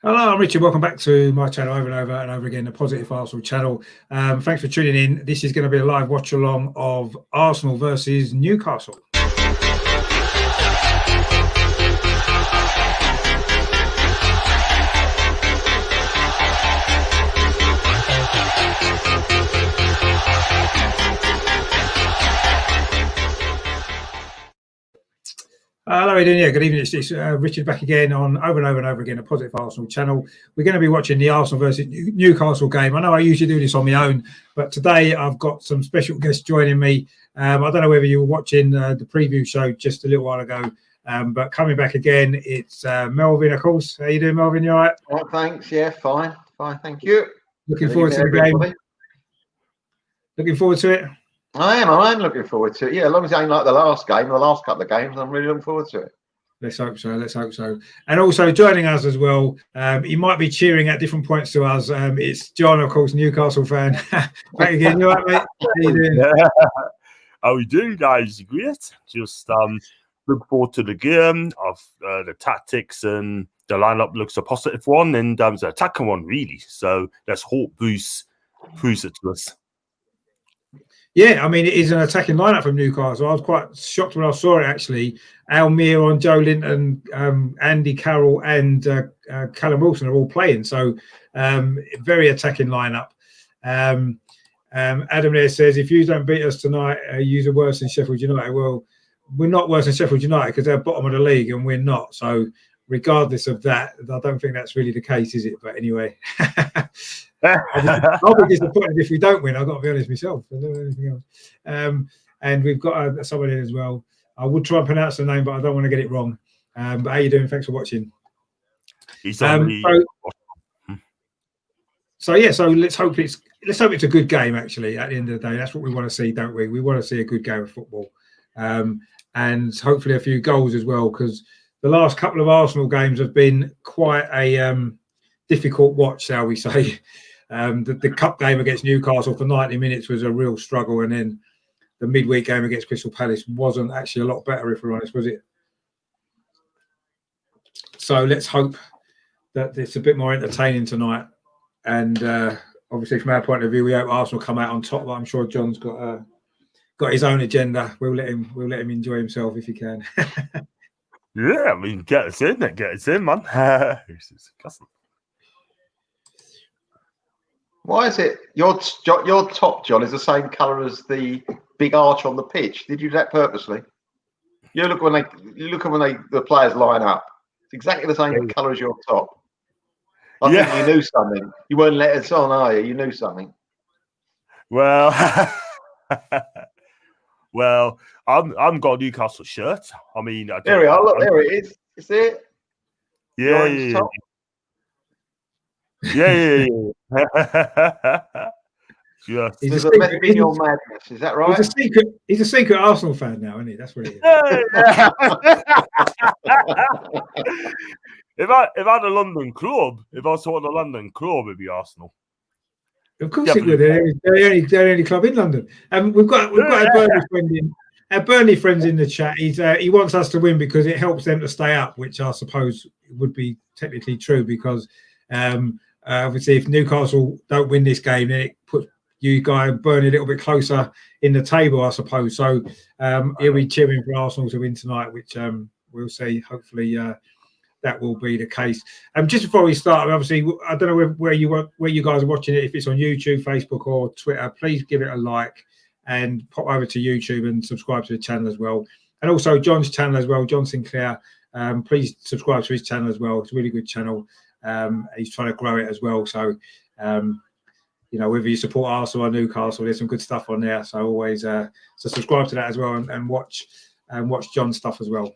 Hello, I'm Richard. Welcome back to my channel over and over and over again, the Positive Arsenal channel. Thanks for tuning in. This is going to be a live watch along of Arsenal versus Newcastle. Hello, how are you doing? Yeah, good evening. It's Richard back again on over and over again, a Positive Arsenal channel. We're going to be watching the Arsenal versus Newcastle game. I know I usually do this on my own, but today I've got some special guests joining me. I don't know whether you were watching the preview show just a little while ago, but coming back again, it's Melvyn, of course. How you doing, Melvyn? You all right? Well, thanks. Yeah, fine. Thank you. Looking forward to the game. Looking forward to it. I am looking forward to it. Yeah, as long as it ain't like the last game, the last couple of games, I'm really looking forward to it. Let's hope so. And also joining us as well, he might be cheering at different points to us. It's John, of course, Newcastle fan. Back again. You all right, mate? How you doing? Yeah. How are you doing, guys? Great. Just look forward to the game of the tactics, and the lineup looks a positive one, and the attacking one, really. So let's hope Bruce proves it to us. Yeah, I mean, it is an attacking lineup from Newcastle. I was quite shocked when I saw it, actually. Almir on Joe Linton, Andy Carroll and Callum Wilson are all playing. So very attacking lineup. Adam there says, if you don't beat us tonight, you are worse than Sheffield United. Well, we're not worse than Sheffield United because they're bottom of the league and we're not. So regardless of that, I don't think that's really the case, is it? But anyway. I'll be disappointed if we don't win. I've got to be honest myself. I don't know anything else. And we've got someone in as well. I would try and pronounce the name, but I don't want to get it wrong. But how you doing? Thanks for watching. So let's hope it's a good game. Actually, at the end of the day, that's what we want to see, don't we? We want to see a good game of football, and hopefully a few goals as well. Because the last couple of Arsenal games have been quite a difficult watch, shall we say. The cup game against Newcastle for 90 minutes was a real struggle, and then the midweek game against Crystal Palace wasn't actually a lot better, if we're honest, was it? So let's hope that it's a bit more entertaining tonight. And obviously, from our point of view, we hope Arsenal come out on top. I'm sure John's got his own agenda. We'll let him enjoy himself if he can. Yeah, I mean, get us in, man. Why is it your top, John, is the same colour as the big arch on the pitch? Did you do that purposely? You look when the players line up. It's exactly the same colour as your top. I think you knew something. You weren't let us on, are you? You knew something. Well, I'm got a Newcastle shirt. I mean, there we are. Look, there it is. You see it? Yeah. Yes. There's a method in your madness. Is that right? He's a secret Arsenal fan now, isn't he? That's what he is. If I had a London club, if I saw a London club, it'd be Arsenal. Of course it would. They're the only club in London. We've got our Burnley friends in the chat. He wants us to win because it helps them to stay up, which I suppose would be technically true because obviously if Newcastle don't win this game, then it puts you guys Burnley a little bit closer in the table, I suppose. So he'll be cheering for Arsenal to win tonight, which we'll see. Hopefully that will be the case. Just before we start, obviously, I don't know where you guys are watching it. If it's on YouTube, Facebook, or Twitter, please give it a like and pop over to YouTube and subscribe to the channel as well. And also John's channel as well, John Sinclair. Please subscribe to his channel as well. It's a really good channel. He's trying to grow it as well. So, whether you support Arsenal or Newcastle, there's some good stuff on there. So always so subscribe to that as well and watch John's stuff as well.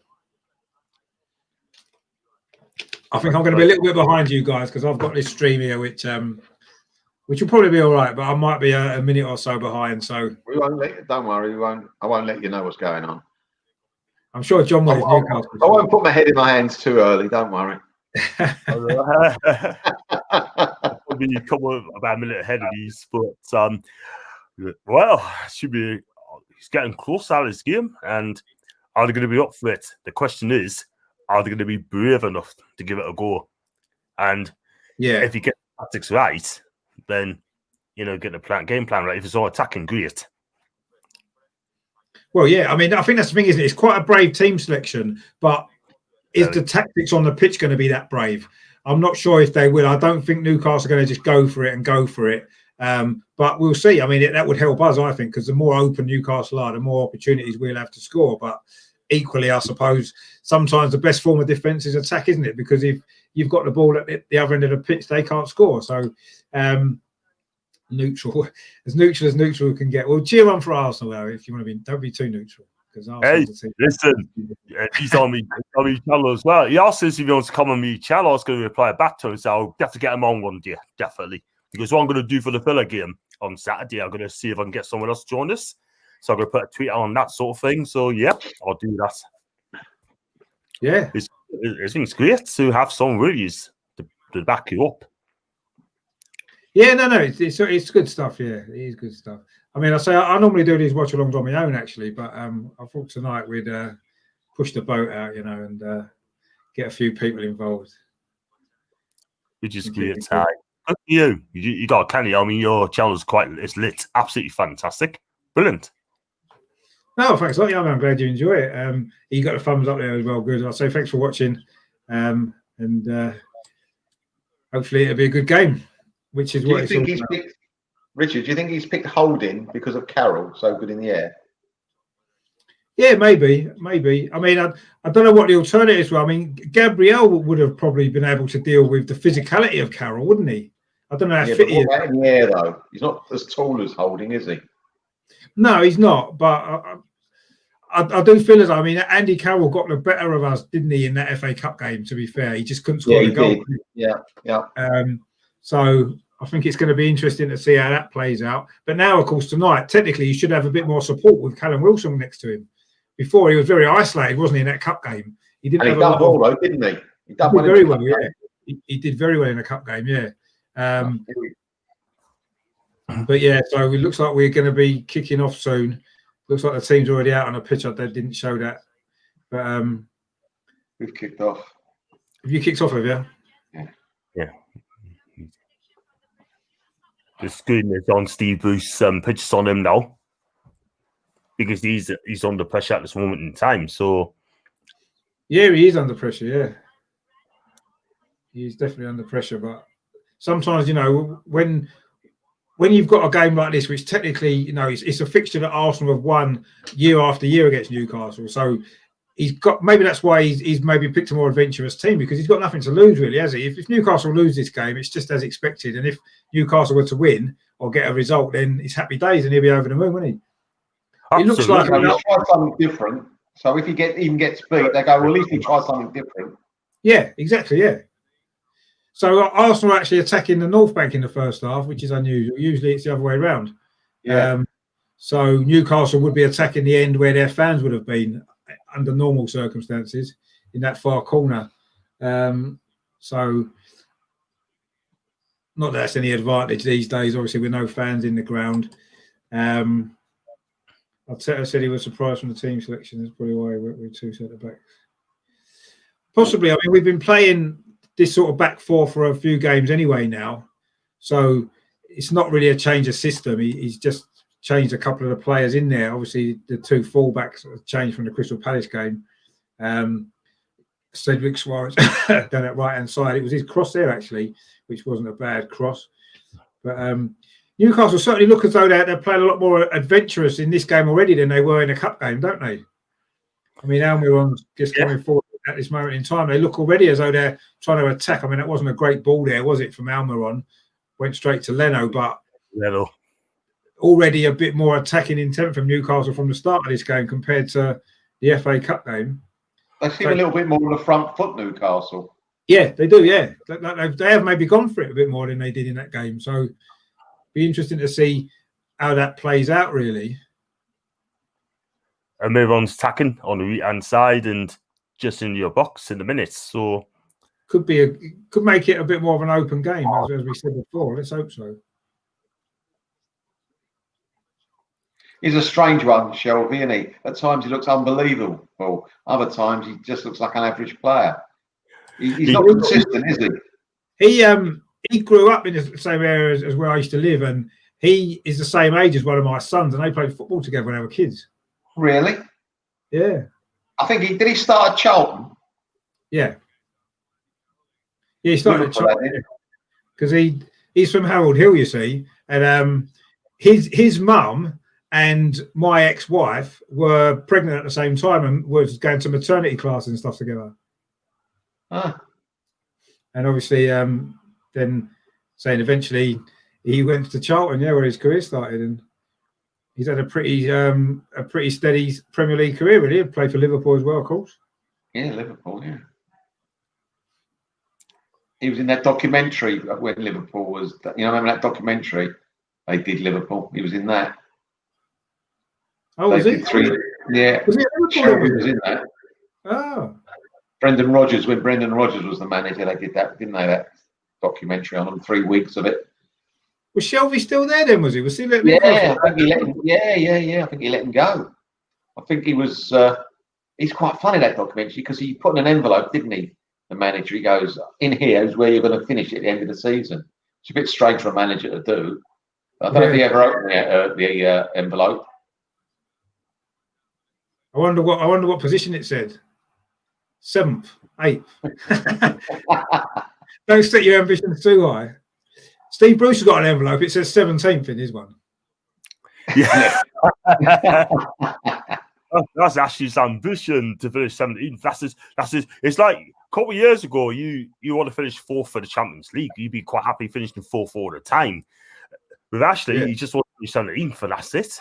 I think I'm going to be a little bit behind you guys because I've got this stream here, which will probably be all right, but I might be a minute or so behind. So we won't don't worry, I won't let you know what's going on. I'm sure John will. I won't put my head in my hands too early. Don't worry. Probably a couple about a minute ahead of these, but should be. He's getting close out of this game, and are they going to be up for it? The question is, are they going to be brave enough to give it a go? And if you get the tactics right, then get the game plan right. If it's all attacking, great. Well, yeah, I mean, I think that's the thing, isn't it? It's quite a brave team selection, but is the tactics on the pitch going to be that brave? I'm not sure if they will. I don't think Newcastle are going to just go for it. But we'll see. I mean, that would help us, I think, because the more open Newcastle are, the more opportunities we'll have to score. But equally, I suppose sometimes the best form of defence is attack, isn't it? Because if you've got the ball at the other end of the pitch, they can't score. So neutral as neutral can get. Well, cheer on for Arsenal though, if you want to be. Don't be too neutral. Hey, listen, he's on me channel as well. He asked us if he wants to come on me channel. I was going to reply back to him and say, I'll definitely get him on one day, definitely. Because what I'm going to do for the Villa game on Saturday, I'm going to see if I can get someone else to join us. So I'm going to put a tweet on that sort of thing. So, yeah, I'll do that. Yeah. It's great to have someone with you to back you up. Yeah, no, it's good stuff. Yeah, it is good stuff. I mean, I normally do these watch-alongs on my own, actually, but I thought tonight we'd push the boat out, and get a few people involved. Which is great. Good for you. You got a canny. I mean, your channel is it's lit. Absolutely fantastic. Brilliant. No, thanks a lot. Yeah, I'm glad you enjoy it. You got a thumbs up there as well. Good. I'll say thanks for watching, and hopefully it'll be a good game. Which is what it's all about. Richard, do you think he's picked Holding because of Carroll so good in the air? Yeah, maybe. I mean, I don't know what the alternatives were. I mean, Gabriel would have probably been able to deal with the physicality of Carroll, wouldn't he? I don't know how fit he is. In the air, though, he's not as tall as Holding, is he? No, he's not. But I do feel as I mean, Andy Carroll got the better of us, didn't he, in that FA Cup game? To be fair, he just couldn't score a goal. Yeah. So I think it's going to be interesting to see how that plays out. But now, of course, tonight, technically, you should have a bit more support with Callum Wilson next to him. Before, he was very isolated, wasn't he, in that cup game? He didn't have a lot well, though, didn't he? He did very well, yeah. He did very well in the cup game, yeah. But yeah, so it looks like we're going to be kicking off soon. Looks like the team's already out on the pitch. They didn't show that. But we've kicked off. Have you kicked off, have you? Yeah. The screen is on Steve Bruce's pictures on him now because he's under pressure at this moment in time. So yeah, he is under pressure. Yeah, he's definitely under pressure. But sometimes, when you've got a game like this, which technically, it's a fixture that Arsenal have won year after year against Newcastle. So he's got, maybe that's why he's maybe picked a more adventurous team, because he's got nothing to lose, really, has he? If Newcastle lose this game, it's just as expected. And if Newcastle were to win or get a result, then it's happy days and he'll be over the moon, won't he? Absolutely. It looks like he'll try something different. So if he even gets beat, they go, well, at least he tried something different. Yeah, exactly, yeah. So Arsenal are actually attacking the North Bank in the first half, which is unusual. Usually it's the other way around. Yeah. So Newcastle would be attacking the end where their fans would have been under normal circumstances in that far corner. So not that that's any advantage these days, obviously, with no fans in the ground. Arteta said he was surprised from the team selection. That's probably why he went with two centre-backs. Possibly. I mean, we've been playing this sort of back four for a few games anyway now. So it's not really a change of system. He's just changed a couple of the players in there. Obviously, the two fullbacks have changed from the Crystal Palace game. Cedric Suarez down that right-hand side. It was his cross there, actually, which wasn't a bad cross. But Newcastle certainly look as though they're playing a lot more adventurous in this game already than they were in a cup game, don't they? I mean, Almiron's just coming forward at this moment in time. They look already as though they're trying to attack. I mean, that wasn't a great ball there, was it, from Almiron? Went straight to Leno, but already a bit more attacking intent from Newcastle from the start of this game compared to the FA Cup game. They seem a little bit more on the front foot, Newcastle. Yeah, they do, yeah. They have maybe gone for it a bit more than they did in that game. So be interesting to see how that plays out, really. And Miron's attacking on the right-hand side and just in your box in the minutes. So could make it a bit more of an open game, as we said before. Let's hope so. He's a strange one, Shelby, isn't he? At times he looks unbelievable. Other times he just looks like an average player. He's not consistent, is he? He grew up in the same area as where I used to live, and he is the same age as one of my sons, and they played football together when they were kids. Really? Yeah. I think he start at Charlton. Yeah. Yeah, he started at Charlton because he's from Harold Hill, you see, and his mum and my ex-wife were pregnant at the same time and was going to maternity classes and stuff together. Ah. And obviously, then saying eventually he went to Charlton, where his career started, and he's had a pretty steady Premier League career. Really, he played for Liverpool as well, of course. Yeah, Liverpool. Yeah, he was in that documentary when Liverpool was. Remember that documentary they did Liverpool? He was in that. Oh, was he? Yeah, Shelby was in that. Oh. Brendan Rodgers, when Brendan Rodgers was the manager, they did that, didn't they? That documentary on them, 3 weeks of it. Was Shelby still there then? Was he? Was he let I think he let him. Yeah. I think he let him go. I think he was. He's quite funny, that documentary, because he put in an envelope, didn't he? The manager, he goes, "In here is where you're going to finish at the end of the season." It's a bit strange for a manager to do. I don't know if he ever opened the envelope. I wonder what position it said. 7th, 8th. Don't set your ambitions too high. Steve Bruce has got an envelope. It says 17th in his one. Yeah. That's Ashley's ambition to finish 17th. That's his. It's like a couple of years ago, you want to finish 4th for the Champions League. You'd be quite happy finishing 4th all the time. With Ashley, he just wants to finish 17th, and that's it.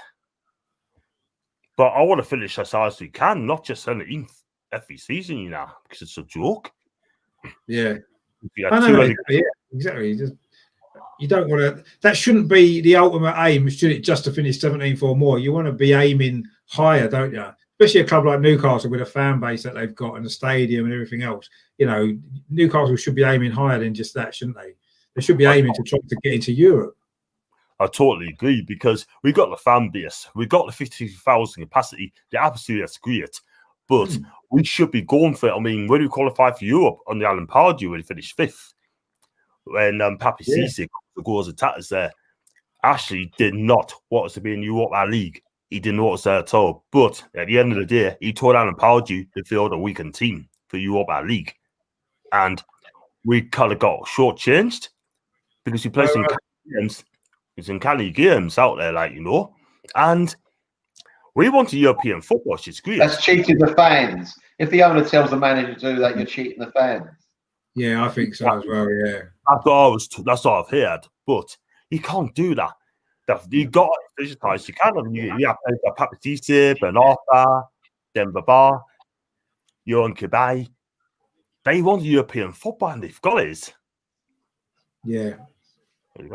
But I want to finish as high as we can, not just 17th every season, because it's a joke. Yeah. Exactly. You don't want to. That shouldn't be the ultimate aim. Should it just to finish 17th or more? You want to be aiming higher, don't you? Especially a club like Newcastle with a fan base that they've got and the stadium and everything else. Newcastle should be aiming higher than just that, shouldn't they? They should be aiming to try to get into Europe. I totally agree, because we've got the fan base, we've got the 52,000 capacity. That's great, but we should be going for it. I mean, when we qualified for Europe on the Alan Pardew, when he finished 5th, when Papi Cisse the goals attackers there, Ashley did not want us to be in the Europa League. He didn't want us there at all. But at the end of the day, he told Alan Pardew to field a weakened team for Europa League, and we kind of got shortchanged because we played some games. It's in Cali games out there, and we want a European football. It's great. That's cheating the fans. If the owner tells the manager to do that, you're cheating the fans. Yeah, I think so as well. Yeah, that's what I've heard. But you can't do that. You got to digitize. You can't. You have Papi Cisse, Ben Arthur, Denver Bar, Johan Kibay. They want European football, and they've got it. Yeah.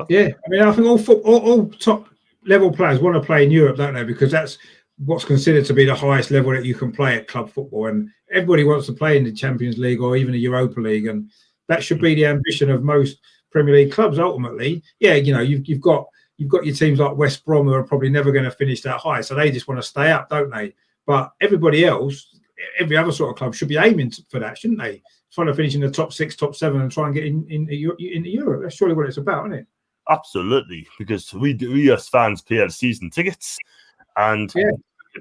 Yeah, I mean, I think all top level players want to play in Europe, don't they? Because that's what's considered to be the highest level that you can play at club football, and everybody wants to play in the Champions League or even the Europa League, and that should be the ambition of most Premier League clubs. Ultimately, you've got your teams like West Brom who are probably never going to finish that high, so they just want to stay up, don't they? But everybody else, every other sort of club, should be aiming for that, shouldn't they? Trying to finish in the top 6, top 7, and try and get into Europe. That's surely what it's about, isn't it? Absolutely, because we as fans pay the season tickets, and they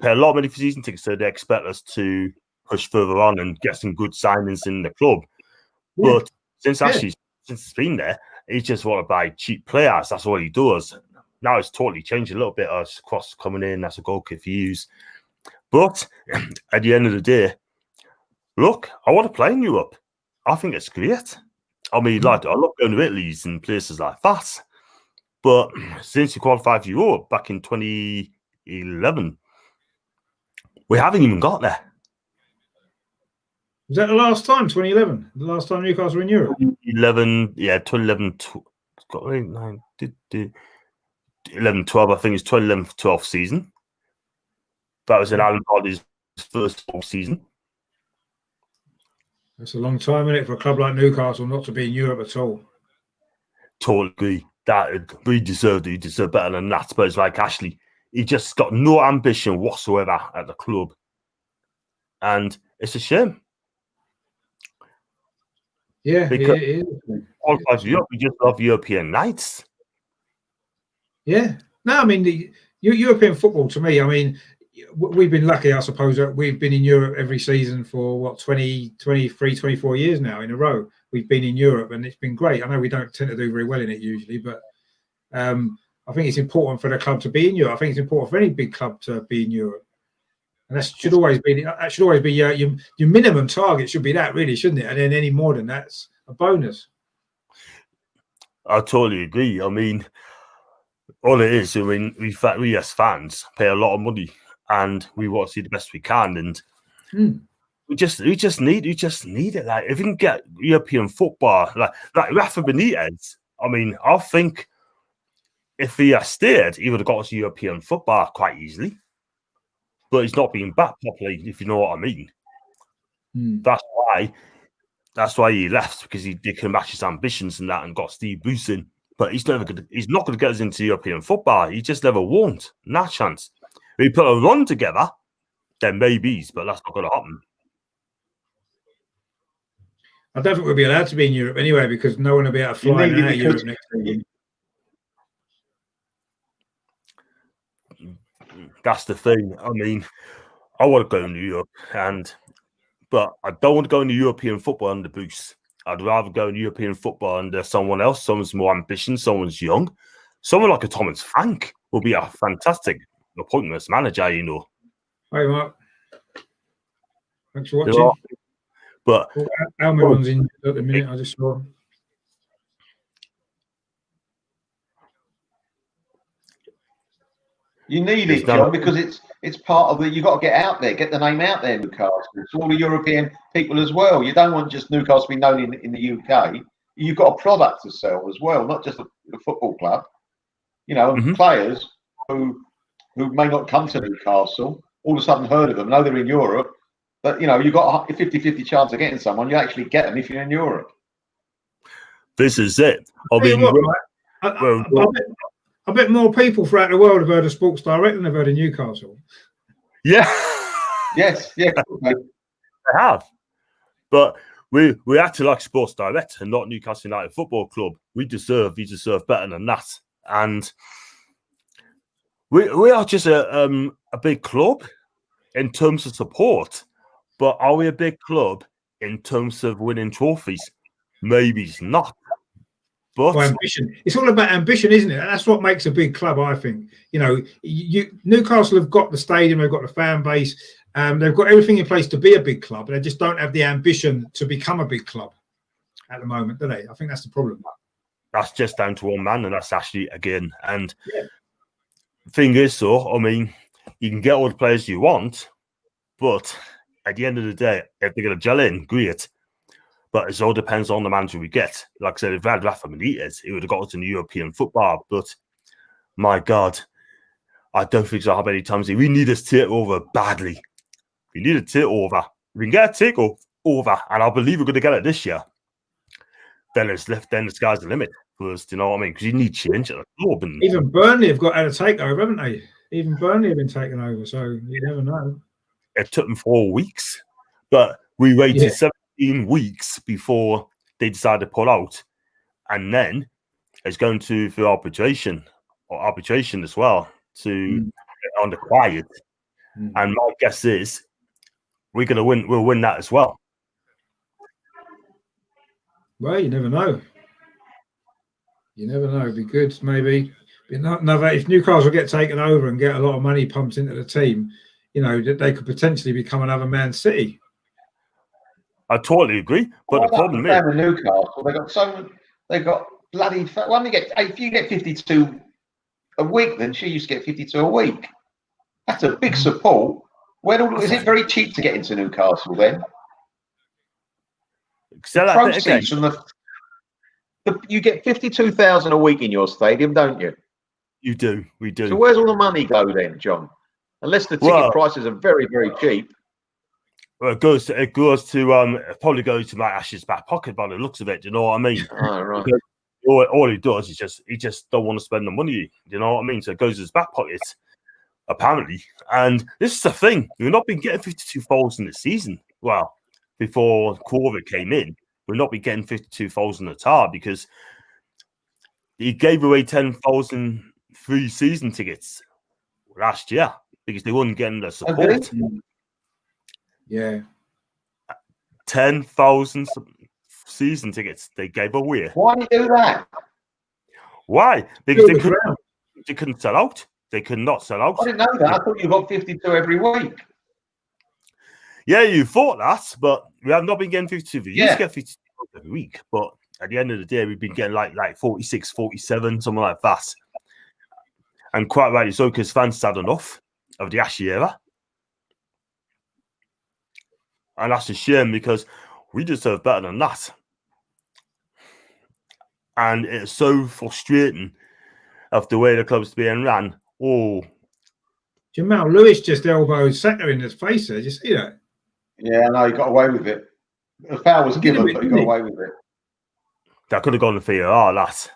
pay a lot of money for season tickets, so they expect us to push further on and get some good signings in the club. Yeah. But since it's been there, he just want to buy cheap players. That's what he does. Now it's totally changed a little bit as Cross coming in, that's a goal confused. But at the end of the day, look, I want to play in Europe. I think it's great. I mean, I love going to Italy's and places like that. But since we qualified for Europe back in 2011, we haven't even got there. Was that the last time, 2011? The last time Newcastle were in Europe? 2011, 11-12, I think it's 2011-12 season. That was in Alan Pardew's first full season. That's a long time, isn't it, for a club like Newcastle not to be in Europe at all? Totally agree. That we deserved it. He deserved better than that. But it's like Ashley, he just got no ambition whatsoever at the club, and it's a shame. Yeah, because it is. qualifies for Europe, we just love European nights. Yeah. No, I mean, the European football to me, I mean, we've been lucky, I suppose, that we've been in Europe every season for what, 20, 23, 24 years now in a row. We've been in Europe and it's been great. I know we don't tend to do very well in it usually, but I think it's important for the club to be in Europe. I think it's important for any big club to be in Europe. And that should always be your minimum target should be that, really, shouldn't it? And then any more than that's a bonus. I totally agree. I mean, all it is, I mean, we as fans pay a lot of money and we want to see the best we can, and we just need it. Like, if we can get European football, like Rafa Benitez, I mean, I think if he had stayed, he would have got us European football quite easily. But he's not being backed properly, if you know what I mean. That's why he left, because he could match his ambitions and that, and got Steve Bruce in. But he's not going to get us into European football. He just never won't. Not a chance. If we put a run together, then maybe, but that's not going to happen. I don't think we'll be allowed to be in Europe anyway, because no one will be able to fly out of Europe next season. That's the thing. I mean, I want to go to Europe, but I don't want to go into European football under Bruce. I'd rather go in European football under someone else. Someone's more ambitious, someone's young. Someone like a Thomas Frank will be a fantastic appointment as manager, you know. Hi, Mark. Thanks for watching. But Almiron's in at the minute, I just saw. You need it, John, because it's part of the. You've got to get out there, get the name out there, Newcastle. It's all the European people as well. You don't want just Newcastle to be known in the UK. You've got a product to sell as well, not just a football club. You know, players who may not come to Newcastle, all of a sudden heard of them, know they're in Europe, but, you know, you've got a 50-50 chance of getting someone. You actually get them if you're in Europe. This is it. I bet more people throughout the world have heard of Sports Direct than they've heard of Newcastle. Yeah. Yes, yeah. They have. But we act like Sports Direct and not Newcastle United Football Club. We deserve better than that. And we are just a big club in terms of support. But are we a big club in terms of winning trophies? Maybe it's not. But ambition. It's all about ambition, isn't it? That's what makes a big club, I think. You know, Newcastle have got the stadium, they've got the fan base, they've got everything in place to be a big club. They just don't have the ambition to become a big club at the moment, do they? I think that's the problem. That's just down to one man, and that's actually again. And the thing is, so I mean, you can get all the players you want, but at the end of the day, if they're going to gel in, great. But it all depends on the manager we get. Like I said, if we had Rafa Benitez, he would have got us in European football. But my God, I don't think so. How many times we need a takeover badly? We need a takeover. We can get a takeover, and I believe we're going to get it this year. Then it's left. Then the sky's the limit for us. Do you know what I mean? Because you need change at the club. And even Burnley have had a takeover, haven't they? Even Burnley have been taken over, so you never know. It took them 4 weeks, but we waited 17 weeks before they decided to pull out, and then it's going to for arbitration as well to get on the quiet. And my guess is we're going to win. We'll win that as well. Well, you never know. You never know. It'd be good, maybe. If Newcastle get taken over and get a lot of money pumped into the team, you know, that they could potentially become another Man City. I totally agree, but the problem is Newcastle. They got bloody. When they get, if you get 52 a week, then she used to get 52 a week. That's a big support. Is it very cheap to get into Newcastle then? Proceeds from you get 52,000 a week in your stadium, don't you? You do. We do. So where's all the money go then, John? Unless the ticket prices are very, very cheap. Well, it probably goes to Matt Ash's back pocket by the looks of it. Do you know what I mean? Oh, right. All he does is he just don't want to spend the money. Do you know what I mean? So it goes to his back pocket, apparently. And this is the thing: we've not been getting 52 goals in the season. Well, before COVID came in, we'll not be getting 52,000 at all because he gave away 10,000 free season tickets last year because they weren't getting the support. Okay. Yeah. 10,000 season tickets they gave away. Why do you do that? Why? Because they couldn't sell out. They could not sell out. I didn't know that. I thought you got 52 every week. Yeah, you thought that, but we have not been getting 52. We used to get 52 every week, but at the end of the day, we've been getting like 46, 47, something like that. And quite rightly so, because fans had enough of the Ashy era. And that's a shame because we deserve better than that. And it's so frustrating of the way the club's being ran. Oh. Jamal Lewis just elbowed Saka in his face there. Did you see that? Yeah, no, he got away with it. The foul was given, but he got away with it. That could have gone to VAR, that.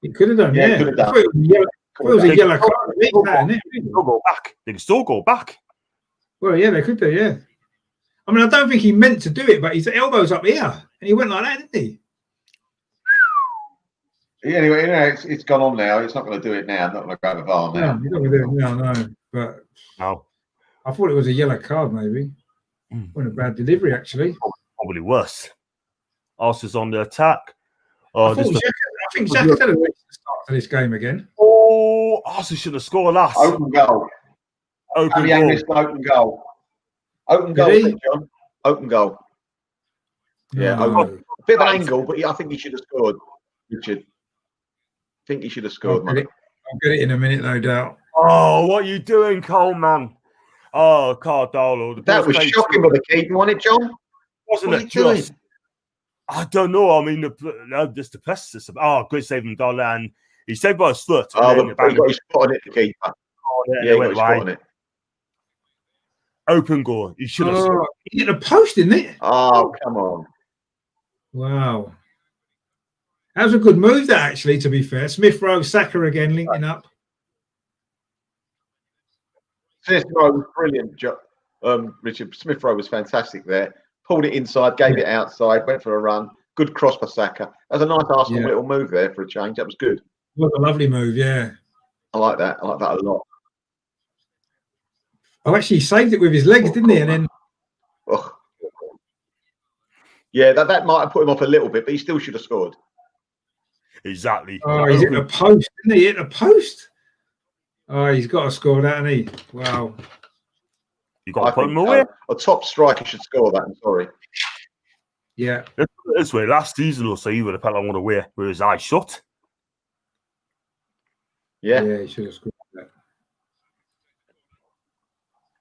He could have done, yeah. Could have done. It was a yellow card. They can still go back. They can still go back. Well, yeah, they could do, yeah. I mean, I don't think he meant to do it, but his elbow's up here. And he went like that, didn't he? Yeah, anyway, it's gone on now. It's not going to do it now. Not going to go to VAR now. No, he's not going to do it now, no. But no. I thought it was a yellow card, maybe. What a bad delivery, actually. Probably worse. Arsenal's on the attack. Oh, I think Xhaka had a way to start to this game again. Oh, Arsenal should have scored last. Open goal. Open goal. Missed an open goal. Open goal, John. Open goal. Yeah, a bit of an angle, but I think he should have scored, Richard. I think he should have scored, mate. I'll get it in a minute, no doubt. Oh, what are you doing, Coleman? Oh, Cardolo. That was shocking with the keeper, wasn't it, John? Wasn't it just? I don't know. I mean, just the press system. Oh, great save from Dollar, and he saved by his foot. Oh, he got his foot on it, the keeper. Oh, yeah, he got his foot on it. Open goal. He should have scored. He hit a post, didn't it? Oh, come on. Wow. That was a good move, that, actually, to be fair. Smith Rowe, Saka again, linking up. Smith Rowe was brilliant, Richard. Smith Rowe was fantastic there. Pulled it inside, gave it outside, went for a run. Good cross for Saka. That was a nice Arsenal little move there for a change. That was good. It was a lovely move, yeah. I like that. I like that a lot. Oh, actually, he saved it with his legs, didn't he? And then... Oh. Yeah, that might have put him off a little bit, but he still should have scored. Exactly. Oh, he's hit a post, didn't he? Hit a post. Oh, he's got to score that, hasn't he? Wow. You got to put him away. A top striker should score that. I'm sorry. Yeah. This way, last season or so, he would have put one away with his eyes shut. Yeah. Yeah, he should have scored that.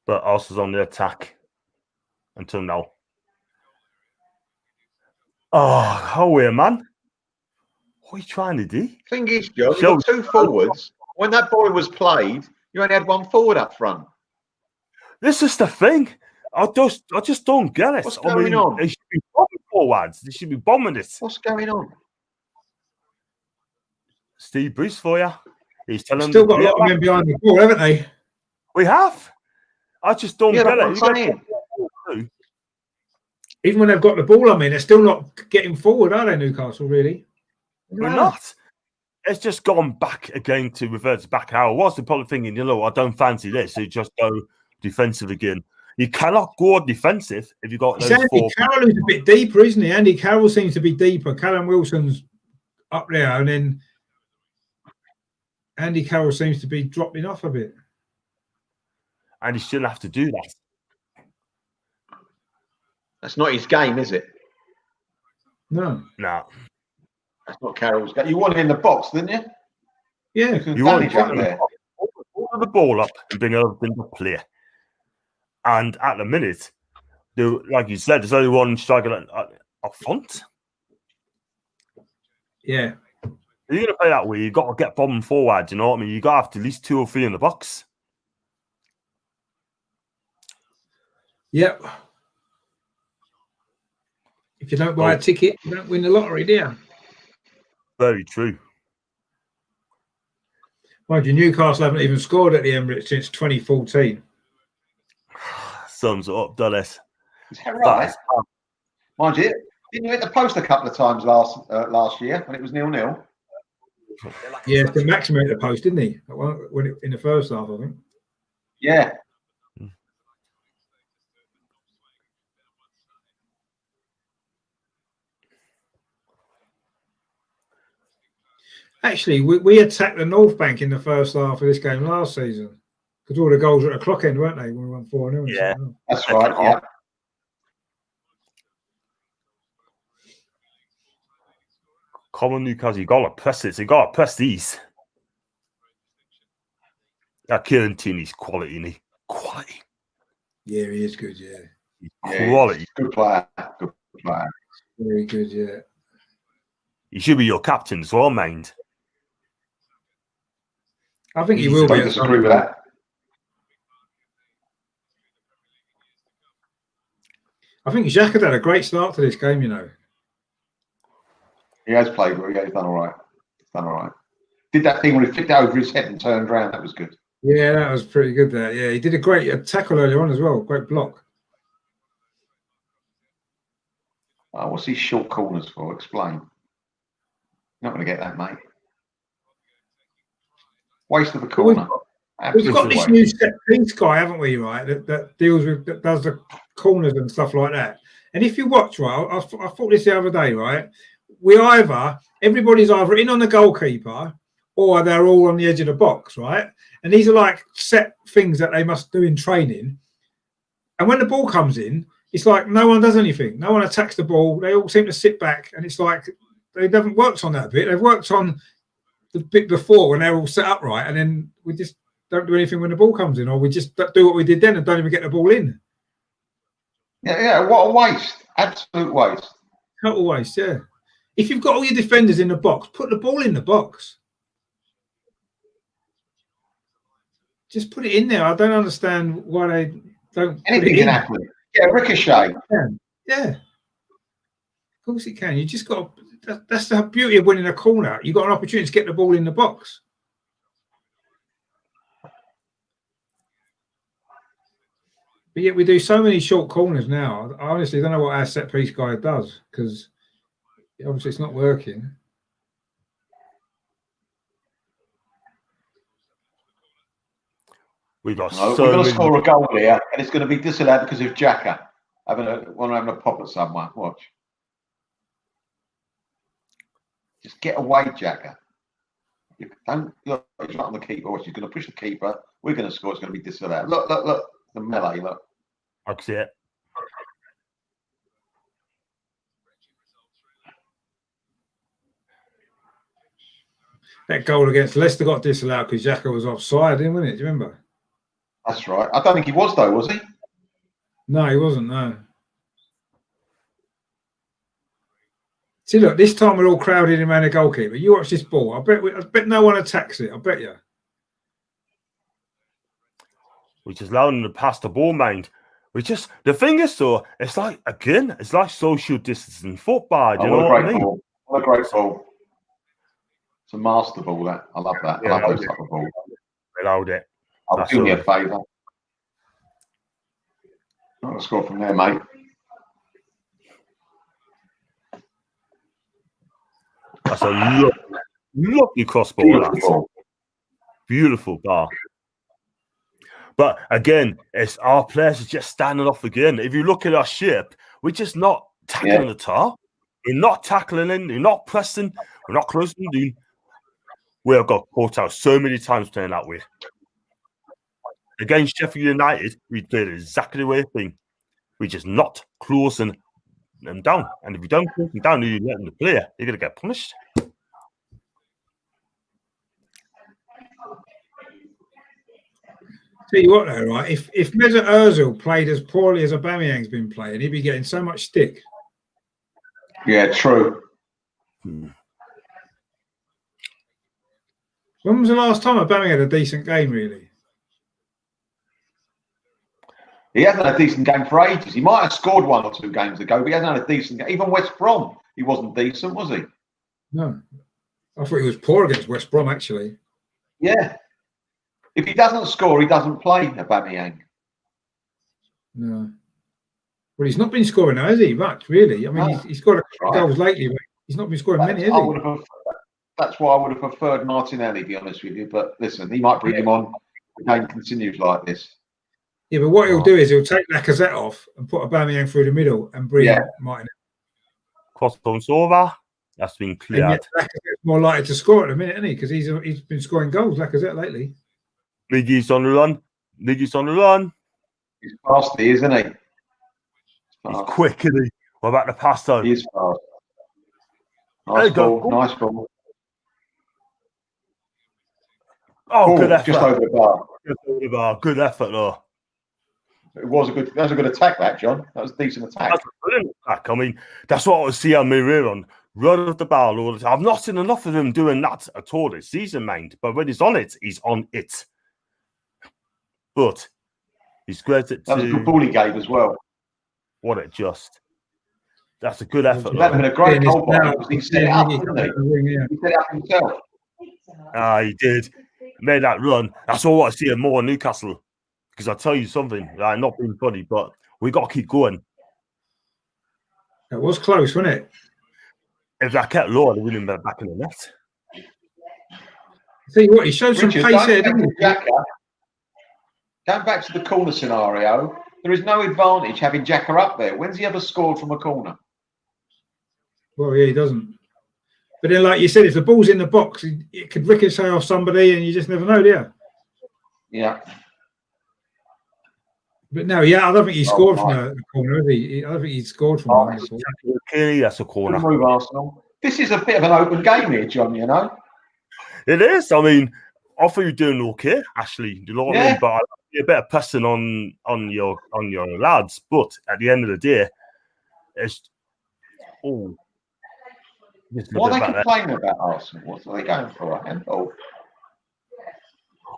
But Arsenal's on the attack until now. Oh, how weird, man. What are you trying to do? Thing is, Joe, you got two forwards. When that ball was played, you only had one forward up front. This is the thing. I just don't get it. What's going on? They should be bombing forwards. They should be bombing it. What's going on? Steve Bruce for you. He's telling them. Still got a lot of men behind the ball, haven't they? We have. I just don't get it. Even when they've got the ball, I mean, they're still not getting forward, are they, Newcastle, really? We're not. It's just gone back again to reverts back how it was. They're probably thinking, I don't fancy this. So you just go defensive again. You cannot go defensive if you've got those Andy four. Carroll is a bit deeper, isn't he? Andy Carroll seems to be deeper. Callum Wilson's up there, and then Andy Carroll seems to be dropping off a bit. And he shouldn't have to do that. That's not his game, is it? No. That's not Carroll's game. You want him in the box, didn't you? Yeah. You want to put the ball up and bring everything to play. And at the minute, like you said, there's only one striker up front. Yeah. If you're going to play that way, you've got to get bombing forward. You know what I mean? You've got to have at least 2 or 3 in the box. Yep. If you don't buy a ticket, you don't win the lottery, do you? Very true. Mind you, Newcastle haven't even scored at the Emirates since 2014. Sums it up, does it? Is that right? Mind you, Didn't you hit the post a couple of times last year when it was 0-0? Yeah, the maximum hit the post, didn't he? In the first half, I think. Yeah. Actually, we attacked the North Bank in the first half of this game last season because all the goals were at the clock end, weren't they? When we won 4-0. Yeah, that's right. Yeah. Come on, Newcastle, you gotta press it. You gotta press these. That Kieran Tierney's quality, isn't he? Quality. Yeah, he is good. Yeah, quality. Good player. Good player. Very good. Yeah. He should be your captain as well, mind. I think he will be. I disagree with that. I think Xhaka had a great start to this game, you know. He has played well. Yeah, he's done all right. Did that thing when he flicked it over his head and turned around. That was good. Yeah, that was pretty good there. Yeah, he did a great tackle earlier on as well. Great block. What's these short corners for? Explain. You're not going to get that, mate. Waste of a corner. We've got this new set piece guy, haven't we, right? That deals with, that does the corners and stuff like that. And if you watch, right, I thought this the other day, right? Everybody's either in on the goalkeeper or they're all on the edge of the box, right? And these are like set things that they must do in training. And when the ball comes in, it's like no one does anything. No one attacks the ball. They all seem to sit back. And it's like they haven't worked on that bit. They've worked on the bit before when they're all set up right. And then we just don't do anything when the ball comes in, or we just do what we did then and don't even get the ball in. Yeah, what a waste. Absolute waste. Total waste, yeah. If you've got all your defenders in the box, put the ball in the box. Just put it in there. I don't understand why they don't. Anything can happen. Yeah, ricochet. Yeah. Of course it can. You just got to, that's the beauty of winning a corner. You've got an opportunity to get the ball in the box. But yet we do so many short corners now. I honestly don't know what our set piece guy does, because obviously it's not working. We're going to score a goal here, and it's going to be disallowed because of Xhaka having a pop at someone. Watch. Just get away, Xhaka. Don't look. He's not on the keeper. Watch. He's going to push the keeper. We're going to score. It's going to be disallowed. Look. The melee. Look. I can see it. That goal against Leicester got disallowed because Xhaka was offside, wasn't it? Do you remember? That's right. I don't think he was, though, was he? No, he wasn't, no. See, look, this time we're all crowded in around the goalkeeper. You watch this ball. I bet no one attacks it. I bet you. We're just allowing them to pass the ball, mind. The thing is, though, it's like social distancing football. Do you know what I mean? What a great ball. It's a master ball, that. I love that. Yeah, I love those type of balls. Allowed it. I'll do me a favour. Not going to score from there, mate. That's a lovely crossbar. Beautiful bar. But again, it's our players are just standing off again. If you look at our shape, we're just not tackling the top. We're not tackling in. We're not pressing. We're not closing in. We have got caught out so many times playing that way. Against Sheffield United, we did exactly the same thing. We just not closing them down. And if you don't close them down, you let them play, you're going to get punished. Tell you what, though, right? If Mesut Ozil played as poorly as Aubameyang's been playing, he'd be getting so much stick. Yeah, true. When was the last time Aubameyang had a decent game, really? He hasn't had a decent game for ages. He might have scored 1 or 2 games ago, but he hasn't had a decent game. Even West Brom, he wasn't decent, was he? No. I thought he was poor against West Brom, actually. Yeah. If he doesn't score, he doesn't play, Aubameyang. No. Well, he's not been scoring, has he? Much, really. I mean, he's got a couple of goals lately, but he's not been scoring many, has he? That's why I would have preferred Martinelli, to be honest with you. But listen, he might bring him on. The game continues like this. Yeah, but what he'll do is he'll take Lacazette off and put Aubameyang through the middle and bring Martinelli. Crossbones over. That's been cleared. And yet Lacazette's more likely to score at the minute, isn't he? Because he's been scoring goals, Lacazette, lately. Miggy's on the run. He's fast, isn't he? He's quick, isn't he? What about the pass, though? He is fast. Nice ball. Oh, good effort. Just over the bar. Good effort, though. That was a good attack, that, John. That was a decent attack. That's a brilliant attack. I mean, that's what I was seeing Mirror on. Run of the ball all the time. I've not seen enough of him doing that at all this season, mind. But when he's on it, he's on it. But he's great at that was a good ball he gave as well. What it just. That's a good effort. That'd been a great goal because he set it up, didn't he? He set it up himself. He did. Made that run. That's all I want to see more in Newcastle. Because I'll tell you something, not being funny, but we got to keep going. It was close, wasn't it? If that kept low, they wouldn't have been back in the net. See what, he showed some pace here, didn't he? Going back to the corner scenario, there is no advantage having Xhaka up there. When's he ever scored from a corner? Well, yeah, he doesn't. But then, like you said, if the ball's in the box, it could ricochet off somebody and you just never know, do you? Yeah. But no, I don't think he scored from the corner, has he? I don't think he scored from one. Clearly, that's a corner. Move, Arsenal. This is a bit of an open game here, John, you know? It is. I mean, I thought you're doing okay, Ashley. You know what I mean? But I a bit of pressing on your lads. But at the end of the day, it's what are they complaining about, Arsenal? What are they going for? A handball?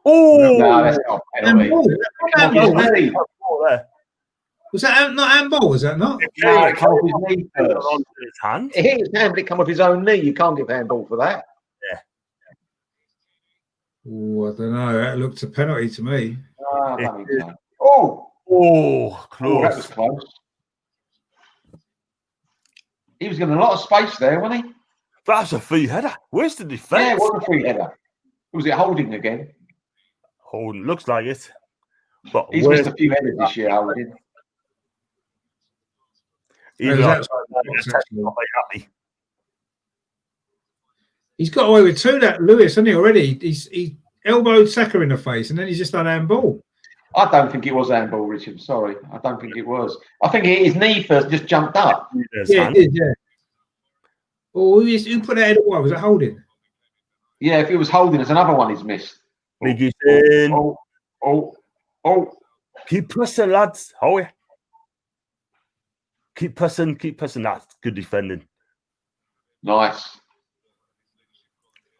Oh, no, that's not penalty. Was that not handball? Was that not? No, it come off his knee first. His hand. His hand, it come off his own knee. You can't give handball for that. Yeah. Oh, I don't know. That looked a penalty to me. Close. Oh, that was close. He was getting a lot of space there, wasn't he? That's a free header. Where's the defence? Yeah, it was a free header. Was it holding again? Holding, looks like it. But he's missed a few headers this year, holding. He's got away with two, that Lewis, hasn't he, already? He elbowed Saka in the face and then he's just done handball. I don't think it was handball, Richard. Sorry. I don't think it was. I think his knee first just jumped up. Yeah, it did, yeah. Oh, who put that head away? Was it holding? Yeah, if it was holding, there's another one he's missed. Oh. Keep pressing, lads. Oh, yeah. Keep pressing. That's good defending. Nice.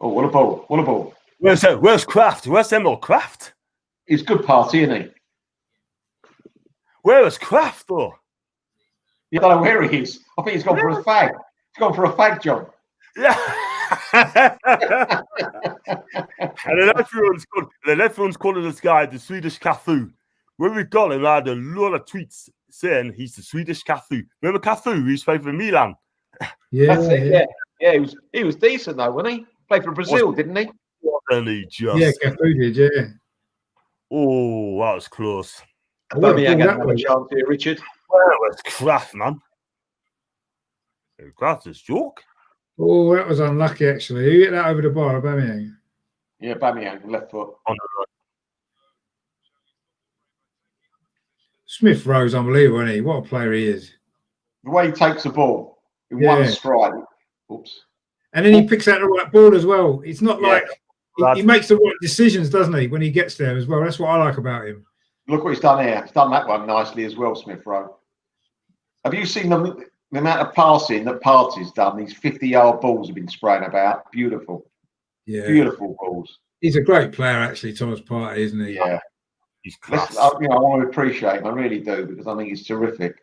Oh, what a ball. Where's Kraft? Where's Emil Kraft? He's good party, isn't he? Where is Kraft, though? You don't know where he is. I think he's gone for a fag. He's gone for a fag job. Yeah. And then everyone's calling this guy the Swedish Cafu. When we got him, I had a lot of tweets saying he's the Swedish Cafu. Remember Cafu? He used to play for Milan. Yeah, that's it, yeah. He was decent though, wasn't he? Played for Brazil, didn't he? Yeah, Cafu did, yeah. Oh, that was close. I don't think I got another chance here, Richard. Where was Kraft, man? Kraft is joke. Oh, that was unlucky, actually. Who hit that over the bar, Aubameyang? Yeah, Aubameyang, left foot. On the right. Smith Rowe's unbelievable, isn't he? What a player he is. The way he takes the ball in one stride. Oops. And then he picks out the right ball as well. It's not like he makes the right decisions, doesn't he, when he gets there as well? That's what I like about him. Look what he's done here. He's done that one nicely as well, Smith Rowe. Have you seen the amount of passing that Partey's done? These 50-yard balls have been spraying about. Beautiful. Yeah. Beautiful balls. He's a great player, actually, Thomas Partey, isn't he? Yeah. He's class. I want to appreciate him. I really do, because I think he's terrific.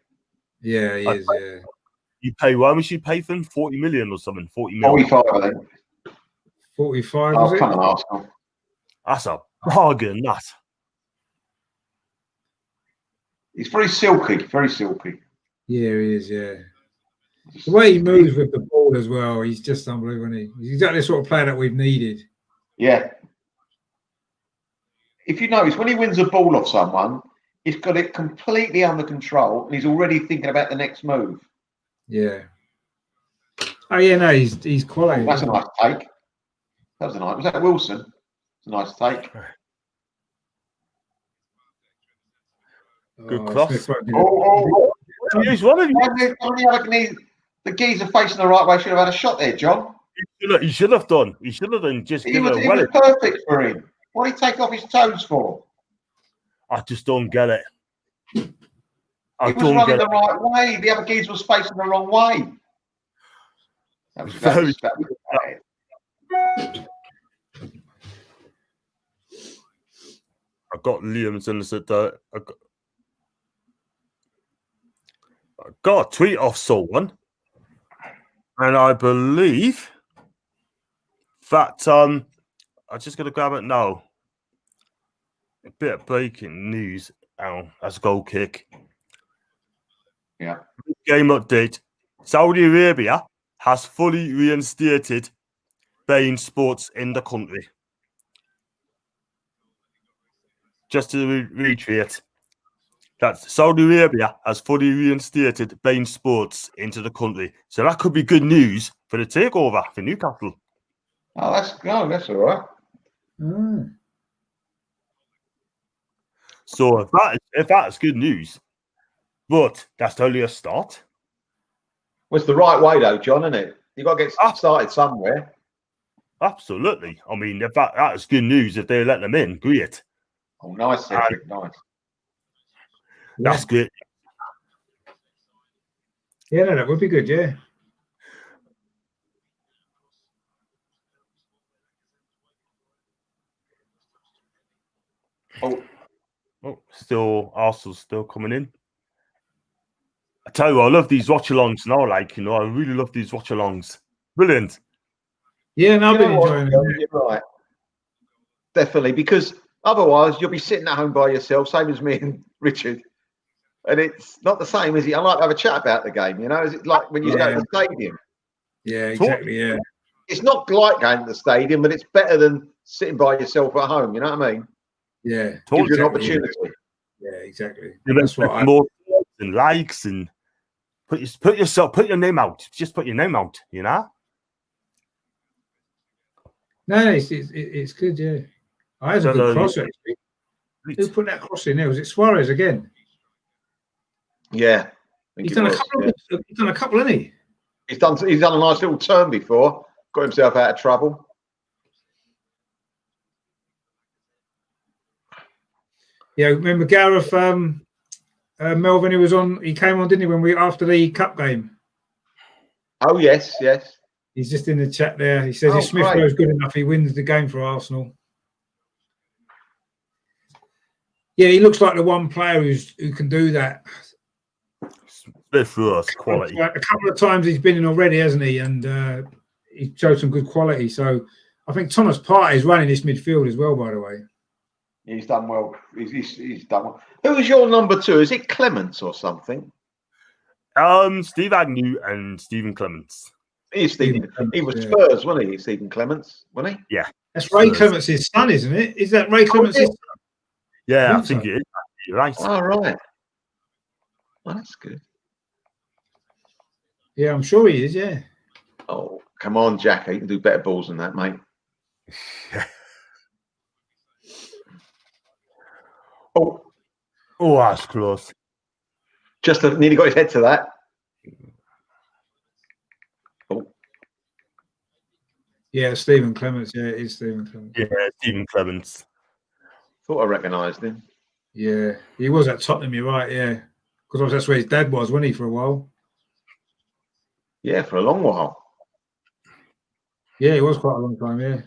Yeah, he is, yeah. You pay, why much you pay for him? 40 million or something? 40 million. 45, I think. 45, was it? Come on, Arsenal. That's a bargain, that. He's very silky, very silky. Yeah, he is. Yeah, the way he moves with the ball as well, he's just unbelievable. Isn't he? He's exactly the sort of player that we've needed. Yeah. If you notice, when he wins a ball off someone, he's got it completely under control, and he's already thinking about the next move. Yeah. Oh yeah, no, he's quality. Oh, that's a nice take. That was a nice. Was that Wilson? It's a nice take. Good cross. He's one of you. The geezer facing the right way should have had a shot there, John. He should have done. He should have done. Just it was perfect for him. What did he take off his toes for? I just don't get it. He was running the right way. The other geezer was facing the wrong way. That was bad. I got Liam's innocent. I got a tweet off someone, and I believe that I'm just gonna grab it now. A bit of breaking news. That's a goal kick. Yeah. Game update. Saudi Arabia has fully reinstated beIN Sports in the country. Just to reiterate, that Saudi Arabia has fully reinstated beIN Sports into the country. So that could be good news for the takeover for Newcastle. Oh, that's all right. Mm. So if that is good news, but that's only a start. Well, it's the right way though, John, isn't it? You've got to get started somewhere. Absolutely. I mean, if that is good news, if they let them in, great. Oh, nice, Cedric, nice. That's good. Yeah, no, that would be good, yeah. Oh, Arsenal's still coming in. I tell you, I love these watchalongs now. I really love these watchalongs. Brilliant. Yeah, and I've been enjoying it. You're right. Definitely, because otherwise you'll be sitting at home by yourself, same as me and Richard. And it's not the same, is it? I like to have a chat about the game, Is it like when you go to the stadium? Yeah, exactly, yeah. It's not like going to the stadium, but it's better than sitting by yourself at home, you know what I mean? Yeah. Gives you an opportunity. Yeah, exactly. That's what more and likes and put your name out. Just put your name out, No, it's good, yeah. I had a good cross, actually. Who put that cross in there? Was it Suarez again? Yeah. He's done a couple, hasn't he? He's done a nice little turn before, got himself out of trouble. Yeah, remember Gareth Melvyn, he came on, didn't he, after the cup game? Oh yes. He's just in the chat there. He says if Smith Rowe's good enough, he wins the game for Arsenal. Yeah, he looks like the one player who can do that. Smith Rowe's quality. A couple of times he's been in already, hasn't he? And he showed some good quality. So I think Thomas Partey is running this midfield as well, by the way. He's done well. He's done well. Who was your number 2? Is it Clements or something? Steve Agnew and Stephen Clements. He's Stephen. He was Spurs, wasn't he? Stephen Clements, wasn't he? Yeah. That's Ray Clements' son, isn't it? Is that Ray Clements' son? Yeah, I think it is. You're right. Oh, right. Well, that's good. Yeah, I'm sure he is, yeah. Oh, come on, Jackie. You can do better balls than that, mate. Oh, that's close. Just nearly got his head to that. Oh. Yeah, Stephen Clements. Yeah, it is Stephen Clements. Yeah, Stephen Clements. Thought I recognised him. Yeah, he was at Tottenham, you're right, yeah. Because that's where his dad was, wasn't he, for a while? Yeah, for a long while. Yeah, it was quite a long time, yeah.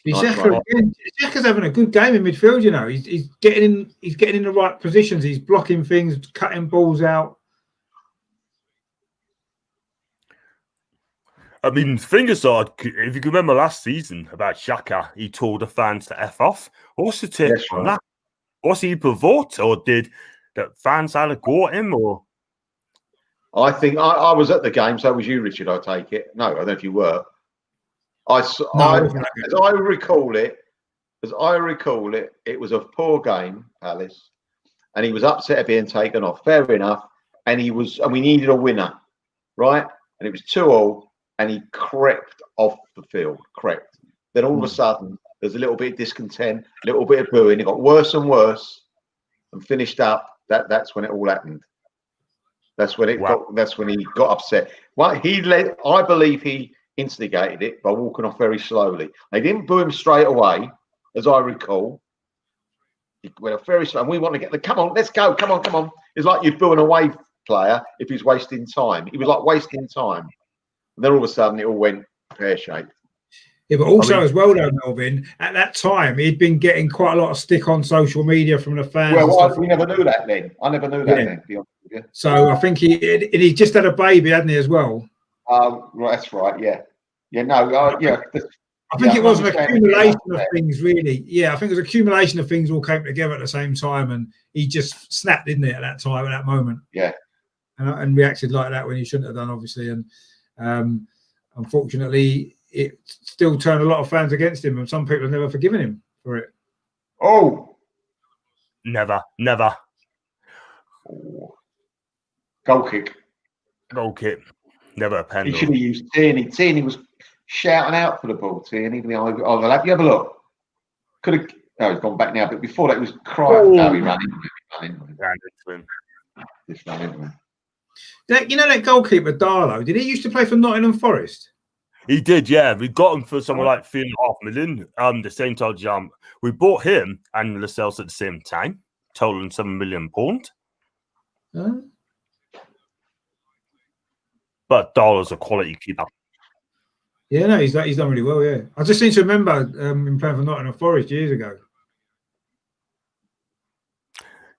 Xhaka's having a good game in midfield, He's getting in the right positions. He's blocking things, cutting balls out. I mean, the thing is, if you can remember last season about Xhaka, he told the fans to F off. What's the take on that? Was he provoked, or did the fans either go at him, or I think I was at the game, so was you, Richard. I take it. No, I don't know if you were. As I recall it, it was a poor game, Palace, and he was upset at being taken off. Fair enough, and we needed a winner, right? And it was 2-2, and he crept off the field. Then all of a sudden, there's a little bit of discontent, a little bit of booing. It got worse and worse, and finished up. That's when it all happened. That's when That's when he got upset. Well, I believe he instigated it by walking off very slowly. They didn't boo him straight away, as I recall. He went off very slow. And we want to get come on, let's go. Come on. It's like you'd boo an away player if he's wasting time. He was like wasting time. And then all of a sudden, it all went pear-shaped. Yeah, but also as well, though, Melvyn, at that time, he'd been getting quite a lot of stick on social media from the fans. Well, we never knew that then. I never knew that then. Yeah. So I think he just had a baby, hadn't he, as well? Right, that's right. Yeah. No. Yeah. I think it was an accumulation of things, really. Yeah, I think it was an accumulation of things all came together at the same time, and he just snapped, didn't it, at that time, at that moment? Yeah. And reacted like that when he shouldn't have done, obviously. And unfortunately, it still turned a lot of fans against him, and some people have never forgiven him for it. Oh, never. Oh. Goal kick, never a pen. He should have used Tierney. Tierney was shouting out for the ball. Tierney, the overlap. You have a look. Could have. Oh, he's gone back now. But before that, it was crying. No, he ran into him. Just ran into him. You know that goalkeeper Darlow? Did he used to play for Nottingham Forest? He did, yeah. We got him for something like £3.5 million. The same time, we bought him and Lascelles at the same time, totaling £7 million. But Darlow's a quality keeper. Yeah, no, he's done really well. Yeah, I just seem to remember him playing for Nottingham Forest years ago.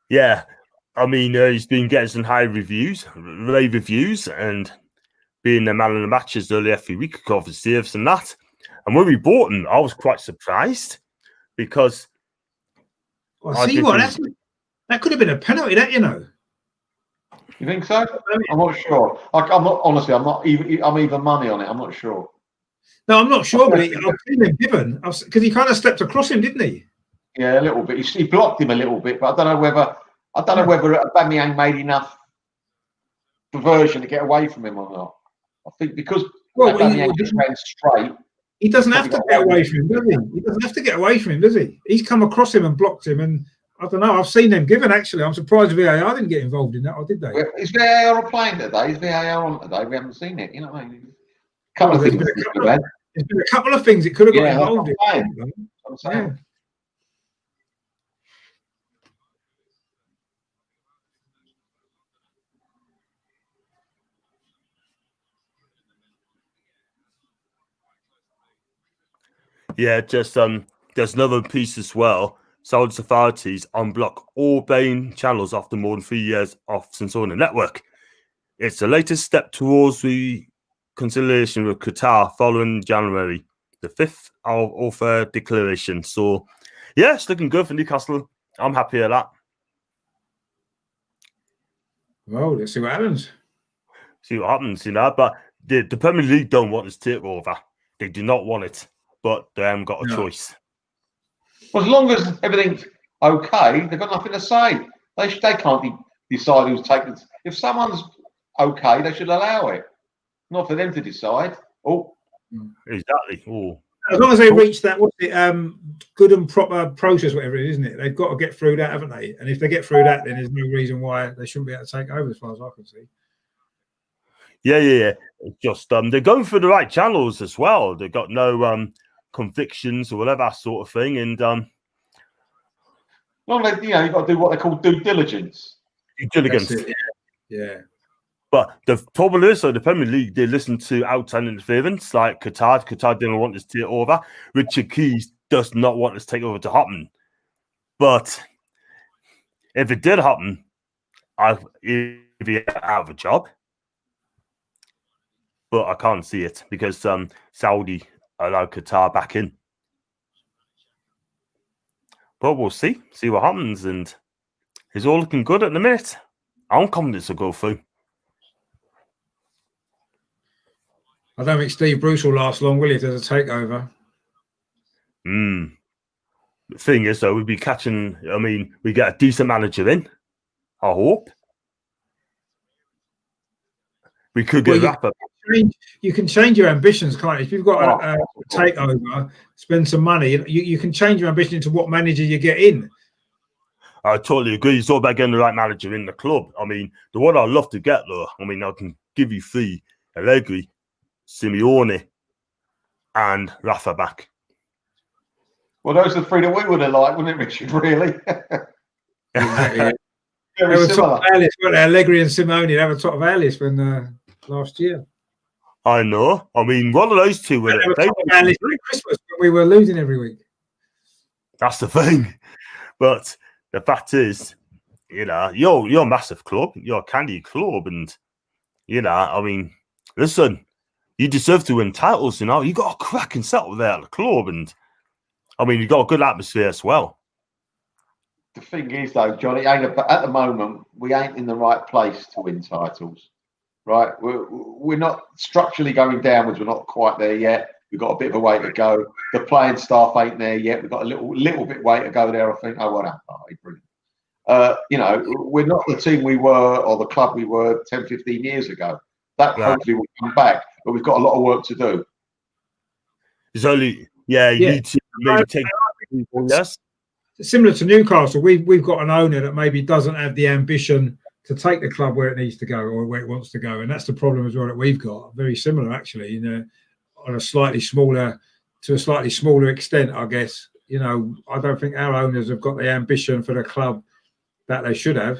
Yeah, I mean, he's been getting some rave reviews, and being the man of the matches early every week, got for saves and that. And when we bought him, I was quite surprised because. That could have been a penalty, that, you know. You think so? I'm not sure. I'm not honestly. I'm even money on it. I'm not sure. No, I'm not sure, but I've seen him given because he kind of stepped across him, didn't he? Yeah, a little bit. He blocked him a little bit, but I don't know whether Aubameyang made enough diversion to get away from him or not. I think because Aubameyang just ran straight. He doesn't have to get away from him, does he? He doesn't have to get away from him, does he? He's come across him and blocked him, and I don't know. I've seen them given, actually. I'm surprised VAR didn't get involved in that, or did they? Well, is VAR playing today? Is VAR on today? We haven't seen it. You know what I mean? There's been a couple of things it could have got involved in. I'm saying. Yeah, just there's another piece as well. Saudi authorities unblock all main channels after more than 3 years of censoring the network. It's the latest step towards the conciliation with Qatar following January the 5th of declaration. So, yeah, it's looking good for Newcastle. I'm happy with that. Well, let's see what happens. But the Premier League don't want this takeover. They do not want it, but they haven't got a choice. Well, as long as everything's okay, they've got nothing to say. They can't decide who's taking. If someone's okay, they should allow it. Not for them to decide. Oh, exactly. Oh. As long as they reach that, good and proper process, whatever it is, isn't it? They've got to get through that, haven't they? And if they get through that, then there's no reason why they shouldn't be able to take over, as far as I can see. Yeah. Just they're going through the right channels as well. They've got no convictions or whatever sort of thing, and well, you've got to do what they call due diligence. Due diligence. Yeah. But the problem is, the Premier League, they listen to outside interference like Qatar. Qatar didn't want this to take over. Richard Keys does not want this takeover to happen. But if it did happen, he'd be out of a job. But I can't see it because Saudi allowed Qatar back in. But we'll see what happens. And it's all looking good at the minute. I'm confident this will go through. I don't think Steve Bruce will last long, will he? There's a takeover. The thing is, though, we'd be catching. I mean, we get a decent manager in. I hope we could get Rafa. You can change your ambitions, can't you? If you've got a takeover, spend some money. You can change your ambition into what manager you get in. I totally agree. It's all about getting the right manager in the club. I mean, the one I'd love to get, though, I mean, I can give you 3: Allegri, Simeone, and Rafa back. Well, those are the 3 that we would have liked, wouldn't it, Richard, really? Exactly. They were top of our list, weren't they? Allegri and Simeone, they were top of our list when last year. I know. I mean, one of those two were top of our list at Christmas when we were losing every week. That's the thing. But the fact is, you know, you're a massive club. You're a candy club. And, you know, I mean, listen, you deserve to win titles, you know. You got a cracking setup there at the club. And, I mean, you got a good atmosphere as well. The thing is, though, Johnny, at the moment, we ain't in the right place to win titles, right? We're not structurally going downwards. We're not quite there yet. We've got a bit of a way to go. The playing staff ain't there yet. We've got a little bit way to go there, I think. Oh, well, brilliant. You know, we're not the team we were or the club we were 10, 15 years ago. That hopefully will come back, but we've got a lot of work to do. It's only, you need to maybe take yes. Similar to Newcastle, we've got an owner that maybe doesn't have the ambition to take the club where it needs to go or where it wants to go, and that's the problem as well that we've got. Very similar, actually, you know, on a slightly smaller extent, I guess. You know, I don't think our owners have got the ambition for the club that they should have.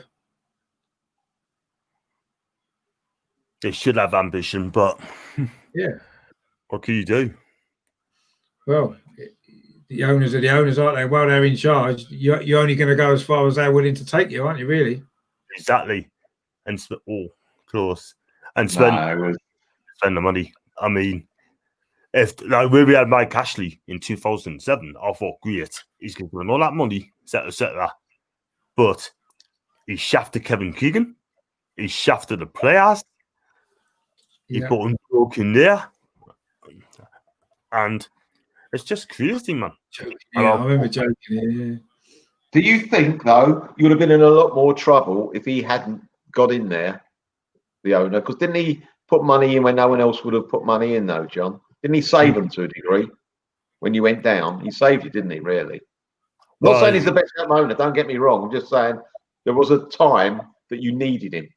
They should have ambition, but what can you do? Well, the owners are the owners, aren't they? While they're in charge, you're only going to go as far as they're willing to take you, aren't you, really? Exactly. And of course. And spend the money. I mean, if like when we had Mike Ashley in 2007, I thought, great, he's going to win all that money, etc. But he shafted Kevin Keegan. He shafted the players. He put him in there. And it's just crazy, man. Yeah, I remember joking. Yeah. Do you think, though, you would have been in a lot more trouble if he hadn't got in there, the owner? Because didn't he put money in when no one else would have put money in, though, John? Didn't he save them to a degree when you went down? He saved you, didn't he, really? Not saying he's the best owner, don't get me wrong. I'm just saying there was a time that you needed him.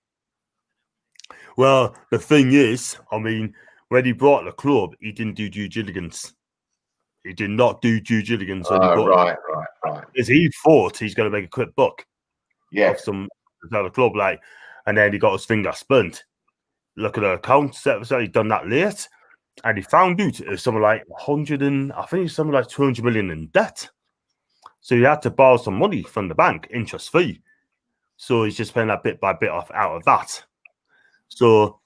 Well, the thing is, I mean, when he brought the club, he didn't do due diligence. He did not do due diligence. Right. Because he thought he's going to make a quick buck. Yeah. Of some other club, and then he got his finger spent. Look at the accounts. He'd done that late, and he found out it was something like 200 million in debt. So he had to borrow some money from the bank, interest free. So he's just paying that bit by bit out of that. So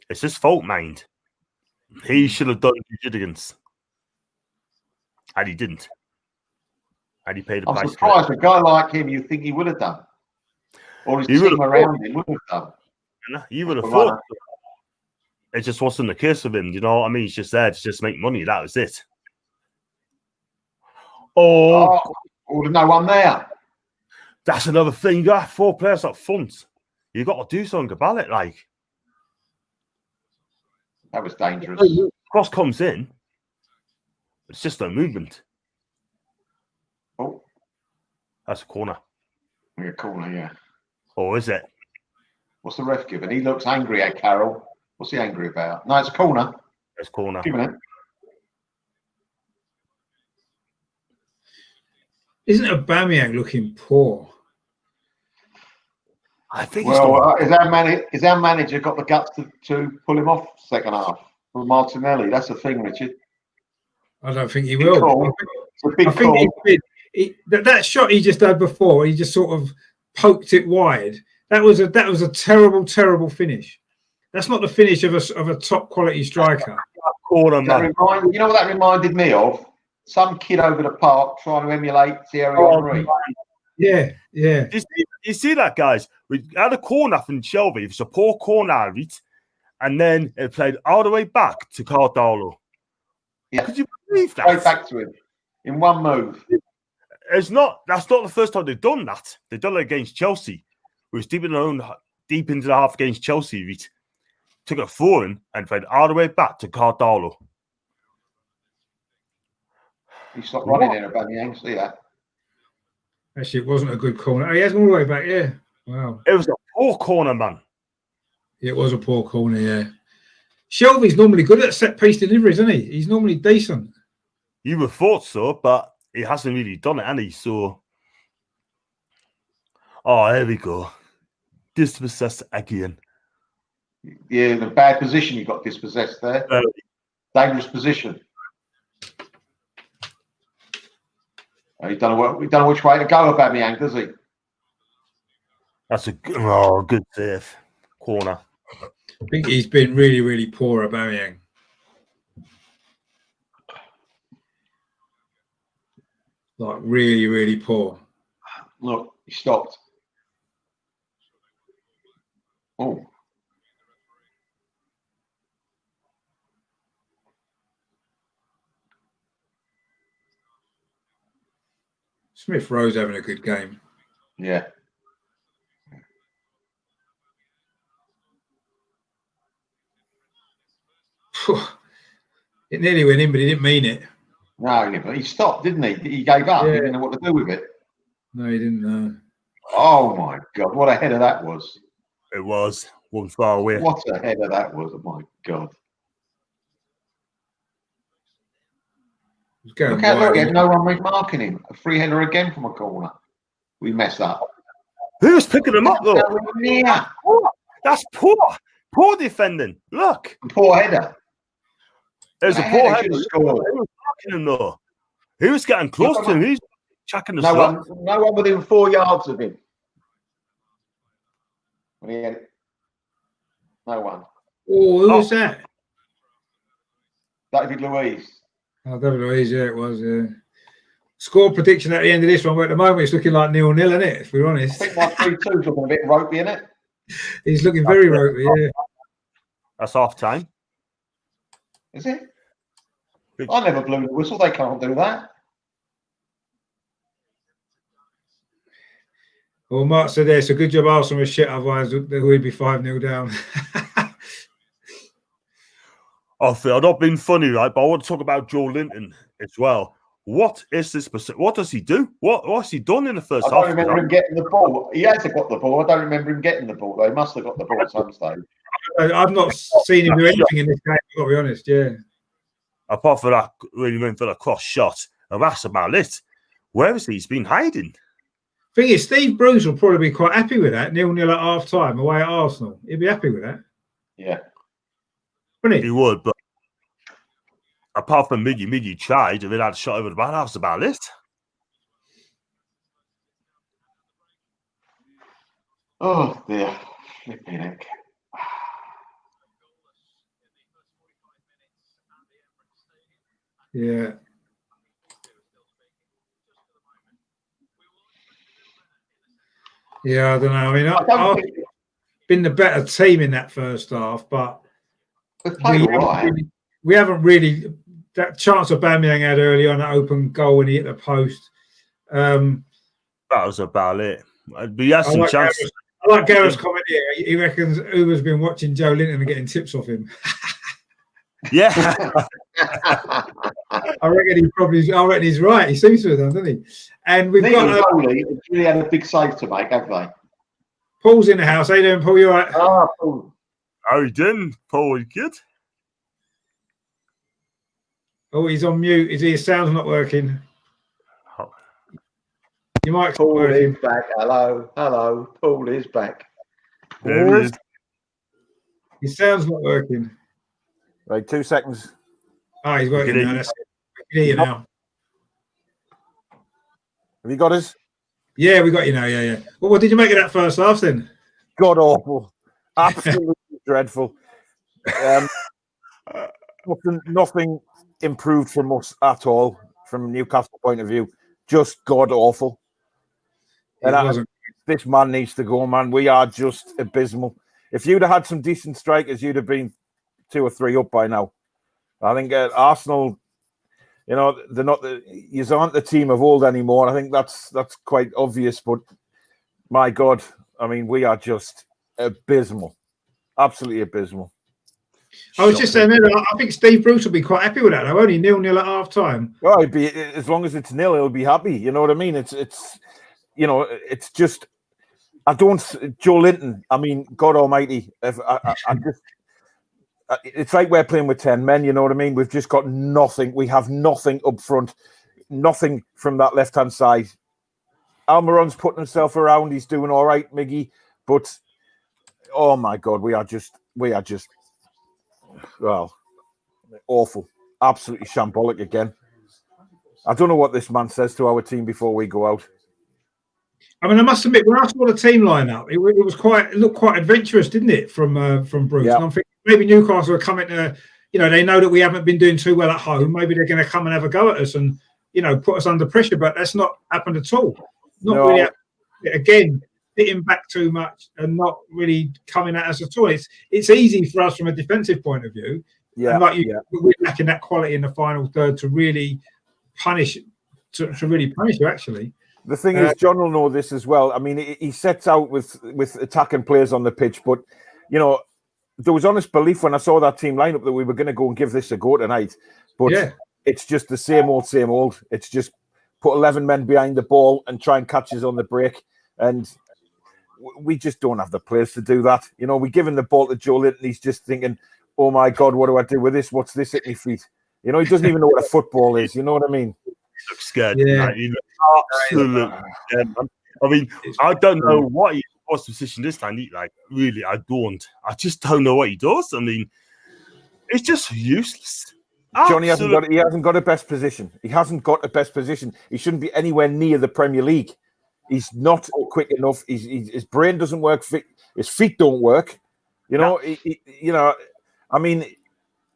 it's his fault, mind. He should have done due diligence. And he didn't. And he paid the price. I'm surprised a guy like him, you think he would have done. Or his team around him would have done. He would have thought. It just wasn't the case of him, you know what I mean? He's just there to just make money. That was it. Oh, no one there. That's another thing. You got 4 players up front. You got to do something about it, That was dangerous. Cross comes in. It's just no movement. Oh. That's a corner. A corner, yeah. Or is it? What's the ref giving? He looks angry at Carroll. What's he angry about? No, it's a corner. It's corner. Giving it. Isn't Aubameyang looking poor? I think. Well, is our manager got the guts to pull him off second half for Martinelli? That's the thing, Richard. I don't think he will. I think that shot he just had before, he just sort of poked it wide. That was a terrible, terrible finish. That's not the finish of a top quality striker. You know what that reminded me of? Some kid over the park trying to emulate Thierry Henry. Yeah. You see that, guys? We had a corner from Shelby. It's a poor corner, right? and then it played all the way back to Cardalo. Yeah. Could you believe that? Right back to him in one move. That's not the first time they've done that. They've done it against Chelsea. It was deep into the half against Chelsea. We took a foreign and played all the way back to Cardalo. He stopped running there about the see that. Actually, it wasn't a good corner. Oh, he has gone all the way back, yeah. Wow. It was a poor corner, man. It was a poor corner, yeah. Shelby's normally good at set-piece deliveries, isn't he? He's normally decent. You would have thought so, but he hasn't really done it, has he? So, here we go. Dispossessed again. Yeah, the bad position you got dispossessed there. Dangerous position. He don't know which way to go, Aubameyang, does he? That's a good save. Corner. I think he's been really, really poor, Aubameyang. Like, really, really poor. Look, he stopped. Oh. Smith Rowe's having a good game. Yeah. It nearly went in, but he didn't mean it. No, but he stopped, didn't he? He gave up. Yeah. He didn't know what to do with it. No, he didn't know. Oh, my God. What a header that was. It was. One far away. What a header that was. Oh, my God. Look how long he had no one marking him. A free header again from a corner. We mess up. Who's picking him up, though? Yeah. That's poor. Poor defending. Look. Poor header. There's a poor header. Who was marking him, though? He was getting close to him. He's chucking the slot. No one within 4 yards of him. When he had it. No one. Oh, who was that? David Luiz. Oh, David Luiz, yeah, it was, yeah. Score prediction at the end of this one, but at the moment it's looking like 0-0, isn't it, if we're honest? I think my 3-2's looking a bit ropey, isn't it? He's looking very ropey, yeah. That's half time. Is it? I never blew the whistle. They can't do that. Well, Mark said there, it's a good job Arsenal was shit, otherwise we'd be 5-0 down. Phil, I've not been funny, right? But I want to talk about Joe Linton as well. What is this? What does he do? What's he done in the first half? I don't remember him getting the ball. He has got the ball. I don't remember him getting the ball, though. He must have got the ball at some stage. I've not seen him do anything in this game, I've got to be honest, yeah. Apart from that, really went for the cross shot. And that's about it. Where is he? He's been hiding. Thing is, Steve Bruce will probably be quite happy with that. 0-0 at half time away at Arsenal. He'd be happy with that. Yeah. Wouldn't he? He would, but apart from Miggy tried, if it had a shot over the bar, that's about it. Oh, dear. Flipping heck. Yeah. Yeah, I don't know. I mean, I've been the better team in that first half, but we haven't really that chance of Aubameyang had early on that open goal when he hit the post. That was about it. But he had some chances. I like Gareth's comment here. He reckons Uber's been watching Joe Linton and getting tips off him. Yeah. I reckon he's right. He seems to have done, doesn't he? And we've got really had a big save to make, have they? Paul's in the house. How you doing, Paul? You all right? Paul. How you doing, Paul? You good? Oh, he's on mute. His sound's not working. You might Paul is back. Hello. Paul is back. There he is. His sound's not working. Right, 2 seconds. Oh, he's working now. That's it. We can hear you now. Have you got us? Yeah, we got you now. Yeah. Well, what did you make of that first half then? God awful. Absolutely dreadful. Nothing improved from us at all from a Newcastle point of view. Just god awful. And this man needs to go, man. We are just abysmal. If you'd have had some decent strikers, you'd have been 2 or 3 up by now. I think Arsenal, you know, you aren't the team of old anymore. I think that's quite obvious. But my God, I mean, we are just abysmal, absolutely abysmal. I was just saying, I think Steve Bruce will be quite happy with that. Though. Only 0-0 at half time. Well, it'd be, as long as it's 0, he'll be happy. You know what I mean? It's you know, it's just, I don't, Joe Linton, I mean, God almighty, if I just, it's like we're playing with 10 men, you know what I mean? We've just got nothing. We have nothing up front, nothing from that left-hand side. Almiron's putting himself around. He's doing all right, Miggy. But, oh my God, we are just, well, awful. Absolutely shambolic again. I don't know what this man says to our team before we go out. I mean, I must admit, when I saw the team lineup, it looked quite adventurous, didn't it, from Bruce? Yeah. And I'm thinking maybe Newcastle are coming to, you know, they know that we haven't been doing too well at home. Maybe they're going to come and have a go at us and, you know, put us under pressure. But that's not happened at all. Not really. Again, sitting back too much and not really coming at us at all. It's easy for us from a defensive point of view. Yeah, we're lacking that quality in the final third to really punish you. Actually, the thing is, John will know this as well. I mean, he sets out with attacking players on the pitch, but you know, there was honest belief when I saw that team lineup that we were going to go and give this a go tonight. But it's just the same old. It's just put 11 men behind the ball and try and catch us on the break, and we just don't have the players to do that. You know, we're giving the ball to Joe Linton. He's just thinking, oh my God, what do I do with this? What's this at my feet? You know, he doesn't even know what a football is. You know what I mean? He looks scared. Yeah. Absolutely. I mean, I don't know what's the position this time. Like, really, I don't. I just don't know what he does. I mean, it's just useless. Johnny hasn't got a best position. He hasn't got a best position. He shouldn't be anywhere near the Premier League. He's not quick enough. His brain doesn't work. His feet don't work. You know, you know. I mean,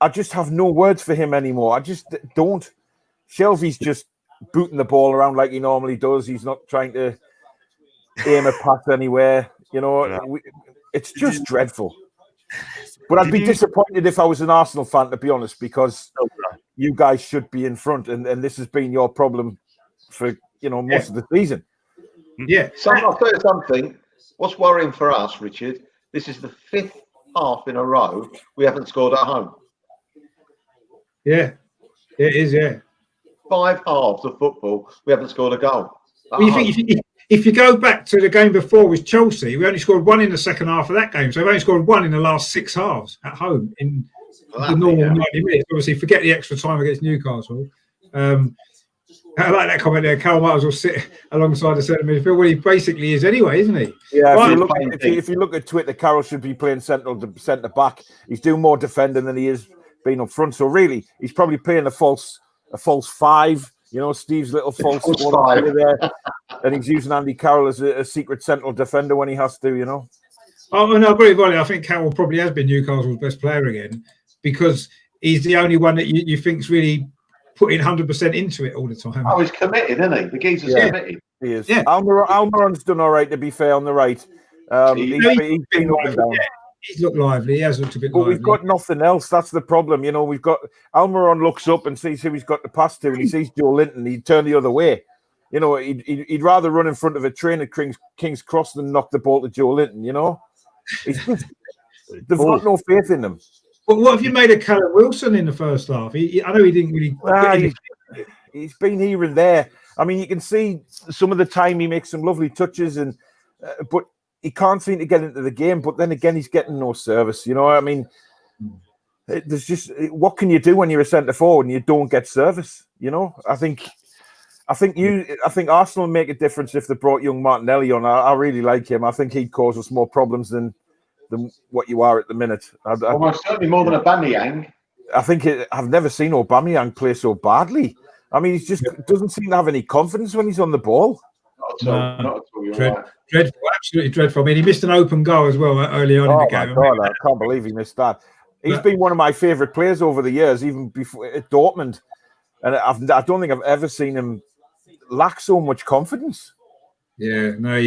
I just have no words for him anymore. I just don't. Shelby's just booting the ball around like he normally does. He's not trying to aim a pass anywhere. You know, it's just dreadful. But I'd be disappointed if I was an Arsenal fan, to be honest, because you guys should be in front, and this has been your problem for most of the season. Yeah. So I'll tell you something. What's worrying for us, Richard? This is the 5th half in a row we haven't scored at home. Yeah, it is. Yeah. 5 halves of football, we haven't scored a goal. If you go back to the game before with Chelsea, we only scored 1 in the second half of that game. So we've only scored 1 in the last 6 halves at home in the normal 90 minutes. Obviously, forget the extra time against Newcastle. I like that comment there. Carl Miles will sit alongside the centre midfield. Well, he basically is anyway, isn't he? Yeah, if you look at Twitter, Carroll should be playing centre back. He's doing more defending than he is being up front. So really, he's probably playing a false 5. You know, Steve's little false 5 there, and he's using Andy Carroll as a secret central defender when he has to. You know. Oh no, I agree, Volly. I think Carroll probably has been Newcastle's best player again because he's the only one that you think's really putting 100% into it all the time. Oh, he's committed, isn't he? The geezer's committed. He is. Yeah. Almiron's done all right, to be fair, on the right. He's been up and down. Yeah. He's looked lively. He has looked a bit lively. But we've got nothing else. That's the problem. You know, we've got Almiron looks up and sees who he's got to pass to, and he sees Joe Linton. He'd turn the other way. You know, he'd rather run in front of a train at King's Cross than knock the ball to Joe Linton. You know, they've got no faith in them. But what have you made of Callum Wilson in the first half? I know he didn't really. He's been here and there. I mean, you can see some of the time he makes some lovely touches, and but he can't seem to get into the game. But then again, he's getting no service. You know, I mean, there's just what can you do when you're a centre forward and you don't get service? You know, I think Arsenal make a difference if they brought young Martinelli on. I really like him. I think he'd cause us more problems than what you are at the minute. Almost certainly more than Aubameyang. I think I've never seen Aubameyang play so badly. I mean, he just doesn't seem to have any confidence when he's on the ball. Not at all. You're right. Dreadful, absolutely dreadful. I mean, he missed an open goal as well early on in the game. Oh my God, I can't believe he missed that. He's been one of my favourite players over the years, even before at Dortmund. And I don't think I've ever seen him lack so much confidence. Yeah, no,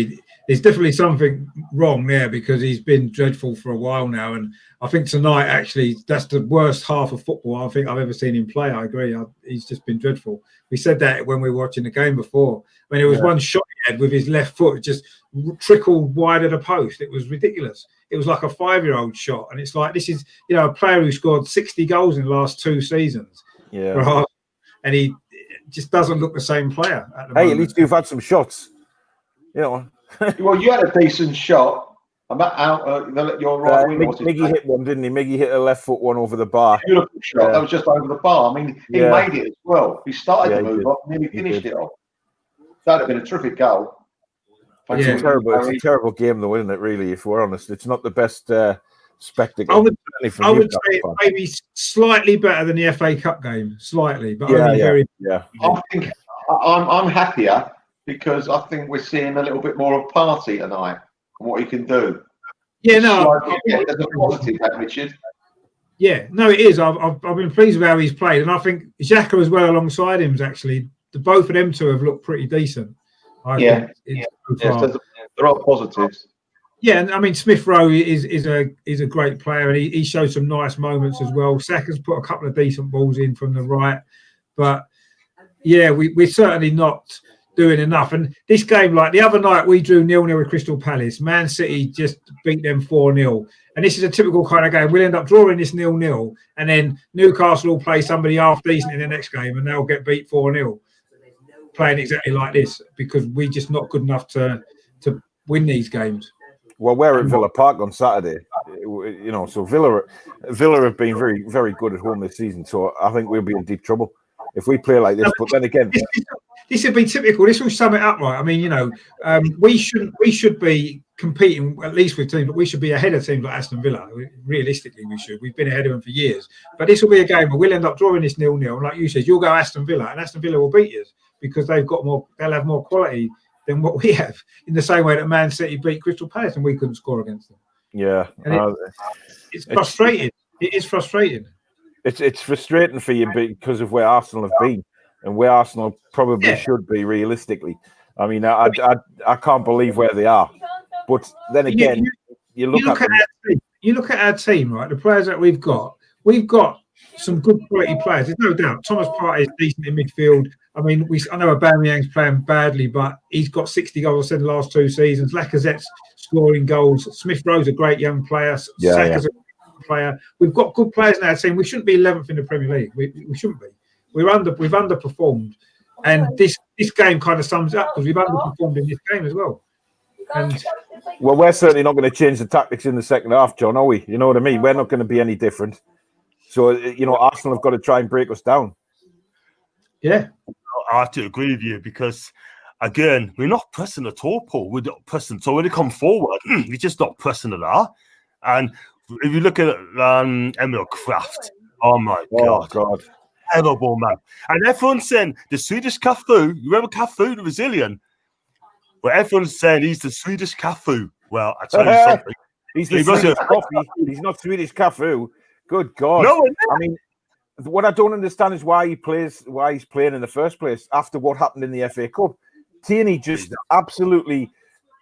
there's definitely something wrong there because he's been dreadful for a while now. And I think tonight, actually, that's the worst half of football I think I've ever seen him play. I agree. He's just been dreadful. We said that when we were watching the game before. When there was one shot he had with his left foot, just trickled wide of the post. It was ridiculous. It was like a 5-year-old shot. And it's like, this is, a player who scored 60 goals in the last 2 seasons. Yeah. And he just doesn't look the same player at the moment. At least you've had some shots. Well, you had a decent shot. I'm out. You're right. Miggy hit one, didn't he? Miggy hit a left foot one over the bar. Beautiful shot. That was just over the bar. I mean, he made it as well. He started the move up, and then he finished it off. That'd have been a terrific goal. It's a terrible game, though, isn't it? Really, if we're honest, it's not the best spectacle. I would say it's maybe slightly better than the FA Cup game, slightly, but only I think I'm happier. Because I think we're seeing a little bit more of Party tonight and what he can do. Yeah, no, there's a positive, Richard. Yeah, no, it is. I've been pleased with how he's played, and I think Xhaka as well alongside him is actually both of them two have looked pretty decent. There are positives. Yeah, and I mean Smith Rowe is a great player, and he showed some nice moments as well. Saka's put a couple of decent balls in from the right, but yeah, we're certainly not doing enough. And this game, like the other night, we drew 0-0 with Crystal Palace. Man City just beat them 4-0. And this is a typical kind of game. We'll end up drawing this 0-0, and then Newcastle will play somebody half decent in the next game, and they'll get beat 4-0. Playing exactly like this because we're just not good enough to win these games. Well, we're at Villa Park on Saturday, so Villa have been very, very good at home this season. So I think we'll be in deep trouble if we play like this. But then again, this would be typical. This will sum it up, right? I mean, we should be competing at least with teams, but we should be ahead of teams like Aston Villa. Realistically, we should. We've been ahead of them for years. But this will be a game where we'll end up drawing this 0-0. And like you said, you'll go Aston Villa, and Aston Villa will beat us because they'll have more quality than what we have. In the same way that Man City beat Crystal Palace and we couldn't score against them. Yeah, it's frustrating. It is frustrating. It's frustrating for you because of where Arsenal have been. And where Arsenal probably should be realistically. I mean, I can't believe where they are. But then again, you look at our team, right? The players that we've got some good quality players. There's no doubt. Thomas Partey is decent in midfield. I mean, I know Aubameyang's playing badly, but he's got 60 goals in the last 2 seasons. Lacazette's scoring goals. Smith Rowe's a great young player. Saka's a great player. We've got good players in our team. We shouldn't be 11th in the Premier League. We shouldn't be. We've underperformed, and this game kind of sums it up because we've underperformed in this game as well. And we're certainly not going to change the tactics in the second half, John, are we? You know what I mean? We're not going to be any different. So Arsenal have got to try and break us down. Yeah, I have to agree with you because again, we're not pressing at all, Paul. We're not pressing. So when they come forward, we're just not pressing at all. And if you look at Emil Kraft, oh my God. Terrible, man. And everyone's saying the Swedish Cafu, you remember Cafu, the Brazilian? Well, everyone's saying he's the Swedish Cafu. Well, I tell you something. He's the Swedish coffee. He's not Swedish Cafu. Good God. No, I mean, what I don't understand is why he's playing in the first place after what happened in the FA Cup. Tierney just absolutely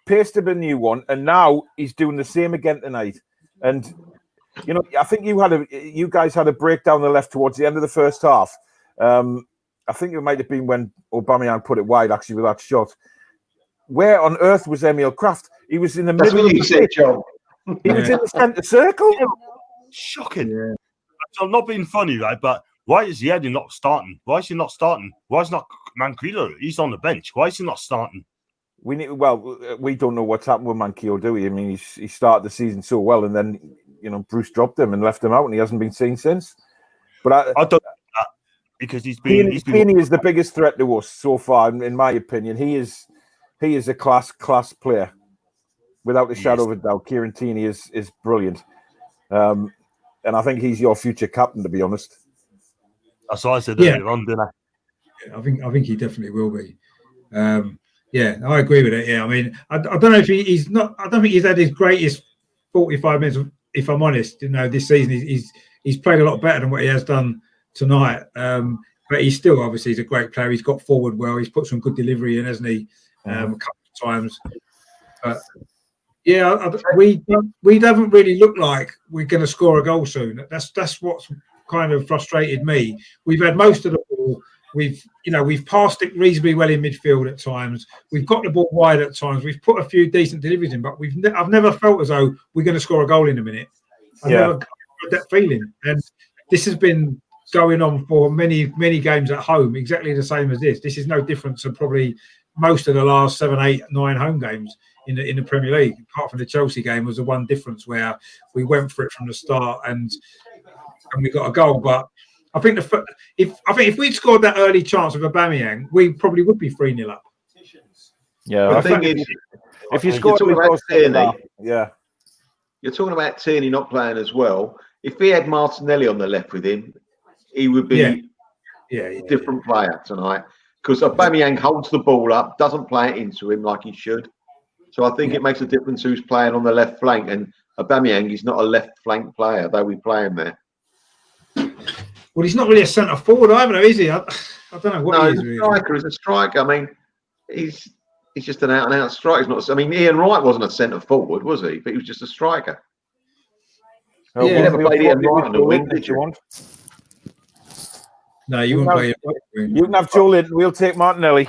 pasted a new one, and now he's doing the same again tonight. And I think you guys had a breakdown the left towards the end of the first half. I think it might have been when Aubameyang put it wide, actually, with that shot. Where on earth was Emil Kraft? He was in the middle of the pitch. He was in the centre circle. Shocking. Yeah. I'm not being funny, right? But why is Yedlin not starting? Why is he not starting? Why is not Manquillo? He's on the bench. Why is he not starting? We don't know what's happened with Manquillo, do we? I mean, he started the season so well, and then Bruce dropped him and left him out, and he hasn't been seen since. But I don't that because he's been Tierney is the biggest threat to us so far, in my opinion. He is a class player, without a shadow of a doubt. Kieran Tierney is brilliant, and I think he's your future captain, to be honest. That's what I said earlier on, didn't I? I think he definitely will be. Yeah, I agree with it. Yeah, I mean, I don't know if he's not. I don't think he's had his greatest 45 minutes. If I'm honest, this season he's played a lot better than what he has done tonight. But he's still he's a great player. He's got forward well. He's put some good delivery in, hasn't he? A couple of times. But yeah, we haven't really looked like we're going to score a goal soon. That's what's kind of frustrated me. We've had most of the ball. We've passed it reasonably well in midfield at times. We've got the ball wide at times. We've put a few decent deliveries in, but I've never felt as though we're going to score a goal in a minute. I've never had that feeling, and this has been going on for many games at home, exactly the same as this. This is no different to probably most of the last 7, 8, 9 home games in the Premier League. Apart from the Chelsea game was the one difference where we went for it from the start and we got a goal. But I think if we'd scored that early chance with Aubameyang, we probably would be 3-0 up. Yeah, the thing is, if you scored with those you're talking about Tierney not playing as well. If he had Martinelli on the left with him, he would be a different player tonight. Because Aubameyang holds the ball up, doesn't play it into him like he should. So I think it makes a difference who's playing on the left flank. And Aubameyang is not a left flank player, though we play him there. Well, he's not really a centre forward either, is he? I don't know what he is. He's a striker. He's a striker. I mean, he's just an out and out striker. He's not. I mean, Ian Wright wasn't a centre forward, was he? But he was just a striker. Oh, you never played Ian Wright on the wing, did you? No, you won't play it. You can have Julian. We'll take Martinelli.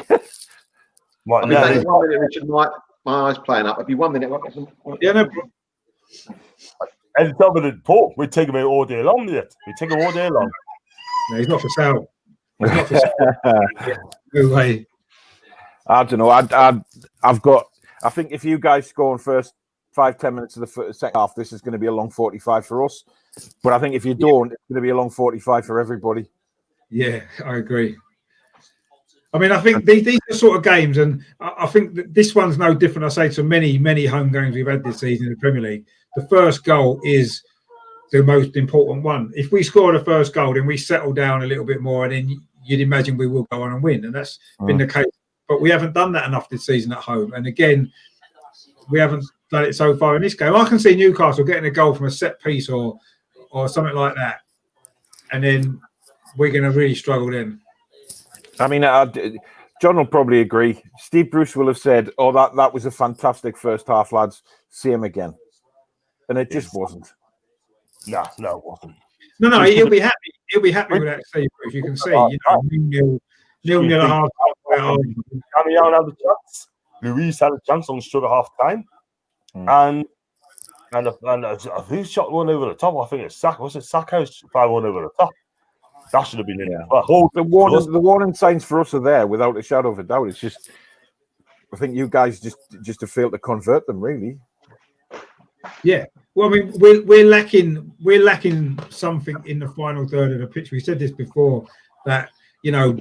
Martinelli. 1 minute, Richard. My eyes playing up. It'll be 1 minute. Yeah, no problem. And it's not with Paul. We take him all day long. We take him all day long. No, he's not for sale. He's not for sale. No way. I don't know. I think if you guys score in first 5-10 minutes of the second half, this is going to be a long 45 for us. But I think if you don't, it's going to be a long 45 for everybody. Yeah, I agree. I mean, I think these are sort of games, and I think that this one's no different, I say, to many home games we've had this season in the Premier League. The first goal is the most important one. If we score the first goal, then we settle down a little bit more, and then you'd imagine we will go on and win. And that's been the case. But we haven't done that enough this season at home. And again, we haven't done it so far in this game. I can see Newcastle getting a goal from a set piece or something like that. And then we're going to really struggle then. I mean, John will probably agree. Steve Bruce will have said, "Oh, that was a fantastic first half, lads. See him again," and it just wasn't. No, it wasn't. No, he'll be happy. He'll be happy with that, Steve Bruce. You can see, nil at half. Cameron had a chance. Luis had a chance on straight at half time, and who shot one over the top? I think it's Saka. Was it Saka who fired one over the top? That should have been in. The warning signs for us are there without a shadow of a doubt. It's just, I think you guys just have failed to convert them, really. Yeah. Well, I mean, we're lacking something in the final third of the pitch. We said this before, that our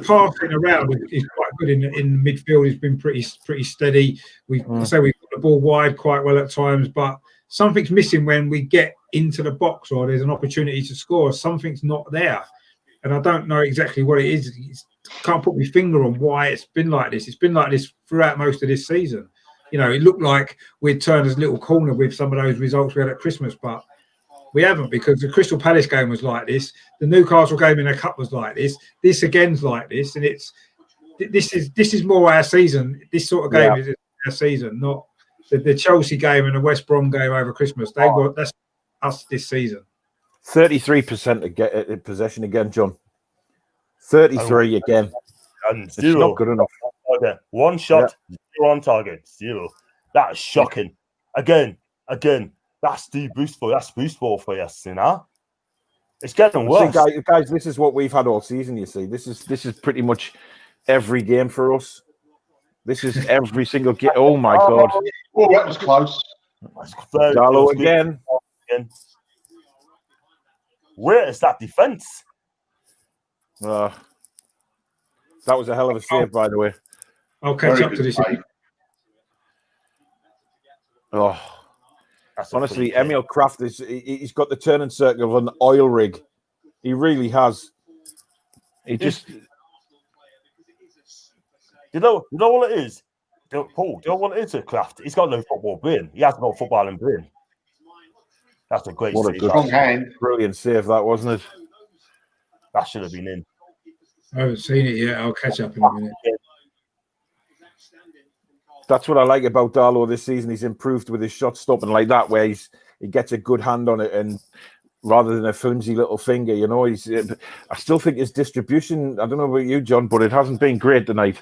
passing around is quite good in midfield. It's been pretty steady. We've put the ball wide quite well at times, but something's missing when we get into the box or there's an opportunity to score. Something's not there, and I don't know exactly what it is. Can't put my finger on why it's been like this. It's been like this throughout most of this season. It looked like we'd turned a little corner with some of those results we had at Christmas, but we haven't, because the Crystal Palace game was like this. The Newcastle game in a cup was like this. This again's like this, and this is more our season. This sort of game is our season, not the Chelsea game and the West Brom game over Christmas. That's us this season. 33% possession again, John. 33 again. And zero. It's not good enough. Okay. One shot, 0 on target, 0. That's shocking. Again. That's Steve Bruce for. That's Bruce for you, It's getting worse. See, guys, this is what we've had all season. You see, this is pretty much every game for us. This is every single game. Oh my God! Oh, that was close. Gallo again. Where is that defense? That was a hell of a save, by the way. I'll catch up to this. Honestly, Emil Kraft he's got the turning circle of an oil rig. He really has. He just... You know what it is? Paul, do you know what it is with Kraft? He's got no football brain. He has no footballing brain. That's a great save. Strong hand. Brilliant save, that, wasn't it? That should have been in. I haven't seen it yet. I'll catch up in a minute. That's what I like about Darlow this season. He's improved with his shot stopping like that, where he gets a good hand on it, and rather than a flimsy little finger, you know. I still think his distribution. I don't know about you, John, but it hasn't been great tonight.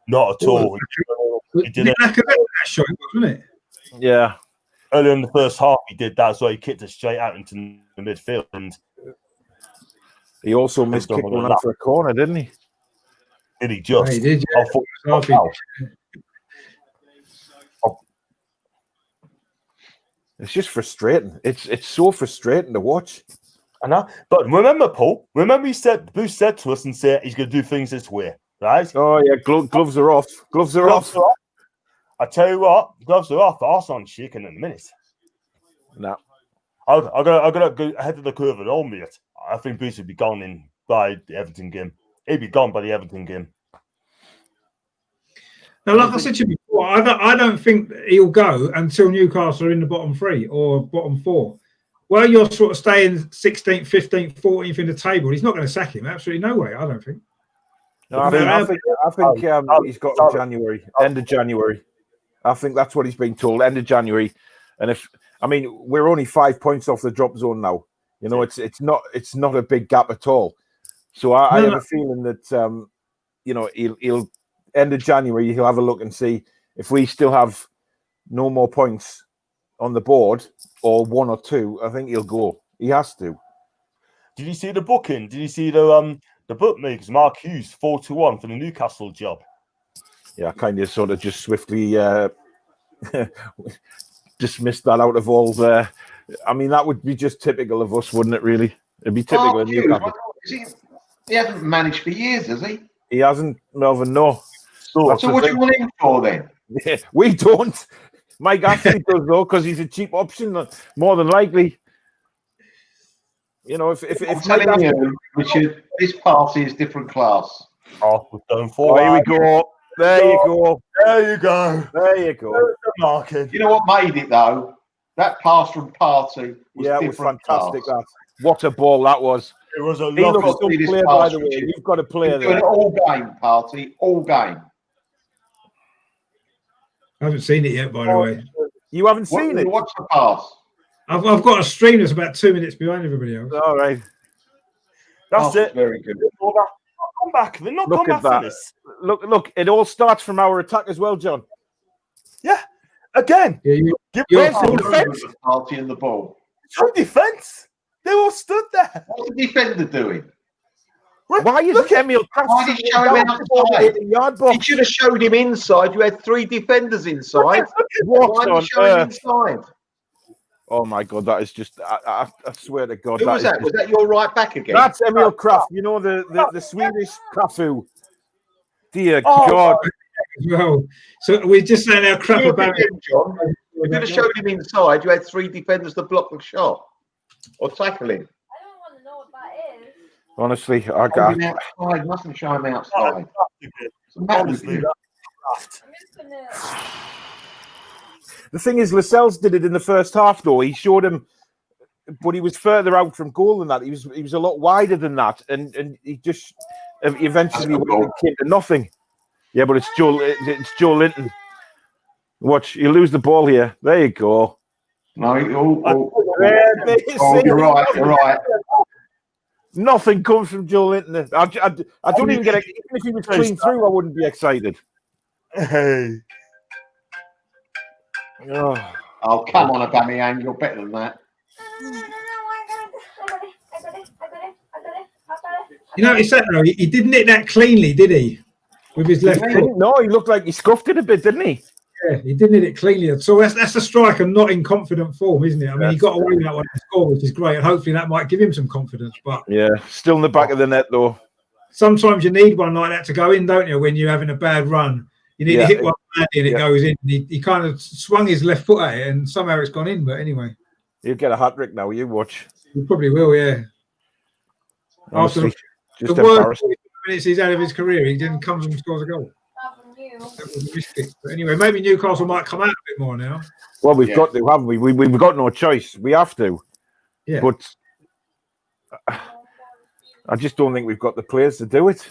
Not at all. He did it. That shot, wasn't it? Yeah. Earlier in the first half, he did that, so he kicked it straight out into the midfield, and he also missed kick one out for a corner, didn't he? Did he just? Yeah, he did. Yeah. It's just frustrating. It's so frustrating to watch. I know, but remember, Paul. Remember, Bruce said to us and said he's going to do things this way, right? Oh yeah, gloves are off. Gloves are off. I tell you what, gloves are off. Arsenal's shaking in a minute. No, I'm gonna go ahead of the curve at all, mate. I think Bruce would be gone by the Everton game. He'd be gone by the Everton game. Now, like I said to you before, I don't think he'll go until Newcastle are in the bottom 3 or bottom 4. Well, you're sort of staying 16th, 15th, 14th in the table. He's not going to sack him. Absolutely no way. I don't think. No, I think he's got to January, end of January. I think that's what he's been told, end of January. And we're only 5 points off the drop zone now. You know, it's not a big gap at all. So I have a feeling that he'll end of January he'll have a look and see if we still have no more points on the board or 1 or 2. I think he'll go. He has to. Did you see the booking? Did you see the bookmakers? Mark Hughes 4-1 for the Newcastle job. Yeah, I kind of sort of just swiftly dismissed that out of all the. I mean, that would be just typical of us, wouldn't it? Really, it'd be typical of Newcastle. He hasn't managed for years, has he? He hasn't, Melvyn. No. So what do you want him for then? Yeah, we don't. Mike Ashley does though, because he's a cheap option, more than likely. You know, if Mike Ashley, Richard, this party is different class. We're going forward. Here we go. There you go. There you go. There you go. You know what made it though? That pass from Party was it was fantastic. Class. What a ball that was. It was a he looks so clear, by the way. You've got to play there. All game, Party. All game. I haven't seen it yet, by the way. You haven't seen it? What's the pass? I've got a stream that's about 2 minutes behind everybody else. All right. That's it. Very good. Come back. They're not come back for this. Look, it all starts from our attack as well, John. Yeah. Again. Yeah, you're defense. Party in the ball. It's your defense. They all stood there. What's the defender doing? Why is Emil Why did he show him outside? He should have showed him inside. You had 3 defenders inside. Why did you show him inside? Oh my God, that is just I swear to God. Who was that? Was that your right back again? That's Emil Kraft, you know, the Swedish Cafu. Dear God. Well, so we're just saying how crap about him, John. You could have showed him inside. You had 3 defenders to block the shot or tackle him. I don't want to know what that is. Honestly, I got him outside. Mustn't show him outside. Honestly, the thing is, Lascelles did it in the first half, though. He showed him, but he was further out from goal than that. He was a lot wider than that, and he just eventually came to nothing. Yeah, but it's Joe Linton. Watch, you lose the ball here. There you go. No, you're right. You're right. Nothing comes from Joe Linton. I don't even get it. Even if he was clean through, I wouldn't be excited. Hey. Oh, come on, Aubameyang. You're better than that. You notice that, though? He didn't hit that cleanly, did he? With his left foot. No, he looked like he scuffed it a bit, didn't he? Yeah, he didn't hit it cleanly. So that's a striker not in confident form, isn't it? I mean, he got away with that one to score, which is great. And hopefully that might give him some confidence. But yeah, still in the back of the net, though. Sometimes you need one like that to go in, don't you, when you're having a bad run? You need to hit one and it goes in. He kind of swung his left foot at it and somehow it's gone in. But anyway. He'll get a hat-trick now. You watch. He probably will, yeah. Honestly, after the worst minutes he's had of his career, he didn't come and scores a goal. That was a mistake. But anyway, maybe Newcastle might come out a bit more now. Well, we've got to, haven't we? We've got no choice. We have to. Yeah. But I just don't think we've got the players to do it.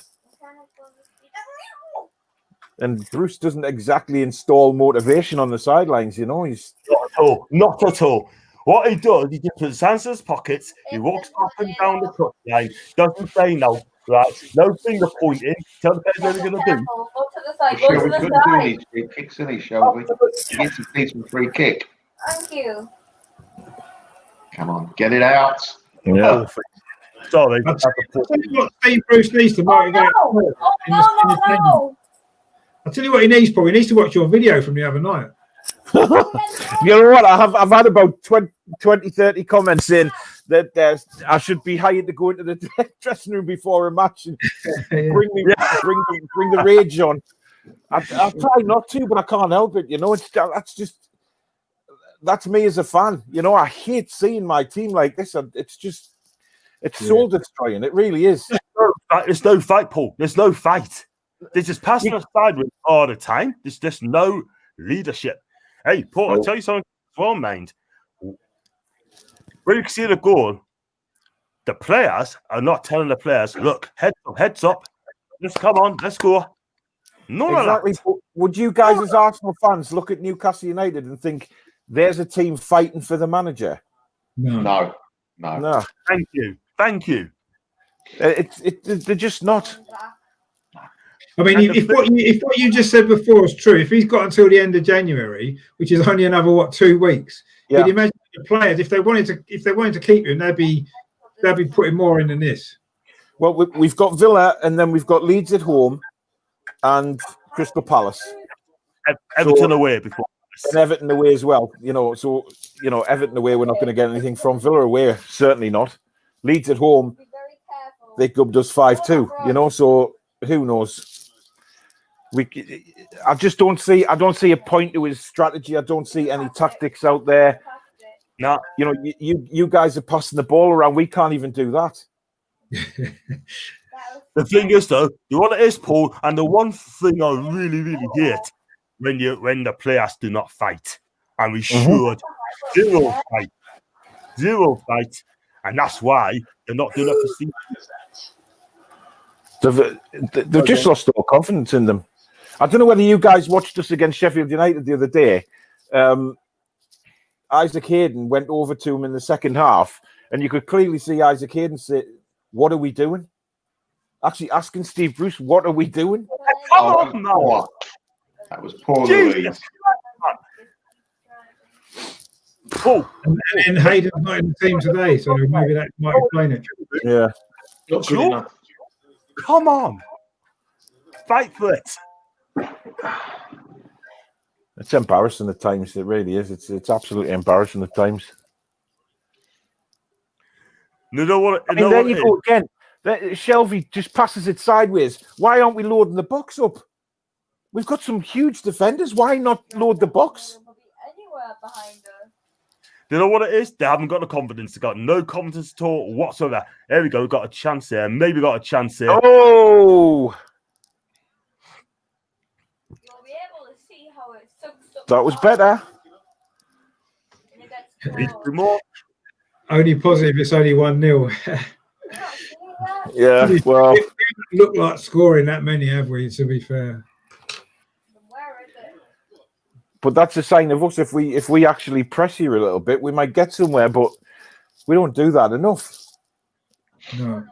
And Bruce doesn't exactly install motivation on the sidelines, you know. He's not at all. Not at all. What he does, he just puts his hands in his pockets, he walks up and down the touchline, doesn't say no, right? No finger pointing, tell the players what they're going to do. Go to the side. Well, Go to Shelby the couldn't do side. these free kicks, isn't he, Shelby? He gets a decent free kick. Thank you. Come on, get it out. yeah. Sorry. I'll tell you what Steve Bruce needs to motivate. No. I'll tell you what he needs, Paul. He needs to watch your video from the other night. You know what? I've had about 20, 30 comments saying that I should be hired to go into the dressing room before a match and bring the rage on. I try not to, but I can't help it. You know, that's me as a fan. You know, I hate seeing my team like this. It's soul destroying. It really is. There's no fight, Paul. There's no fight. They're just passing us sideways all the time. There's just no leadership. Hey, Paul, I'll tell you something as well, mind. When you see the goal, the players are not telling the players, look, heads up. Just come on, let's go. None Exactly. of that. Would you guys, as Arsenal fans, look at Newcastle United and think there's a team fighting for the manager? No. Thank you. They're just not. I mean, if what you just said before is true, if he's got until the end of January, which is only another 2 weeks, Yeah. you'd imagine the players, if they wanted to keep him, they'd be putting more in than this. Well, we've got Villa, and then we've got Leeds at home, and Crystal Palace, Everton away before. and Everton away as well. You know, so Everton away, we're not going to get anything from. Villa away, certainly not. Leeds at home, Be very careful. they gubbed us 5-2. You know, so who knows? I just don't see. I don't see a point to his strategy. I don't see any tactics out there. No, You know, you guys are passing the ball around. We can't even do that. the thing is, though, you know what it is, Paul, and the one thing I really, really hate when the players do not fight, and we should zero fight, and that's why they're not doing it for Steve. They've just lost all confidence in them. I don't know whether you guys watched us against Sheffield United the other day. Isaac Hayden went over to him in the second half, and you could clearly see Isaac Hayden say, "What are we doing?" Actually asking Steve Bruce, "What are we doing?" Come on, man. That was poor Louise. Paul, And Hayden's not in the team today, so maybe that might explain it. Yeah, Not good enough. come on, fight for it. it's embarrassing at times. It really is. It's absolutely embarrassing at times. You know what? I mean, there you go again. Shelby just passes it sideways. Why aren't we loading the box up? We've got some huge defenders. Why not load the box? Anywhere behind us. You know what it is? They haven't got the confidence. They've got no confidence at all whatsoever. There we go. We've got a chance there. Maybe got a chance here. Oh, You'll be able to see how it sucks up. that was better. And it gets Need to cold. do more. Only positive, it's only 1-0. You're not seeing that? Yeah, well, It doesn't look like scoring that many, have we? To be fair, Where is it? but that's a sign of us. If we actually press here a little bit, we might get somewhere. But we don't do that enough. no.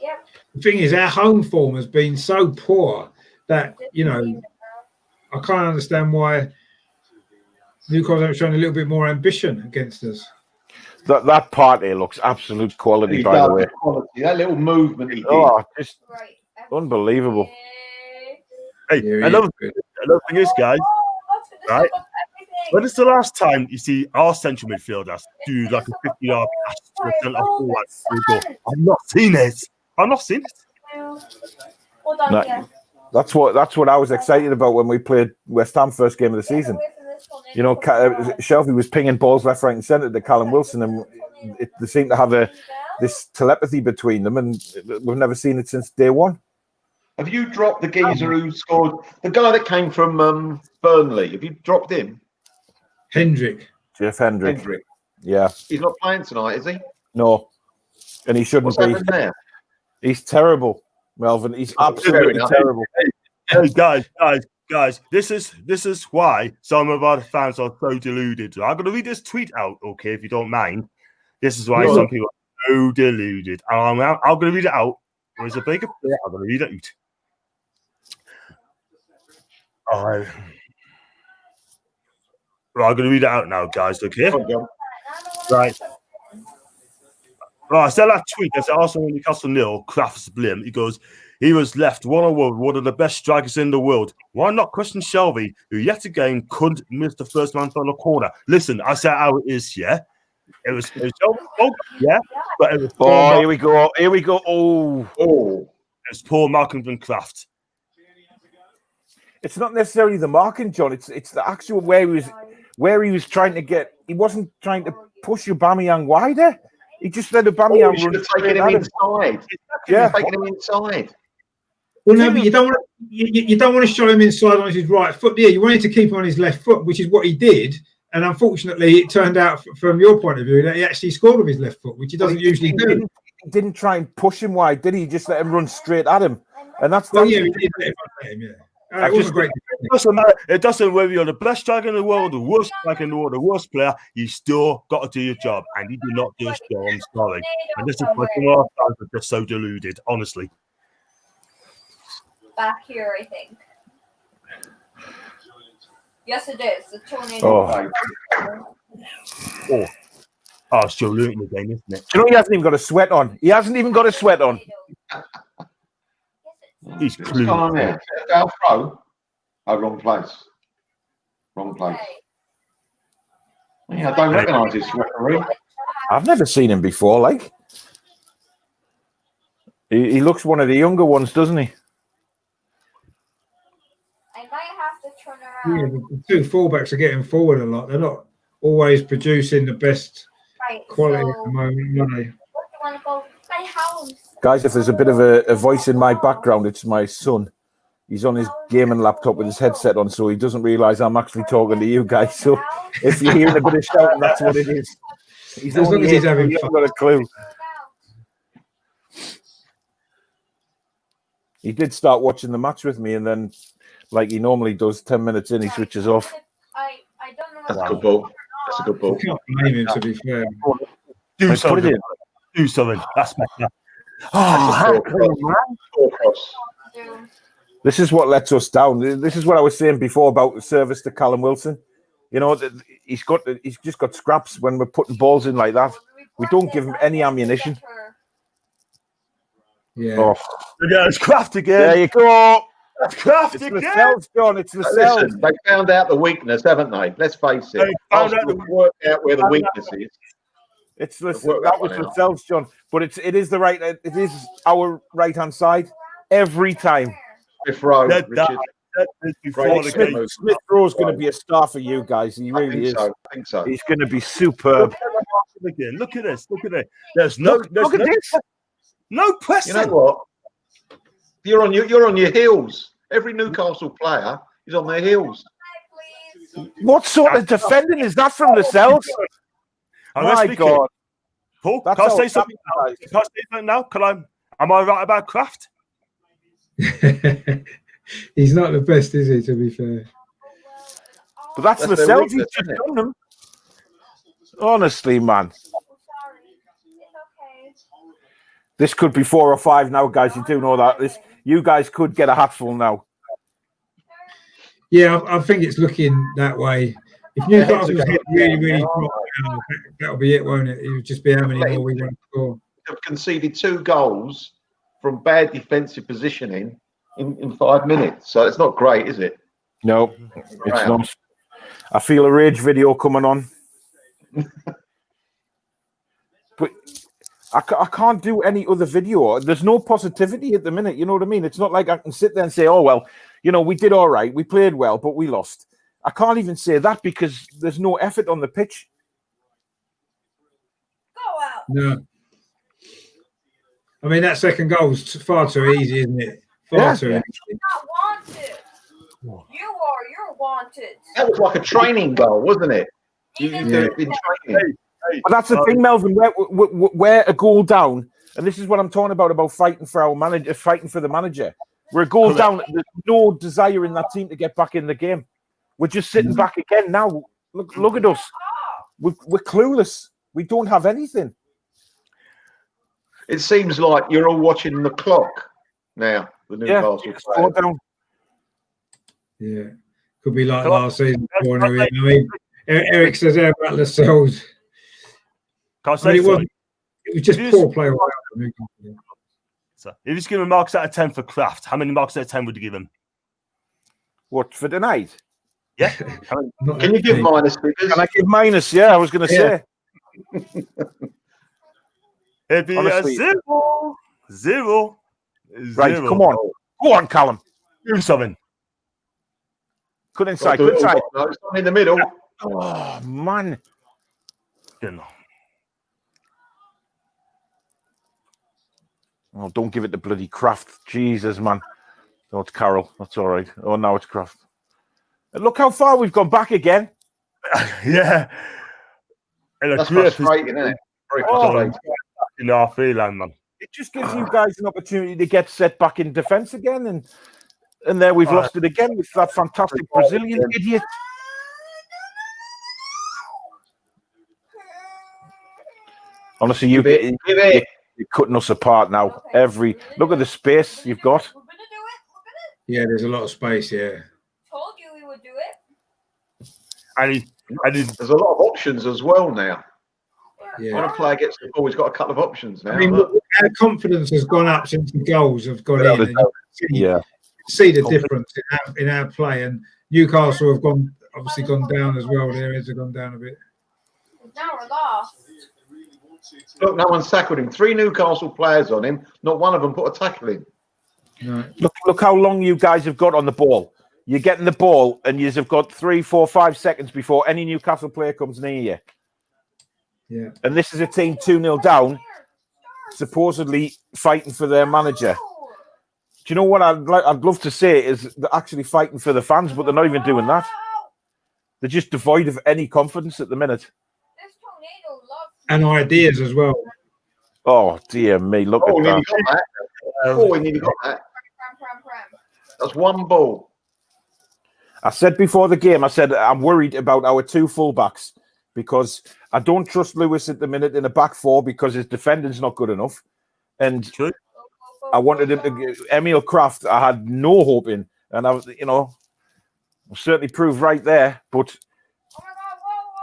Yep. The thing is, our home form has been so poor that I can't understand why Newcastle are showing a little bit more ambition against us. That party looks absolute quality, He by the does, way. quality. That little movement he did. Oh, just Right. unbelievable. Hey, Yeah, another thing is, guys, right? Right. when is the last time you see our central midfielders do like a 50-yard pass to a centre forward through goal? I've not seen it. Hold on, No. yeah. that's what I was excited about when we played West Ham first game of the season. You know, Shelby was pinging balls left, right, and centre to Callum Wilson, and they seem to have this telepathy between them, and we've never seen it since day one. Have you dropped the geezer who scored? The guy that came from Burnley. Have you dropped him? Hendrick. Jeff Hendrick. Hendrick. Yeah. He's not playing tonight, is he? No. And he shouldn't What's be. happened there? He's terrible, Melvin. He's absolutely terrible. Hey, guys, this is why some of our fans are so deluded. I'm going to read this tweet out, okay, if you don't mind. This is why some people are so deluded. I'm going to read it out. There's a bigger player. I'm going to read it out. Right, I'm going to read it out now, guys, okay? Right. Right, I said that tweet. I said Arsenal Newcastle 0, Kraft's blim. He goes, he was left one-on-one, one of the best strikers in the world. Why not question Shelby, who yet again couldn't miss the first man on the corner? Listen, I said how it is, yeah? It was yeah, but it was here we go. Here we go. Oh. It's Paul Malcolm and Kraft. It's not necessarily the marking, John. It's the actual where he was trying to get. He wasn't trying to push Aubameyang wider. He just let Aubameyang run. Taking him inside. Yeah, taking him inside. Well, no, but you don't want to show him inside on his right foot. Yeah, you wanted to keep him on his left foot, which is what he did. And unfortunately, it turned out, from your point of view, that he actually scored with his left foot, which he doesn't usually do. He didn't try and push him wide, did he? He just let him run straight at him. And that's he did let him, yeah. It doesn't matter. It doesn't whether you're the best striker in the world, the worst striker in the world, the worst player. You still got to do your job, and he did not do his job. I'm sorry. And this is why some of our fans are just so deluded, honestly. Back here, I think. Yes, it is. The tornado. It's still looting the game, isn't it? You know, he hasn't even got a sweat on. He hasn't even got a sweat on. He's clueless. Foul throw. Oh, wrong place. Yeah, I don't recognise this referee. I've never seen him before. Like, he looks one of the younger ones, doesn't he? I might have to turn around. Yeah, the two fullbacks are getting forward a lot. They're not always producing the best quality at the moment, are they? Want to go to my house? Guys, if there's a bit of a voice in my background, it's my son. He's on his gaming laptop with his headset on, so he doesn't realise I'm actually talking to you guys. So if you're hearing a bit of shouting, that's what it is. He's as long as he's having fun. Got a clue. He did start watching the match with me, and then, like he normally does, 10 minutes in, he switches off. I don't know. That's a good ball. That's a good ball. You can't blame him, to be fair. Do something. Do something. That's better. This is what lets us down. This is what I was saying before about the service to Callum Wilson. You know, he's just got scraps when we're putting balls in like that. We don't give him any ammunition. Yeah. Oh. Yeah, it's Kraft again. There you go. It's Kraft It's again. Lascelles, John. It's Lascelles. Listen, they found out the weakness, haven't they? Let's face it. Arsenal worked out where the weakness is. It's that was Lascelles, John. But it is the right. It is our right hand side every time. Smith Rowe, Richard. Smith Rowe's going to be a star for you guys. He really is. I think so. He's going to be superb. Again. Look at this. Look at it. There's no pressing. You know what? You're on your heels. Every Newcastle player is on their heels. What sort of defending is that from Lascelles? My God. Paul, can I say something now? Can I say something now? Am I right about Kraft? He's not the best, is he, to be fair? But that's Lascelles. He's just done them. Honestly, man. This could be 4 or 5 now, guys. You do know that. You guys could get a hatful now. Yeah, I think it's looking that way. If Newcastle's hit really drop down, that'll be it, won't it? It would just be how many more we want to score. They've conceded 2 goals from bad defensive positioning in 5 minutes. So it's not great, is it? No, it's not. I feel a rage video coming on. But I can't do any other video. There's no positivity at the minute. You know what I mean? It's not like I can sit there and say, oh, well, you know, we did all right. We played well, but we lost. I can't even say that because there's no effort on the pitch. Go out. No. I mean, that second goal was far too easy, isn't it? Far too easy. You're not wanted. You're wanted. That was like a training goal, wasn't it? You've been training. But that's the thing, Melvin. We're a goal down, and this is what I'm talking about fighting for our manager, fighting for the manager. We're a goal down. There's no desire in that team to get back in the game. We're just sitting back again now. Look at us. We're clueless. We don't have anything. It seems like you're all watching the clock now. The Newcastle players. Yeah, could be like last season. I mean, Eric says there about Lascelles. It was just poor play. So if he's giving marks out of 10 for Kraft, how many marks out of 10 would you give him? What, for tonight? Yeah. Can you give minus figures? Can I give minus? Yeah, I was going to say. It'd be a zero. Right, come on. Go on, Callum. Do something. Good inside, good inside. No, it's not in the middle. Oh, man. Oh, don't give it to bloody Kraft. Jesus, man. Oh, it's Carroll. That's all right. Oh, now it's Kraft. And look how far we've gone back again. Yeah. That's frustrating, isn't it? Very frustrating. In our feeling, man. It just gives you guys an opportunity to get set back in defence again. And there we've lost it again with that fantastic Brazilian idiot. Honestly, you're cutting us apart now. Look at the space you've got. Yeah, there's a lot of space. Yeah. Told you we would do it. And there's a lot of options as well now. Yeah. When a player gets the ball, he's got a couple of options now. I mean, our confidence has gone up since the goals have gone in. And see the difference in our play, and Newcastle have obviously gone down as well. Their heads have gone down a bit. Now we're lost. Look, no one's tackled him. 3 Newcastle players on him. Not one of them put a tackle in. No. Look how long you guys have got on the ball. You're getting the ball, and you've got 3, 4, 5 seconds before any Newcastle player comes near you. Yeah. And this is a team 2-0 down, supposedly fighting for their manager. Do you know what I'd love to say is they're actually fighting for the fans, but they're not even doing that. They're just devoid of any confidence at the minute. And ideas as well. Oh, dear me. Look at that. We nearly got that. That's one ball. I said before the game, I'm worried about our 2 fullbacks because I don't trust Lewis at the minute in a back 4 because his defending's not good enough. And I wanted him to Emil Kraft. I had no hope in, and I certainly proved right there. But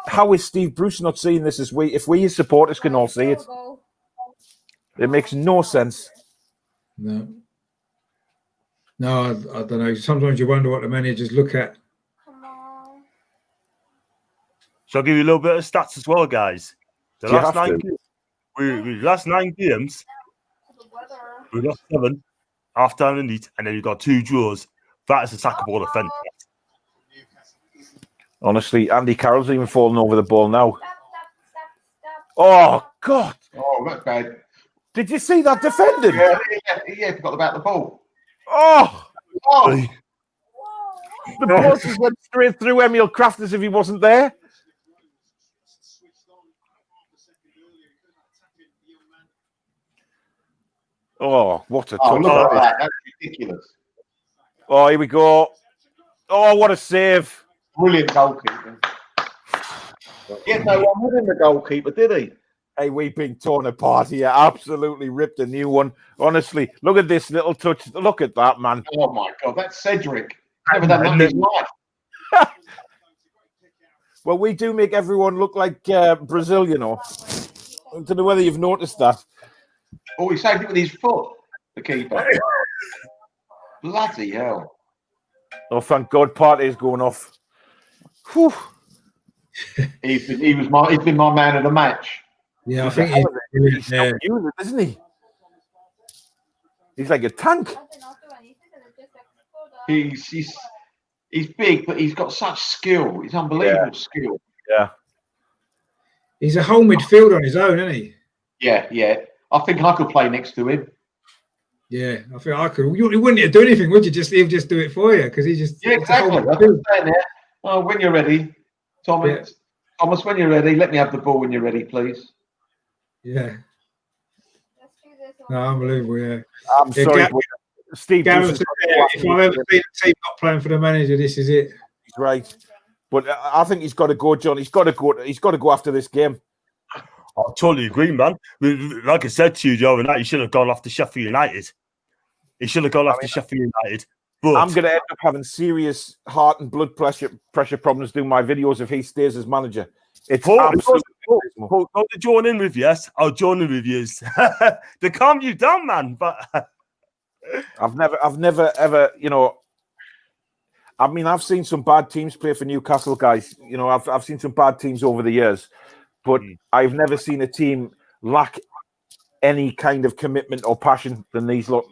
how is Steve Bruce not seeing this if we as supporters can all see it? It makes no sense. No, I don't know. Sometimes you wonder what the managers look at. So I'll give you a little bit of stats as well, guys. The last 9 games, we lost 7 half time and lead, and then you've got 2 draws. That is attackable offence. Honestly, Andy Carroll's even falling over the ball now. Oh, God. Oh, that's bad. Did you see that defending? Yeah, forgot about the ball. Oh. The ball just went straight through Emil Kraft as if he wasn't there. Oh, what a touch. Look at that. That's ridiculous. Oh, here we go. Oh, what a save. Brilliant goalkeeper. Yeah, no one with him, the goalkeeper, did he? Hey, we've been torn apart here. Absolutely ripped a new one. Honestly, look at this little touch. Look at that, man. Oh, my God. That's Cedric. Never done that in his life. Well, we do make everyone look like Brazil, you know. I don't know whether you've noticed that. Oh, he saved it with his foot, the keeper. Bloody hell. Oh, thank God, Partey's going off. Whew. He's been my man of the match. Yeah, I think he's isn't he? He's like a tank. He's big, but he's got such skill. He's unbelievable skill. Yeah. He's a whole midfielder on his own, isn't he? Yeah. I think I could play next to him. Yeah, I think I could. You wouldn't do anything, would you? He'll just do it for you because he just. Yeah, exactly. That's what I'm saying there. Oh, when you're ready, Tommy Thomas, when you're ready, let me have the ball when you're ready, please. Yeah. Let's do this No, one. unbelievable. Yeah. I'm sorry, but Steve Bruce Gareth, is if I've ever seen a team not playing for the manager, this is it. right. But I think he's got to go, John. He's got to go. He's got to go after this game. I totally agree, man. Like I said to you the other night, he should have gone off to Sheffield United. He should have gone off to Sheffield United. But I'm going to end up having serious heart and blood pressure problems doing my videos if he stays as manager. It's absolutely abysmal. Paul, not to join in with you. I'll join in with you. They calm you down, man. But I've never ever, you know. I mean, I've seen some bad teams play for Newcastle, guys. You know, I've seen some bad teams over the years, but I've never seen a team lack any kind of commitment or passion than these lot.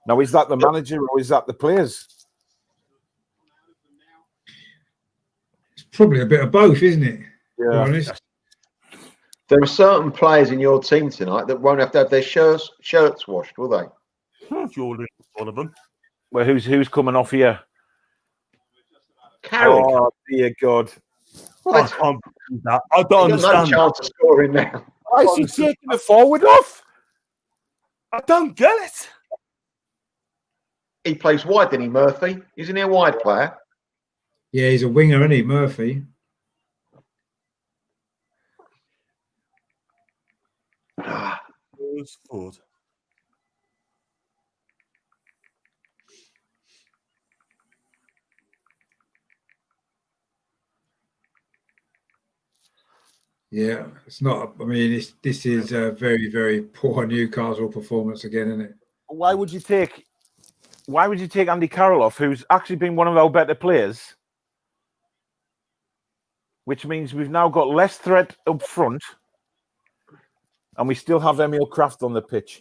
Now, is that the manager or is that the players? It's probably a bit of both, isn't it? Yeah. To be honest. There are certain players in your team tonight that won't have to have their shirts washed, will they? Jordan, one of them. Well, who's coming off here? Carrick. Oh dear God! I can't believe that. I don't He's got understand. no chance of scoring now. Why is he taking the forward off? I don't get it. He plays wide, didn't he, Murphy? Isn't he a wide player? Yeah, he's a winger, isn't he, Murphy? Forward. Yeah, it's not. I mean, this is a very, very poor Newcastle performance again, isn't it? Why would you take Andy Carroll off, who's actually been one of our better players? Which means we've now got less threat up front, and we still have Emil Kraft on the pitch.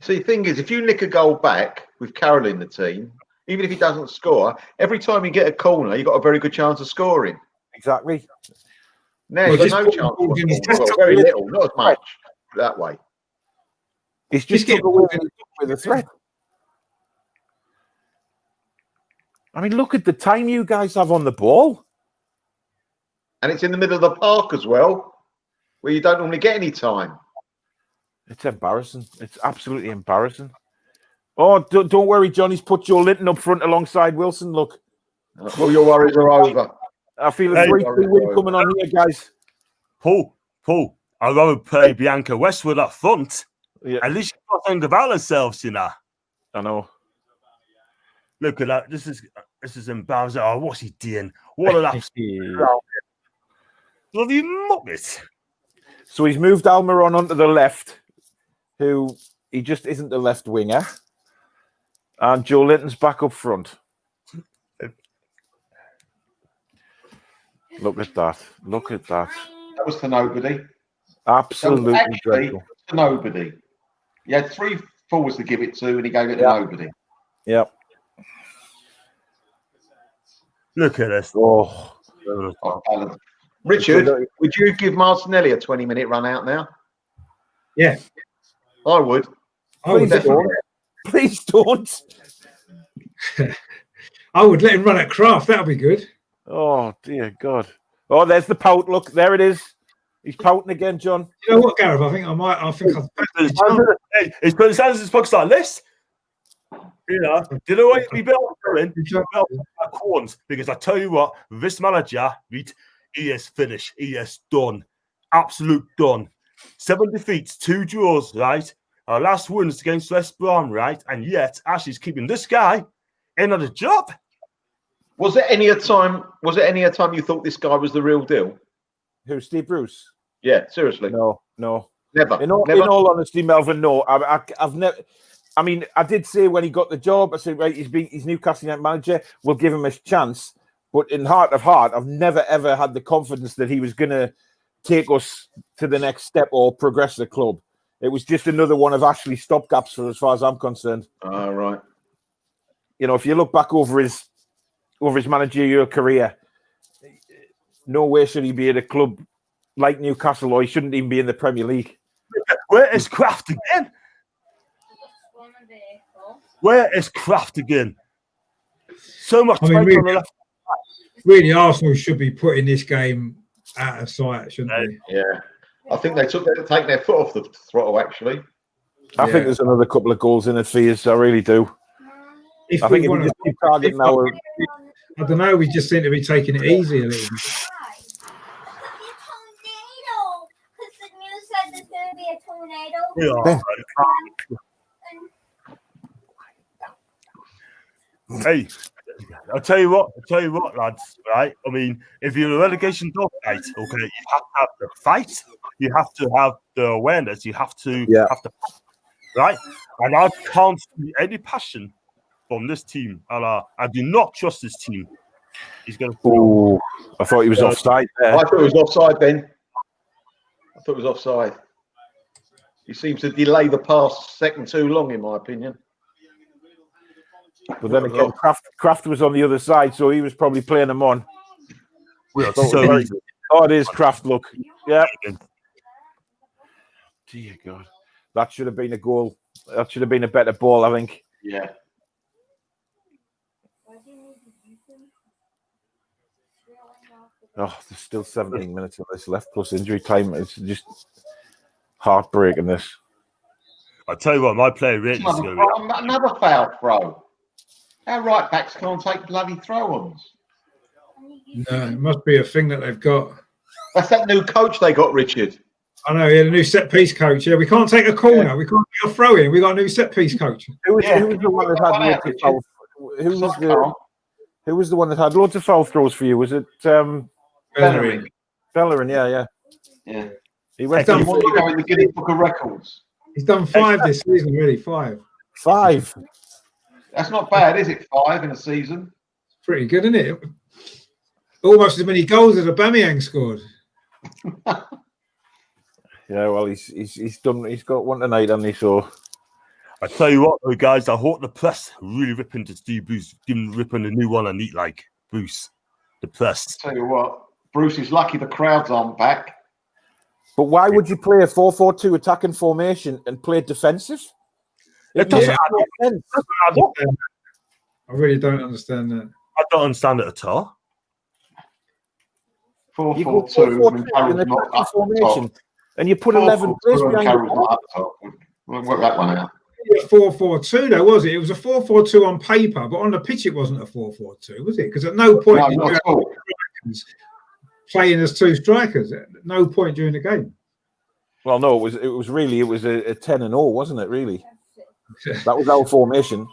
See, the thing is, if you nick a goal back with Carroll in the team, even if he doesn't score, every time you get a corner, you've got a very good chance of scoring. Exactly. Now, Well, there's no just chance. put- Of just- scoring. Well, very little, not as much that way. He's just get took away with a threat. I mean, look at the time you guys have on the ball. And it's in the middle of the park as well, where you don't normally get any time. It's embarrassing. It's absolutely embarrassing. Oh, don't worry, John. He's put Joe Linton up front alongside Wilson. Look, All your worries are over. I feel a Hey, 3-3 win coming on here, guys. Paul, I'd rather play Bianca Westwood up front. Yeah, At least you've got to think about ourselves, you know. I know. Look at that. This is embarrassing. Oh, what's he doing? What an absolute bloody muppet. So he's moved Almiron onto the left, who he just isn't the left winger. And Joe Linton's back up front. Look at that. Look at that. That was for nobody. Absolutely That was actually dreadful. for nobody. He had 3 forwards to give it to, and he gave it to Yeah. nobody. Yep. Look at this. Oh. Oh, Alan. Richard, would you give Martinelli a 20-minute run out now? Yeah, I would. I would Please definitely. don't. Please don't. I would let him run at Kraft. That would be good. Oh, dear God. Oh, there's the pout. Look, there it is. He's pouting again, John. You know what, Gareth? I think I've Hey, he's put his hands in his pockets like this. You know, do you know what he'd be better doing? Corns, because I tell you what, this manager, he is finished. He is done. Absolute done. 7 defeats, 2 draws, right? Our last wins against West Brom, right? And yet, Ashley's keeping this guy in on the job. Was there any time you thought this guy was the real deal? Who, Steve Bruce? Yeah, seriously. No. Never. In Never. all honesty, Melvyn, no. I've never. I mean, I did say when he got the job, I said, right, he's Newcastle United manager. We'll give him a chance. But in heart of heart, I've never ever had the confidence that he was going to take us to the next step or progress the club. It was just another one of Ashley's stopgaps, for as far as I'm concerned. All right. You know, if you look back over his managerial career, no way should he be at a club like Newcastle, or he shouldn't even be in the Premier League. Where is Kraft again? Where is Kraft again? So much I mean, space on the left. really, Arsenal should be putting this game out of sight, shouldn't they? Yeah. I think they taken their foot off the throttle, actually. I think there's another couple of goals in it for you. I really do. If I we think if want we just keep targeting our... I don't know. We just seem to be taking it easy a little bit. Because the news said there's going to be a tornado. Hey, I'll tell you what, lads, right? I mean, if you're a relegation dog fight, okay, you have to have the fight, you have to have the awareness, you have to have the right? And I can't see any passion from this team. And I do not trust this team. He's going to. Oh, I thought he was offside there. I thought it was offside, Ben. I thought it was offside. He seems to delay the pass a second too long, in my opinion. But then again, Kraft was on the other side, so he was probably playing him on. It is Kraft, look. Yeah. Dear God. That should have been a goal. That should have been a better ball, I think. Yeah. Oh, there's still 17 minutes of this left plus injury time. It's just heartbreaking, this. I'll tell you what, my player rating is going to be... Another foul throw. Our right backs can't take bloody throw-ons. No, it must be a thing that they've got. That's that new coach they got, Richard. I know, the new set-piece coach. Yeah, we can't take a corner. We can't take a throw-in. We got a new set-piece coach. Who was the one that had loads of foul? Who was the one that had loads of foul throws for you? Was it Bellerin? Bellerin, yeah. He went done one go in the Guinness Book of Records. He's done 5 this season, really. 5. 5. That's not bad, is it? 5 in a season. Pretty good, isn't it? Almost as many goals as Aubameyang scored. Yeah, well, he's done. He's got one tonight, hasn't he? So I tell you what, guys, I hope the press really ripping to Steve Bruce, ripping the new one I need, like Bruce, the press. Tell you what, Bruce is lucky the crowds aren't back. But why would you play a 4-4-2 attacking formation and play defensive? It doesn't make sense. I really don't understand that. I don't understand it at all. 4-4-2 in attacking formation, and you put 11 players behind the ball. We'll work that one out. 4-4-2 though, was it? It was a 4-4-2 on paper, but on the pitch it wasn't a 4-4-2, was it? Because at no point did you have playing as 2 strikers. At no point during the game. Well, no, it was really a 10-0, wasn't it? Really, that was our formation.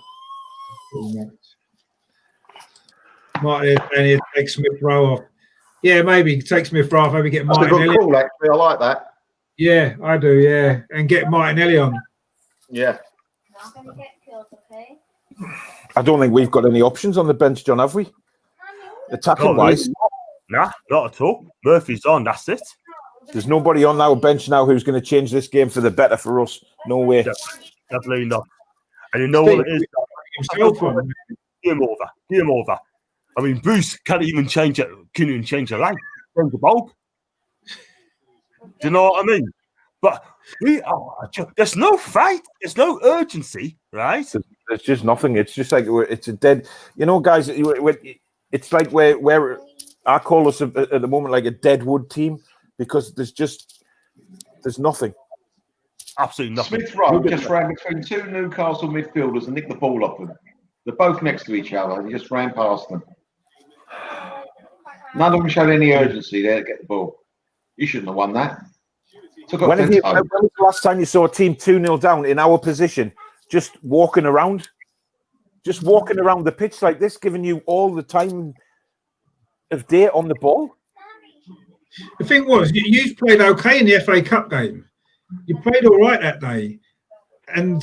Martin and take Smith Rowe off. Yeah, maybe take Smith Rowe off. Maybe get That's Martinelli. a good call, actually. I like that. Yeah, I do. Yeah, and get Martinelli on. Yeah. Not gonna get killed, okay? I don't think we've got any options on the bench, John. Have we? Attacking wise, nah, not at all. Murphy's on. That's it. There's nobody on our bench now who's going to change this game for the better for us. No way. Definitely not. And you know what it is? Game over. I mean, Bruce can't even change it. Couldn't even change the line. Change the bulb. Do you know what I mean? But there's no fight. There's no urgency, right? There's just nothing. It's just like it's a dead. You know, guys. It's like where I call us at the moment like a dead wood team because there's nothing. Absolutely nothing. Smith Rowe just ran between 2 Newcastle midfielders and nicked the ball off them. They're both next to each other. He just ran past them. None of them showed any urgency there to get the ball. You shouldn't have won that. When was the last time you saw a team 2-0 down in our position, just walking around the pitch like this, giving you all the time of day on the ball? The thing was, you played okay in the FA Cup game. You played all right that day, and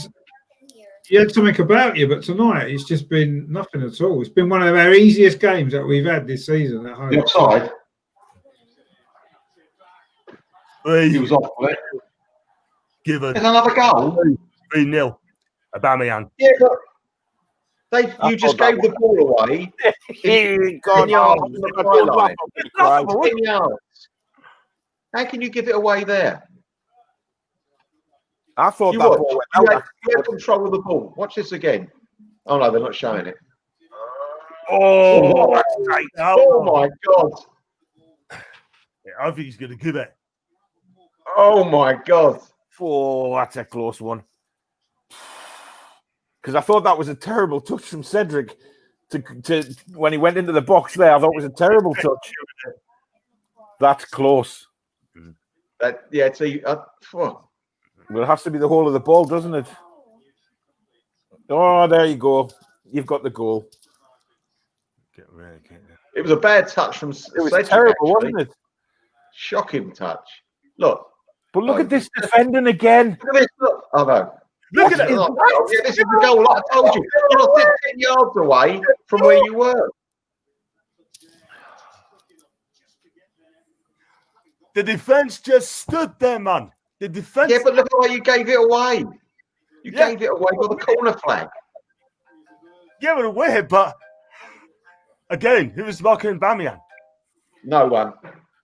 you had something about you. But tonight, it's just been nothing at all. It's been one of our easiest games that we've had this season at home. The offside. He was off it. Given. There's another goal. 3-0. Aubameyang. Yeah, but you just gave the ball away. 10 yards. How can you give it away there? I thought that ball went out. You had control of the ball. Watch this again. Oh no, they're not showing it. Oh, that's tight. Oh my God. Yeah, I think he's going to give it. Oh my God. Oh, that's a close one. Because I thought that was a terrible touch from Cedric to when he went into the box there. I thought it was a terrible touch. That's close. Yeah, see, Well, it has to be the whole of the ball, doesn't it? Oh, there you go. You've got the goal. it was a bad touch from It was Cedric, terrible, actually. wasn't it? Shocking touch. Look. But look at this defending again. Look at this. Look. Oh, no. Look at it. Yeah, this is the goal. Like I told you, you're 10 yards away from where you were. The defense just stood there, man. The defense. Yeah, but look at the way you gave it away. You gave it away by the corner flag. Give it away, but again, who was marking Bamian? No one.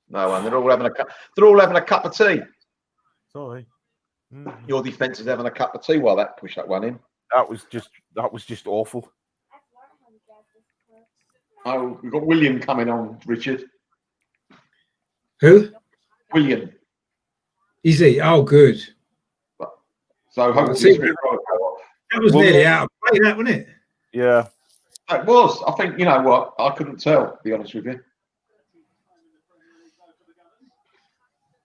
No one. They're all having a cup. They're all having a cup of tea. Sorry. Your defense is having a cup of tea while that pushed that one in. That was just awful. Oh, we've got William coming on, Richard. Who? William. Is he? Oh, good. So hopefully That was nearly out of play, that, wasn't it? Yeah. it was. I think, you know what? I couldn't tell, to be honest with you.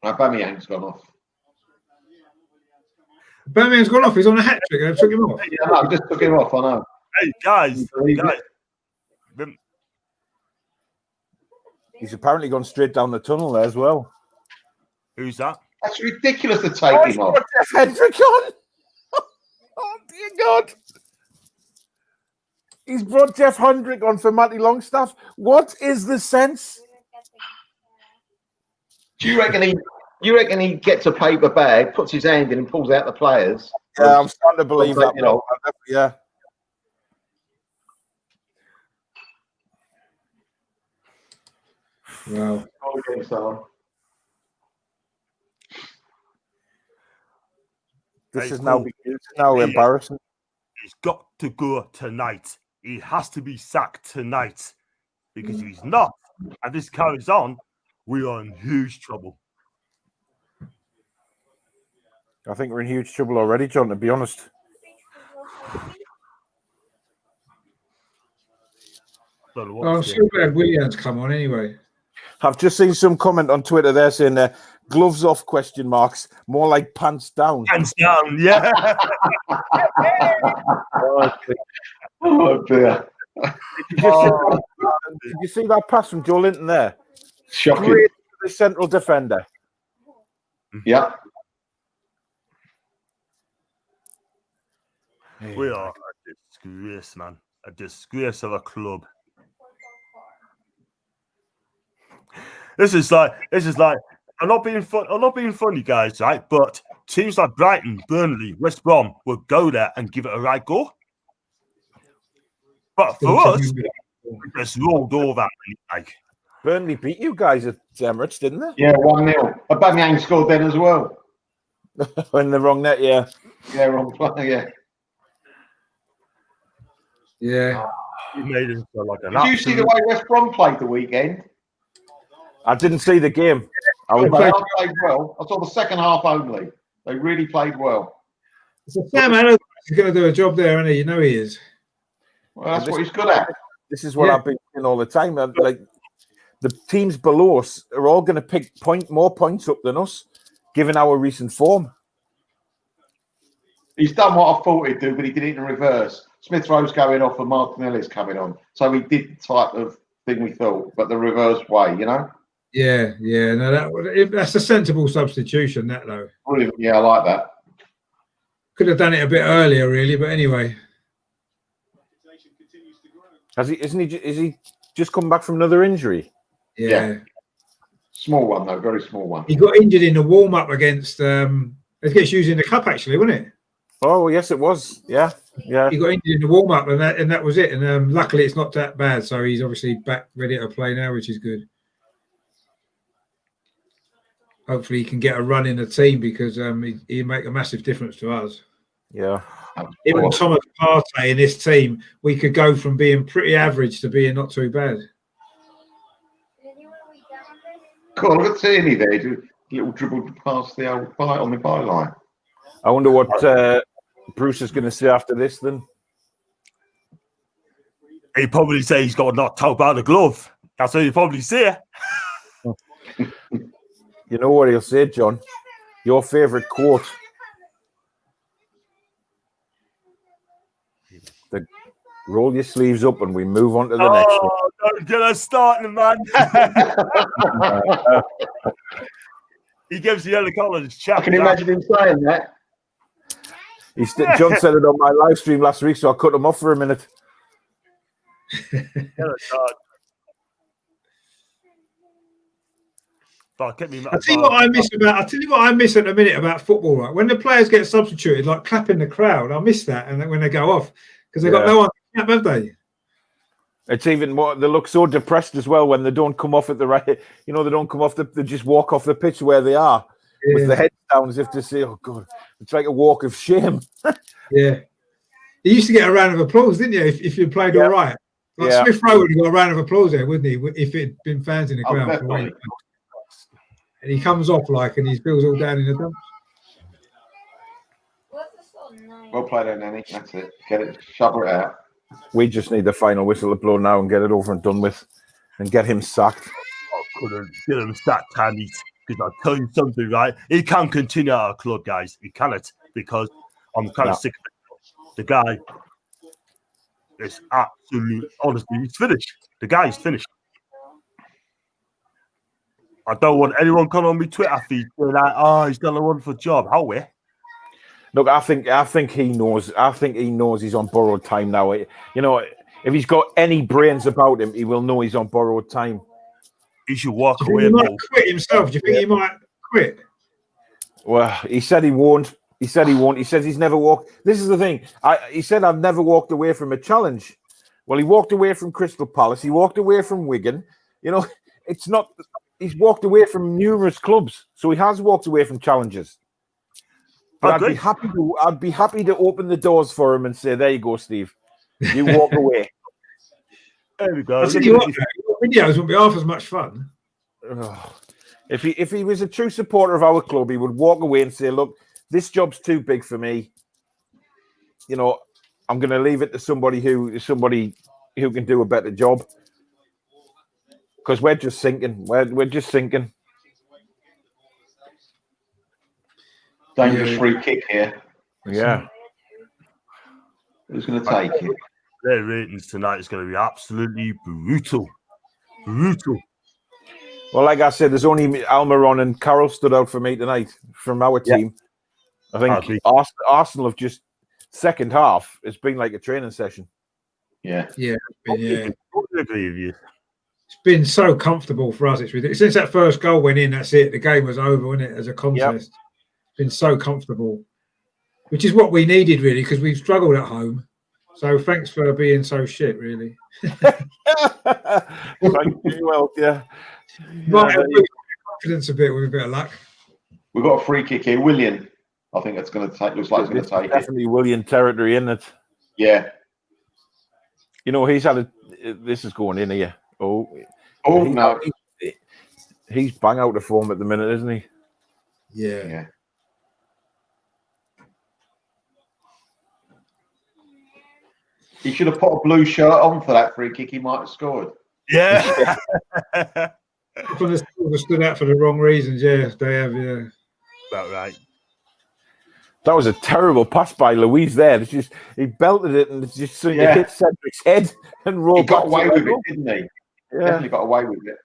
Aubameyang's gone off. Batman's gone off. He's on a hat trick. I took him off. Yeah, no, just took him off, I know. Hey, guys. He's apparently gone straight down the tunnel there as well. Who's that? That's ridiculous to take him off. Hendrick on. Oh, dear God. He's brought Jeff Hendrick on for Matty Longstaff. What is the sense? Do you reckon he gets a paper bag, puts his hand in and pulls out the players? Yeah, I'm starting to believe that. You know. Yeah. Wow. This is now embarrassing. He's got to go tonight. He has to be sacked tonight. Because if he's not, and this carries on, we are in huge trouble. I think we're in huge trouble already, John, to be honest. I'm so glad William's come on anyway. I've just seen some comment on Twitter there saying gloves off ? More like pants down. Hands down, yeah. Oh dear. Did you see that pass from Joe Linton there? Shocking. Great for the central defender. Yeah. We are a disgrace, man. A disgrace of a club. This is like I'm not being funny, guys, right? But teams like Brighton, Burnley, West Brom will go there and give it a right go. But for us, we just rolled over. Like Burnley beat you guys at Emirates, didn't they? Yeah, 1-0. Aubameyang scored then as well. In the wrong net, yeah. Yeah, wrong play, yeah. Yeah. he made it feel like an Did you see the way West Brom played the weekend? I didn't see the game. They played well. I saw the second half only. They really played well. So Sam Allardyce is going to do a job there, isn't he? You know he is. Well, that's what he's good at. This is what I've been saying all the time. Like the teams below us are all going to pick more points up than us, given our recent form. He's done what I thought he'd do, but he did it in reverse. Smith Rowe's going off and Martinelli's coming on. So he did the type of thing we thought, but the reverse way, you know? Yeah. No, that's a sensible substitution, that though. Brilliant. Yeah, I like that. Could have done it a bit earlier, really, but anyway. Is he just come back from another injury? Yeah. Small one, though. Very small one. He got injured in the warm-up against gets used in the cup, actually, wasn't it? Oh, yes, it was. Yeah. He got injured in the warm-up, and that was it. And luckily, it's not that bad. So he's obviously back, ready to play now, which is good. Hopefully, he can get a run in the team because he'd make a massive difference to us. Yeah. Even Thomas Partey in this team, we could go from being pretty average to being not too bad. Cool, look at Tierney there. Do a little dribble past the old bite on the byline. I wonder what Bruce is going to say after this then. He'd probably say he's got knocked out by the glove. That's what he'd probably say. You know what he'll say, John? Your favourite quote. Roll your sleeves up and we move on to the next one. Don't get us starting, man. He gives the other colours chat. I can imagine him saying that. John said it on my live stream last week, so I cut him off for a minute. I'll tell you what I miss at the minute about football, right? When the players get substituted, like clapping the crowd, I miss that. And when they go off, because they've got no one to clap, have they? It's even more, they look so depressed as well when they don't come off at the right, they don't come off, they just walk off the pitch where they are with the heads down as if to say, oh God, it's like a walk of shame. Yeah. You used to get a round of applause, didn't you, if you played all right? Like Smith Rowe would have got a round of applause there, wouldn't he, if it had been fans in the ground. And he comes off and he feels all down in the dumps. Well played, Nanny. That's it. Get it, shovel it out. We just need the final whistle to blow now and get it over and done with and get him sacked. Couldn't get him sacked, Tanny. Because I'll tell you something, right? He can't continue at our club, guys. He cannot, because I'm kind of sick of it. The guy is absolutely, honestly, he's finished. The guy is finished. I don't want anyone coming on my Twitter feed saying like, he's done a wonderful job. How we? Look, I think he knows. I think he knows he's on borrowed time now. If he's got any brains about him, he will know he's on borrowed time. He should walk away. He might quit himself. Do you think he might quit? Well, he said he won't. He said he won't. He says he's never walked. This is the thing. He said I've never walked away from a challenge. Well, he walked away from Crystal Palace. He walked away from Wigan. It's not. He's walked away from numerous clubs, so he has walked away from challenges. But I'd be happy to open the doors for him and say, "There you go, Steve. You walk away." There we go. Videos wouldn't be half as much fun. If he was a true supporter of our club, he would walk away and say, "Look, this job's too big for me. I'm going to leave it to somebody who can do a better job." Because we're just sinking. We're just sinking. Dangerous free kick here. Yeah. Who's going to take it? Their ratings tonight is going to be absolutely brutal. Brutal. Well, like I said, there's only Almiron and Carroll stood out for me totonight from our team. I think Arsenal have just second half. It's been like a training session. Yeah. Yeah. I agree with you. It's been so comfortable for us. It's ridiculous. Since that first goal went in, that's it. The game was over, wasn't it? As a contest, It's been so comfortable, which is what we needed really, because we've struggled at home. So thanks for being so shit, really. Thank you. Well, yeah. Might have confidence a bit with a bit of luck. We've got a free kick here, William. I think that's going to take. Looks like it's going to take definitely William territory, isn't it? Yeah. He's had this is going in here. Oh no! He's bang out of form at the minute, isn't he? Yeah. He should have put a blue shirt on for that free kick. He might have scored. Yeah. From the stood out for the wrong reasons. Yeah, they have. Yeah. About right. That was a terrible pass by Louise there. He belted it and just hit Cedric's head and rolled. He got away with it, didn't he? Yeah. Definitely got away with it.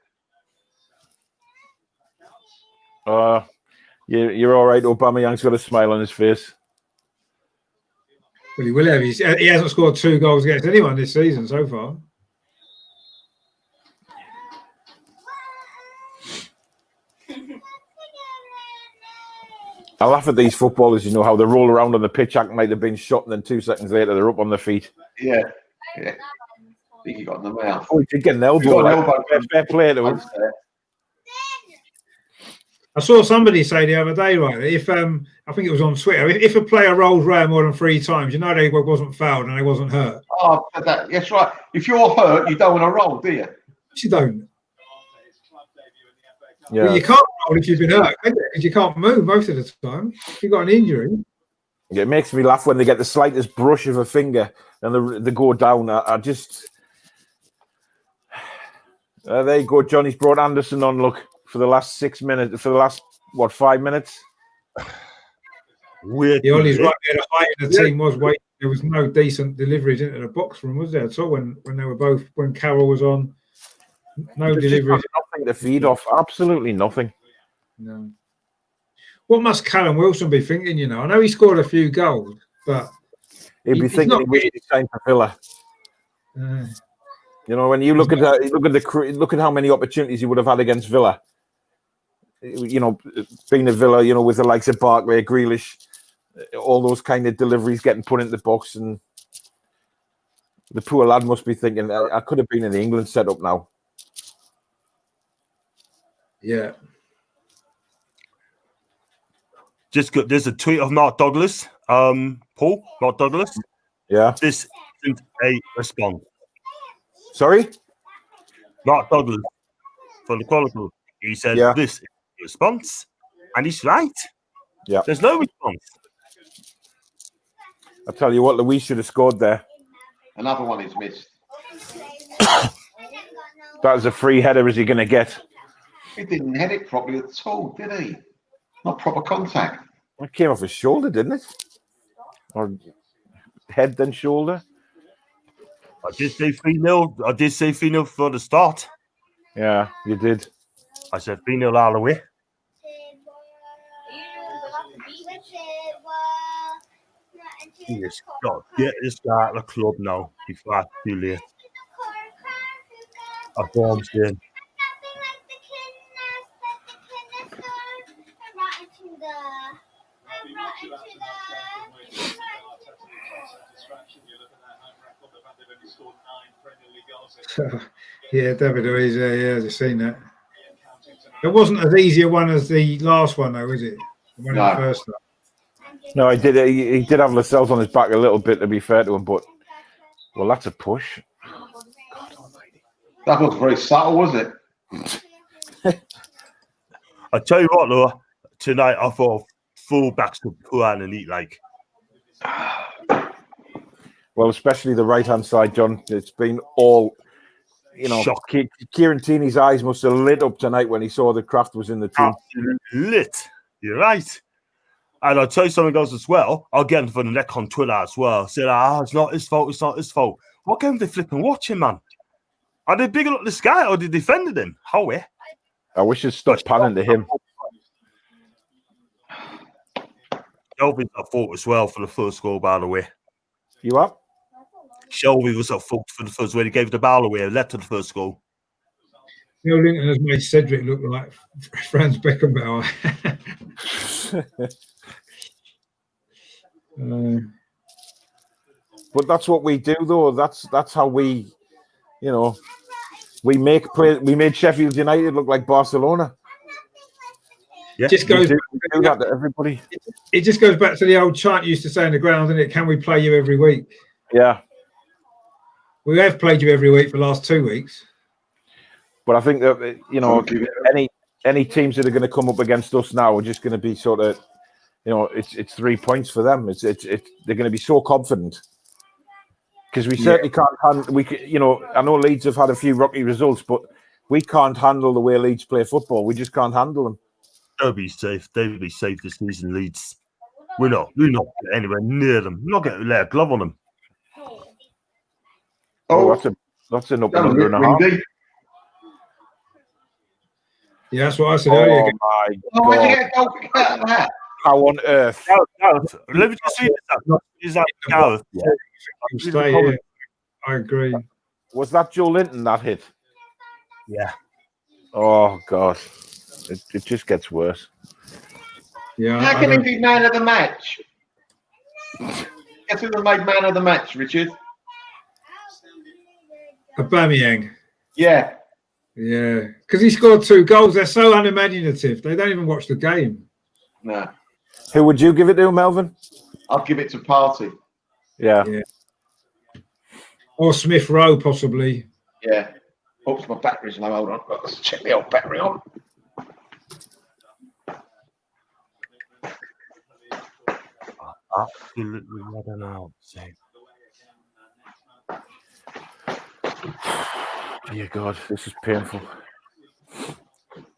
You're all right. Aubameyang's got a smile on his face. Well, he will have. He hasn't scored 2 goals against anyone this season so far. I laugh at these footballers, how they roll around on the pitch acting like they've been shot, and then 2 seconds later they're up on their feet. Yeah. I think he got in the mouth. Oh, he did get an elbow. Fair play to him. I saw somebody say the other day, right, if I think it was on Twitter, if a player rolls round more than 3 times, you know they wasn't fouled and they wasn't hurt. Oh, that's right. If you're hurt, you don't want to roll, do you? You don't. Yeah. Well, you can't roll if you've been hurt, because you can't move most of the time. If you've got an injury. Yeah, it makes me laugh when they get the slightest brush of a finger and they go down. I just... there you go, Johnny's brought Anderson on, look, for the last 6 minutes, for the last, 5 minutes? Weird. The Ollie's right there, the height of the team was waiting. There was no decent deliveries into the box room, was there? So when they were both, when Carroll was on, no deliveries. Nothing to feed off, absolutely nothing. No. What must Callum Wilson be thinking, you know? I know he scored a few goals, but... He'd be thinking he was the same for Villa. You know, when you look at how many opportunities he would have had against Villa. You know, being a Villa, you know, with the likes of Barkley, Grealish, all those kind of deliveries getting put into the box, and the poor lad must be thinking, I could have been in the England setup now. Yeah. Just good. There's a tweet of Mark Douglas. Mark Douglas. Yeah. This isn't a response. Sorry? Mark Douglas from the Chronicle. He said, this is a response. And he's right. Yeah. There's no response. I tell you what, Luis should have scored there. Another one is missed. That is a free header, is he going to get? He didn't head it properly at all, did he? Not proper contact. It came off his shoulder, didn't it? Or head then shoulder? I did say 3-0. I did say 3-0 for the start. Yeah, you did. I said 3-0 all the way. Yes, God, get this guy out of the club now before it's too late. That's what I'm saying. Yeah, David Luiz, yeah, I've seen that. It wasn't as easy a one as the last one, though, was it? The first one. No, he did have Lascelles on his back a little bit, to be fair to him, but, well, that's a push. God almighty. That was very subtle, was it? I tell you what, though, tonight I thought full-backs could pull out and eat like. Well, especially the right-hand side, John. It's been all, you know, Kieran Tierney's eyes must have lit up tonight when he saw that Kraft was in the team. Lit. You're right. And I'll tell you something else as well. I'll get him for the neck on Twitter as well. Said, it's not his fault. It's not his fault. What game they flipping watching, man? Are they bigging up this guy or they defended him? How? I wish he'd stop panning to him. Shelby's at fault as well for the first goal, by the way. You up? Shelby was at fault for the first when he gave the ball away and led to the first goal. Neil Linton has made Cedric look like Franz Beckenbauer. But that's what we do, though. That's how we, you know, we made Sheffield United look like Barcelona. Yeah, just goes do that to everybody. It just goes back to the old chant you used to say in the ground, isn't it? Can we play you every week? Yeah. We have played you every week for the last 2 weeks. But I think that, you know, any teams that are going to come up against us now are just going to be sort of, you know, it's 3 points for them. They're going to be so confident because we certainly can't. You know, I know Leeds have had a few rocky results, but we can't handle the way Leeds play football. We just can't handle them. They'll be safe. They'll be safe this season, Leeds. We're not anywhere near them. We're not going to lay a glove on them. Oh, that's an up and under and a half. Yeah, that's what I said earlier. My where'd you get a goal kick out of that? How on earth? Gareth, let me just see this. Is that Gareth? Yeah. I agree. Was that Joe Linton that hit? Yeah. Oh God, it just gets worse. Yeah. How can he be man of the match? Guess who made man of the match, Richard? Aubameyang. Yeah. Yeah, because he scored 2 goals. They're so unimaginative. They don't even watch the game. No. Who would you give it to, Melvyn? I'd give it to Party. Yeah. Or Smith Rowe, possibly. Yeah. Oops, my battery's low. Hold on. Let's check the old battery on. Absolutely, I don't know. Dear God, this is painful.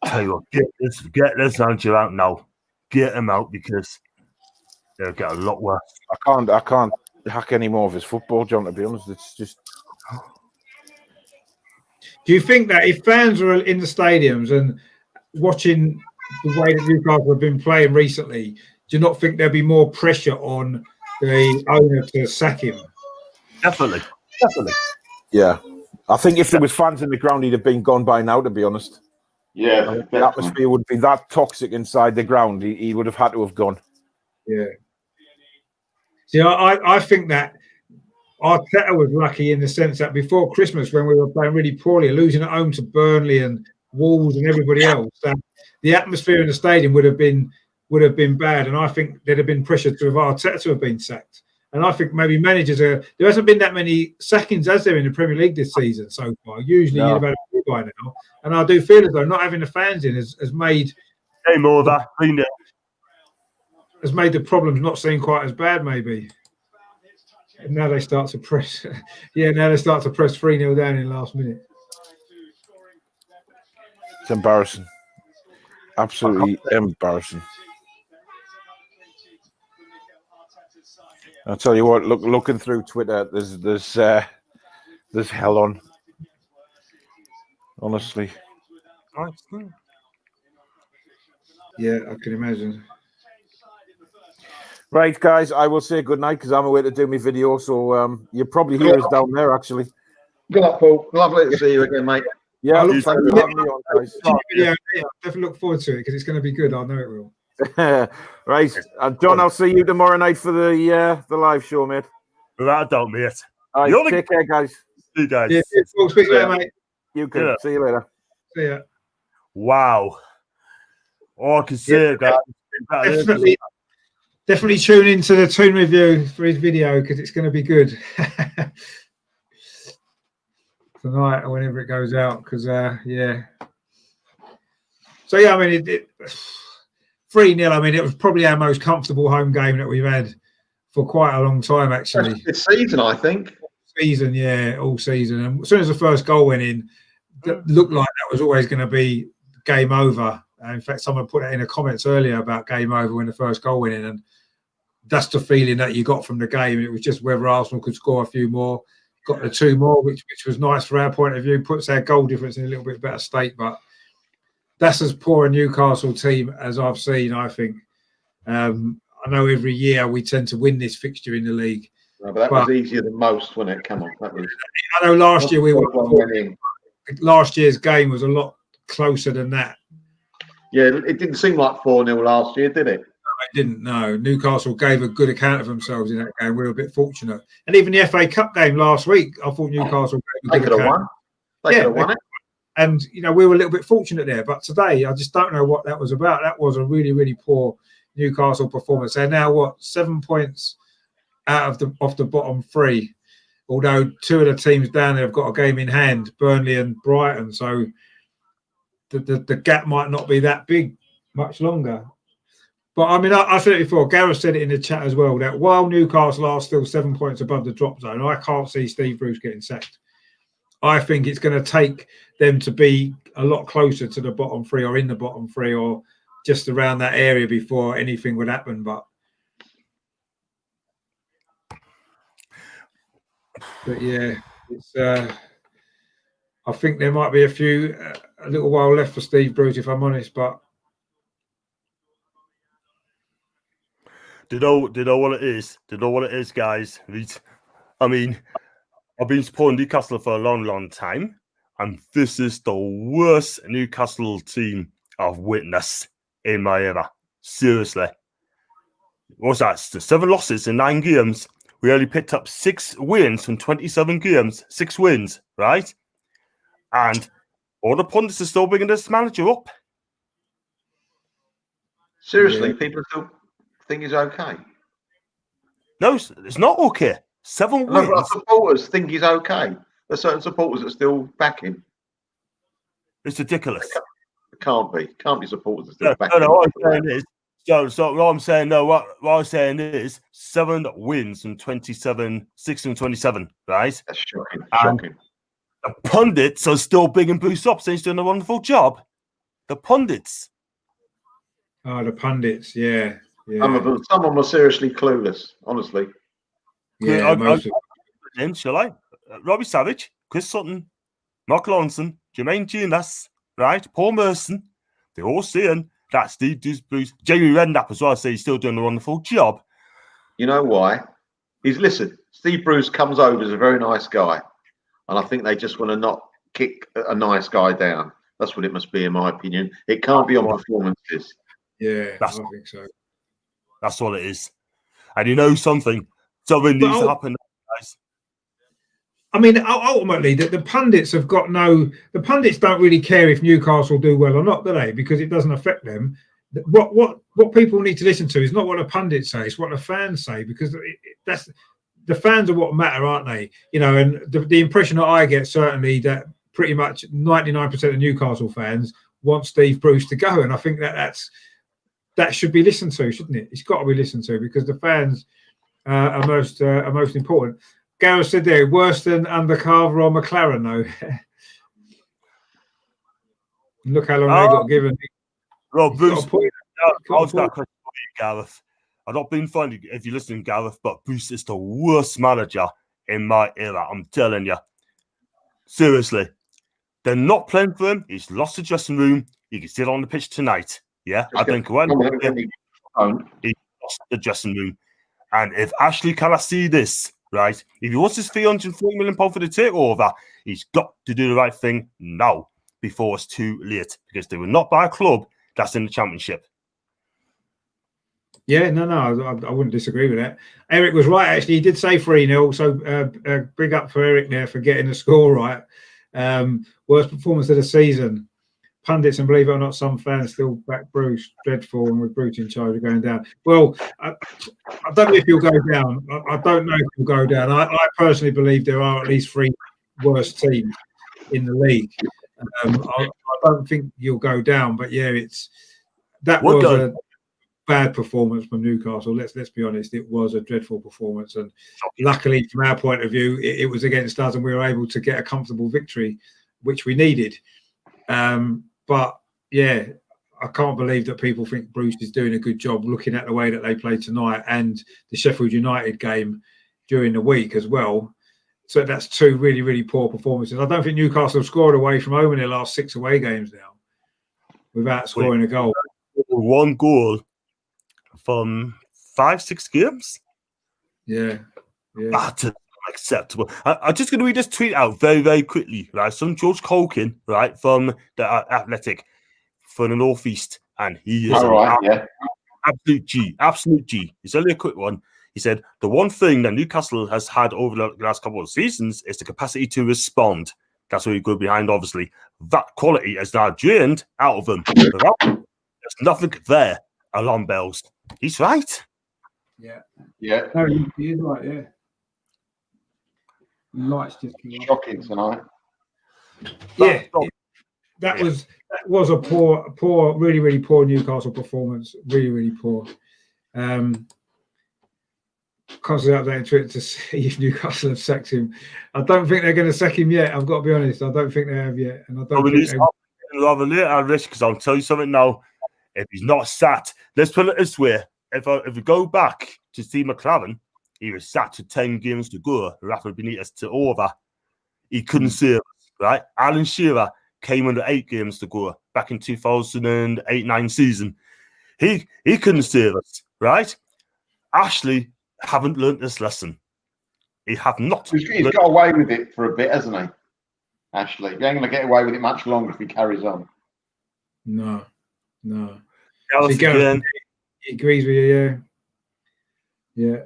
Tell you what, get this Angel out now. Get him out because they'll get a lot worse. I can't hack any more of his football, John, to be honest. It's just. Do you think that if fans are in the stadiums and watching the way that Newcastle have been playing recently, do you not think there'll be more pressure on the owner to sack him? Definitely. Yeah. I think if there was fans in the ground, he'd have been gone by now, to be honest. Yeah. The atmosphere would be that toxic inside the ground. He would have had to have gone. Yeah. See, I think that Arteta was lucky in the sense that before Christmas, when we were playing really poorly, losing at home to Burnley and Wolves and everybody else, that the atmosphere in the stadium would have been bad. And I think there'd have been pressure to have Arteta to have been sacked. And I think maybe managers there hasn't been that many sackings as there in the Premier League this season so far. Usually you'd have had a few by now. And I do feel as though not having the fans in has made game over. Has made the problems not seem quite as bad, maybe. And now they start to press. Now they start to press 3-0 down in the last minute. It's embarrassing. Absolutely embarrassing. I'll tell you what. Looking through Twitter, there's hell on. Honestly. Yeah, I can imagine. Right, guys, I will say good night because I'm away to do my video. So you'll probably hear us down there, actually. Good luck, Paul. Lovely to see you again, mate. Yeah, I look thanks for having me on, guys. Yeah, definitely look forward to it because it's going to be good. I know it will. Right, and John, I'll see you tomorrow night for the live show, mate. Without a doubt, mate. All right, take care, guys. See you guys. Yeah, we'll speak later, mate. You can. Yeah. See you later. See ya. Wow. All I can say, guys. Definitely tune into the Toon review for his video because it's going to be good tonight or whenever it goes out. Because yeah. So yeah, I mean, 3-0. I mean, it was probably our most comfortable home game that we've had for quite a long time, actually. This season, I think. Season, yeah, all season. And as soon as the first goal went in, it looked like that was always going to be game over. In fact, someone put it in the comments earlier about game over when the first goal went in, and that's the feeling that you got from the game. It was just whether Arsenal could score a few more, got the 2 more, which was nice from our point of view, puts our goal difference in a little bit better state. But that's as poor a Newcastle team as I've seen, I think. I know every year we tend to win this fixture in the league. No, but that was easier than most, wasn't it? Come on. That was, I know last year last year's game was a lot closer than that. Yeah, it didn't seem like 4-0 last year, did it? I didn't know. Newcastle gave a good account of themselves in that game. We were a bit fortunate. And even the FA Cup game last week, I thought Newcastle gave a good account. They could have won it. And, we were a little bit fortunate there. But today, I just don't know what that was about. That was a really, really poor Newcastle performance. They're now, 7 points out of off the bottom 3. Although 2 of the teams down there have got a game in hand, Burnley and Brighton. So the gap might not be that big much longer. But I mean, I said it before. Gareth said it in the chat as well that while Newcastle are still 7 points above the drop zone, I can't see Steve Bruce getting sacked. I think it's going to take them to be a lot closer to the bottom 3 or in the bottom 3 or just around that area before anything would happen. But yeah, it's. I think there might be a little while left for Steve Bruce, if I'm honest. But do you know what it is? Do you know what it is, guys? I mean, I've been supporting Newcastle for a long, long time, and this is the worst Newcastle team I've witnessed in my era. Seriously. What's that? 7 losses in 9 games. We only picked up 6 wins from 27 games. 6 wins, right? And All the pundits are still bringing this manager up. Seriously, people still think he's okay. No, it's not okay. 7 No, but our wins. supporters think he's okay. There's certain supporters that still back him. It's ridiculous. It can't be. Can't be supporters that still back No, him. what I'm saying is, so what I'm saying, no, what I'm saying is 7 wins from 27, 6 and 27, right? That's shocking. And Shocking. the pundits are still big and Bruce up saying he's doing a wonderful job. The pundits. Oh, the pundits, yeah. Some of them are seriously clueless, honestly. Yeah, most of them. Shall I? Robbie Savage, Chris Sutton, Mark Lawson, Jermaine Genius, right? Paul Merson. They're all saying that Steve Bruce, Jamie Redknapp as well, say he's still doing a wonderful job. You know why? Listen, Steve Bruce comes over as a very nice guy. And I think they just want to not kick a nice guy down. That's what it must be, in my opinion. It can't be on performances. Yeah, I think so. That's all it is. And you know something needs to happen, guys. I mean, ultimately, the pundits have got the pundits don't really care if Newcastle do well or not, do they? Because it doesn't affect them. What people need to listen to is not what the pundits say, it's what the fans say, because that's the fans are what matter, aren't they? You know, and the impression that I get, certainly, that pretty much 99% of Newcastle fans want Steve Bruce to go. And I think that should be listened to, shouldn't it? It's got to be listened to, because the fans are most important. Gareth said there, worse than Undercover or McLaren, though. Look how long they got given. Well, Bruce, I'll start for you, Gareth. I've not been funny if you're listening, Gareth, but Bruce is the worst manager in my era. I'm telling you. Seriously. They're not playing for him. He's lost the dressing room. You can see it on the pitch tonight. Yeah, I think he lost the dressing room. And if Ashley cannot see this, right, if he wants his £340 million for the takeover, he's got to do the right thing now before it's too late, because they will not buy a club that's in the Championship. Yeah, no, I wouldn't disagree with that. Eric was right, actually. He did say 3-0, so big up for Eric there for getting the score right. Worst performance of the season. Pundits, and believe it or not, some fans still back Bruce. Dreadful, and with Bruce in charge of going down. Well, I don't know if he'll go down. I don't know if he'll go down. I personally believe there are at least 3 worst teams in the league. I don't think you'll go down, but yeah, was a bad performance from Newcastle. Let's be honest, it was a dreadful performance, and luckily, from our point of view, it was against us, and we were able to get a comfortable victory, which we needed. But yeah, I can't believe that people think Bruce is doing a good job, looking at the way that they played tonight and the Sheffield United game during the week as well. So that's 2 really, really poor performances. I don't think Newcastle have scored away from home in their last 6 away games now without scoring a goal. 1 goal from 5-6 games? Yeah. That's unacceptable. I'm just going to read this tweet out very, very quickly, right? Some George Colkin, right, from the Athletic for the North East, and he is absolute G. It's only a quick one. He said, the one thing that Newcastle has had over the last couple of seasons is the capacity to respond. That's where you go behind, obviously. That quality is now drained out of them. There's nothing there. Alarm bells. He's right. Yeah. No, he's right, yeah. Lights just shocking tonight. Yeah. That was a poor, really, really poor Newcastle performance. Really, really poor. Constantly updating Twitter to see if Newcastle have sacked him. I don't think they're going to sack him yet. I've got to be honest. I don't think they have yet, and I don't think rather later at risk, because I'll tell you something now. If he's not sacked, let's put it this way: if we go back to Steve McLaren, he was sacked with 10 games to go. Rafa Benitez to over. He couldn't save us, right? Alan Shearer came under 8 games to go back in 2008-9 season. He couldn't save us, right? Ashley haven't learnt this lesson. He have not. He's got away with it for a bit, hasn't he? Ashley, he ain't going to get away with it much longer if he carries on. No. He agrees with you, yeah.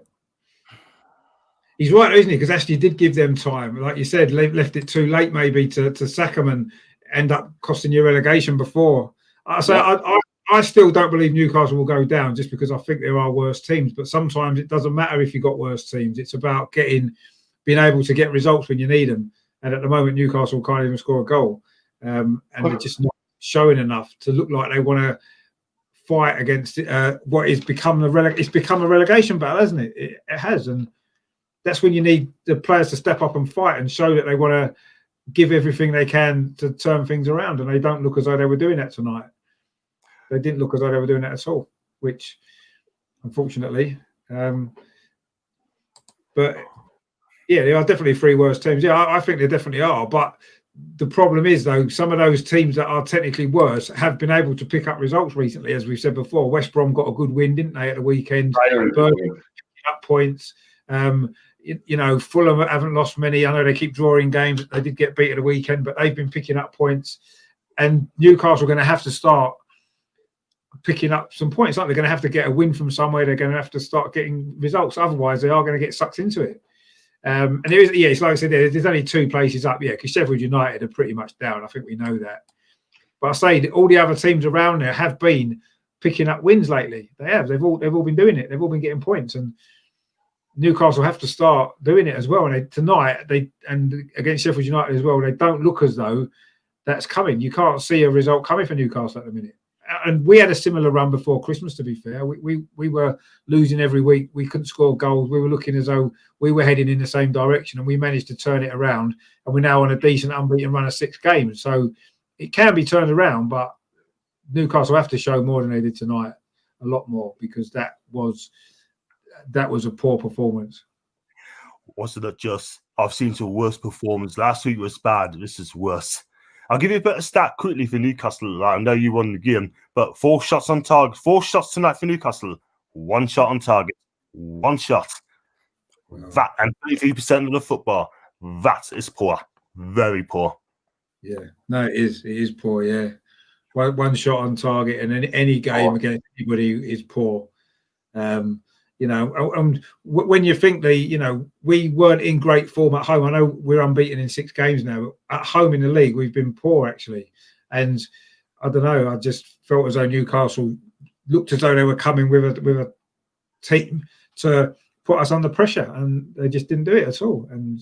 He's right, isn't he? Because Ashley did give them time, like you said, left it too late maybe to sack them, end up costing you relegation before. I still don't believe Newcastle will go down just because I think there are worse teams. But sometimes it doesn't matter if you've got worse teams. It's about being able to get results when you need them. And at the moment, Newcastle can't even score a goal. And they're just not showing enough to look like they want to fight against what is become a relegation battle, hasn't it? It has. And that's when you need the players to step up and fight and show that they want to give everything they can to turn things around. And they don't look as though they were doing that tonight. They didn't look as though they were doing that at all, which, unfortunately, but yeah, there are definitely 3 worse teams. Yeah, I think there definitely are. But the problem is, though, some of those teams that are technically worse have been able to pick up results recently, as we've said before. West Brom got a good win, didn't they, at the weekend? Burnley up points. Fulham haven't lost many. I know they keep drawing games. They did get beat at the weekend, but they've been picking up points. And Newcastle are going to have to start picking up some points. Like they're going to have to get a win from somewhere. They're going to have to start getting results. Otherwise, they are going to get sucked into it. And there is, it's like I said, there's only 2 places up, because Sheffield United are pretty much down. I think we know that. But I say that all the other teams around there have been picking up wins lately. They have. They've all been doing it. They've all been getting points, and Newcastle have to start doing it as well. And tonight, against Sheffield United as well, they don't look as though that's coming. You can't see a result coming for Newcastle at the minute. And we had a similar run before Christmas, to be fair. We were losing every week. We couldn't score goals. We were looking as though we were heading in the same direction, and we managed to turn it around. And we're now on a decent unbeaten run of 6 games. So it can be turned around, but Newcastle have to show more than they did tonight, a lot more, because that was a poor performance. Wasn't it just? I've seen some worse performance. Last week was bad. This is worse. I'll give you a bit of stat quickly for Newcastle. I know you won the game, but 4 shots on target. 4 shots tonight for Newcastle. 1 shot on target. 1 shot. Wow. That and 33% of the football. That is poor. Very poor. Yeah. No, it is. It is poor, yeah. 1 shot on target and any game against anybody is poor. When you think we weren't in great form at home. I know we're unbeaten in 6 games now. But at home in the league, we've been poor, actually. And I don't know, I just felt as though Newcastle looked as though they were coming with a team to put us under pressure, and they just didn't do it at all. And,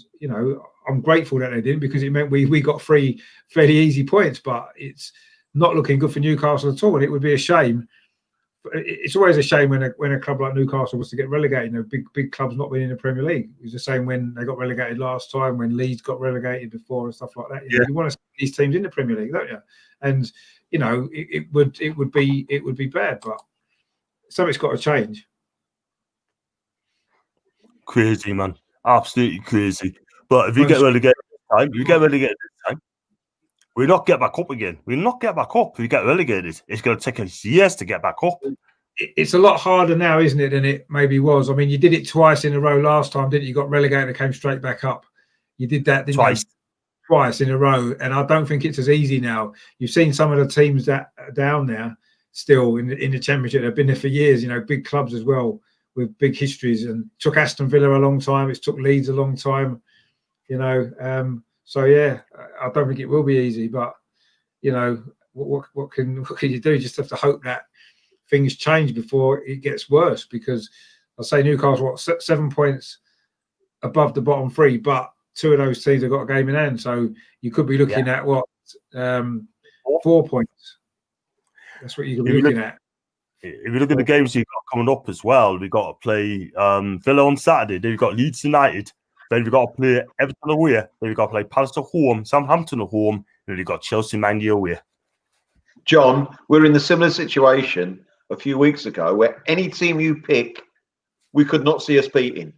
I'm grateful that they didn't, because it meant we got 3 fairly easy points, but it's not looking good for Newcastle at all. And it would be a shame. It's always a shame when a club like Newcastle was to get relegated. Big clubs not being in the Premier League. It was the same when they got relegated last time, when Leeds got relegated before and stuff like that. You want to see these teams in the Premier League, don't you? And it would be bad, but something's got to change. Crazy, man, absolutely crazy. But if you get relegated this time, we'll not get back up again. We'll not get back up. If we get relegated, it's going to take us years to get back up. It's a lot harder now, isn't it, than it maybe was? I mean, you did it twice in a row last time, didn't you? You got relegated and came straight back up. You did that, didn't you? Twice in a row. And I don't think it's as easy now. You've seen some of the teams that are down there still in the Championship. They've been there for years, big clubs as well with big histories. And it took Aston Villa a long time. It took Leeds a long time, So yeah, I don't think it will be easy, but what can you do? You just have to hope that things change before it gets worse. Because I say Newcastle 7 points above the bottom 3, but 2 of those teams have got a game in hand, so you could be looking at 4 points. That's what you could be looking at. If you look at the games you've got coming up as well, we've got to play Villa on Saturday. Then we've got Leeds United. Then we've got to play Everton away. Then we've got to play Palace at home, Southampton at home, and then we've got Chelsea Man U away. John, we're in the similar situation a few weeks ago where any team you pick, we could not see us beating.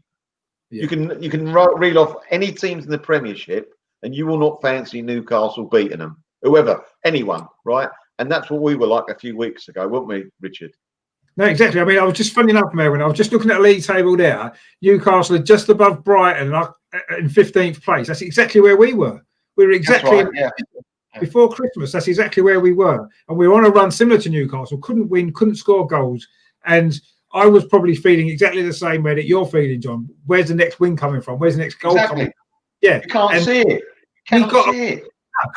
Yeah. You can reel off any teams in the Premiership, and you will not fancy Newcastle beating them. Whoever, anyone, right? And that's what we were like a few weeks ago, weren't we, Richard? No, exactly. I mean, I was just funny enough, Melvyn. I was just looking at the league table there. Newcastle are just above Brighton in 15th place. That's exactly where we were. We were exactly before Christmas. That's exactly where we were. And we were on a run similar to Newcastle. Couldn't win, couldn't score goals. And I was probably feeling exactly the same way that you're feeling, John. Where's the next win coming from? Where's the next goal coming from? Yeah. You can't see it. You cannot see it.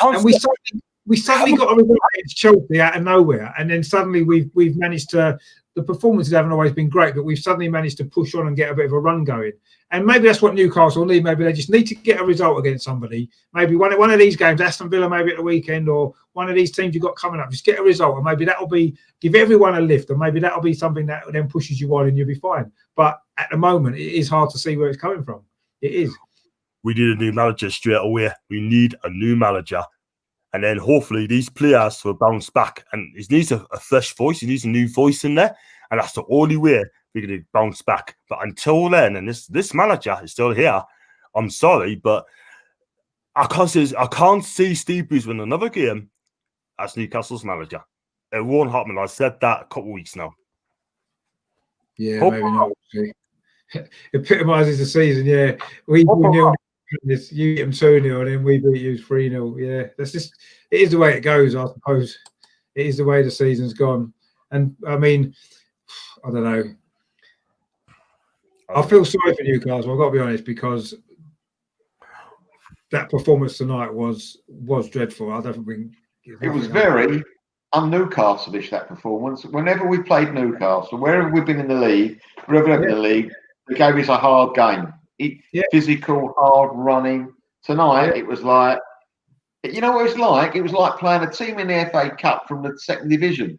And we suddenly got a result against Chelsea out of nowhere, and then suddenly we've managed to. The performances haven't always been great, but we've suddenly managed to push on and get a bit of a run going. And maybe that's what Newcastle need. Maybe they just need to get a result against somebody. Maybe one of these games, Aston Villa, maybe at the weekend, or one of these teams you've got coming up. Just get a result, and maybe that'll be give everyone a lift, and maybe that'll be something that then pushes you on, and you'll be fine. But at the moment, it is hard to see where it's coming from. It is. We need a new manager straight away. We need a new manager. And then hopefully these players will bounce back. And he needs a fresh voice. He needs a new voice in there. And that's the only way we're going to bounce back. But until then, and this manager is still here, I'm sorry, but I can't see Steve Bruce win another game as Newcastle's manager. It won't happen. I said that a couple of weeks now. Yeah, maybe not. It epitomises the season, yeah. We knew this, you beat them 2-0 and then we beat you 3-0. Yeah, that's just it is the way it goes, I suppose. It is the way the season's gone. And I mean, I don't know. I feel sorry for Newcastle, I've got to be honest, because that performance tonight was dreadful. I don't think it was very un-Newcastle-ish, that performance. Whenever we played Newcastle, wherever we've been in the league, wherever we've been in the league, they gave us a hard game. Physical, hard running. Tonight, it was like, you know what it was like? It was like playing a team in the FA Cup from the second division.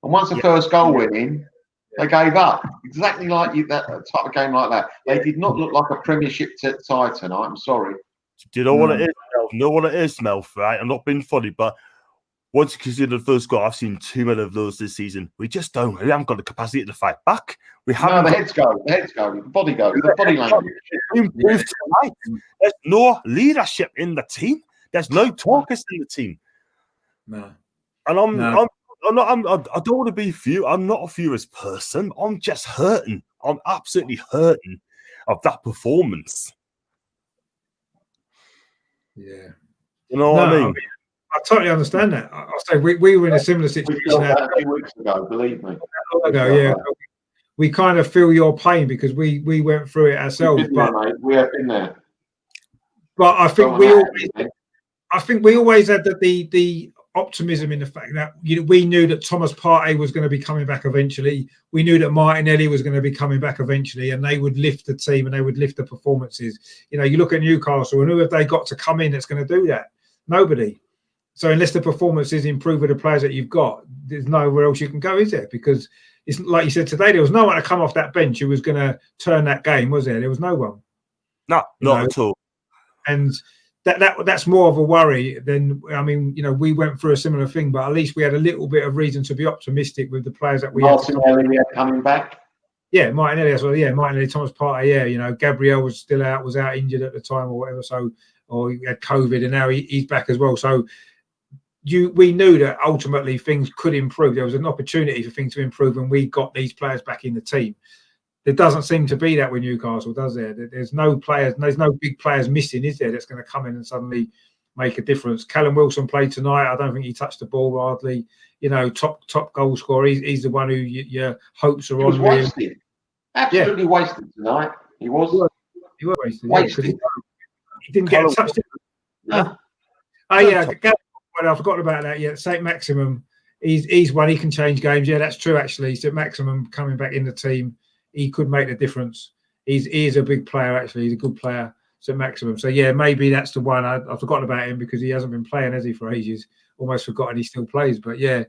And once the first goal went in, they gave up. Exactly like that type of game like that. They did not look like a Premiership tie tonight. I'm sorry. Do you know what it is, Mel? You know what it is, Mel, right? I'm not being funny, but once you consider the first goal, I've seen too many of those this season. We haven't got the capacity to fight back. We haven't. No, the heads go, the body goes, the body language. There's no leadership in the team. There's no talkers in the team. No. And I don't want to be I'm not a furious person. I'm just hurting. I'm absolutely hurting of that performance. Yeah. You know what I mean? I totally understand that. I'll say we were in a similar situation a few weeks ago, believe me. We kind of feel your pain because we went through it ourselves. We have been there. But I think we always had the optimism in the fact that we knew that Thomas Partey was going to be coming back eventually. We knew that Martinelli was going to be coming back eventually, and they would lift the team and they would lift the performances. You look at Newcastle, and who have they got to come in that's going to do that? Nobody. So unless the performances improve with the players that you've got, there's nowhere else you can go, is there? Because it's like you said today, there was no one to come off that bench who was going to turn that game, was there? There was no one. No, not at all. And that's more of a worry than, we went through a similar thing, but at least we had a little bit of reason to be optimistic with the players that we had. Martinelli coming back. Yeah, Martinelli as well. Yeah, Martinelli, Thomas Partey. Yeah, Gabriel was still out, was out injured at the time or whatever. So, or he had COVID, and now he's back as well. So, we knew that ultimately things could improve. There was an opportunity for things to improve when we got these players back in the team. There doesn't seem to be that with Newcastle, does there? There's no players, there's no big players missing, is there? That's going to come in and suddenly make a difference. Callum Wilson played tonight. I don't think he touched the ball hardly. Top goal scorer. He's the one who your hopes are on. He was wasted. Absolutely wasted tonight. He was. He was wasted. He didn't get a touch. No. I forgot about that. Yeah, St. Maximum. He's one. He can change games. Yeah, that's true. Actually, St. Maximum coming back in the team, he could make the difference. He is a big player. Actually, he's a good player. St. Maximum. So yeah, maybe that's the one. I've forgotten about him because he hasn't been playing, has he, for ages? Almost forgotten he still plays. But yeah,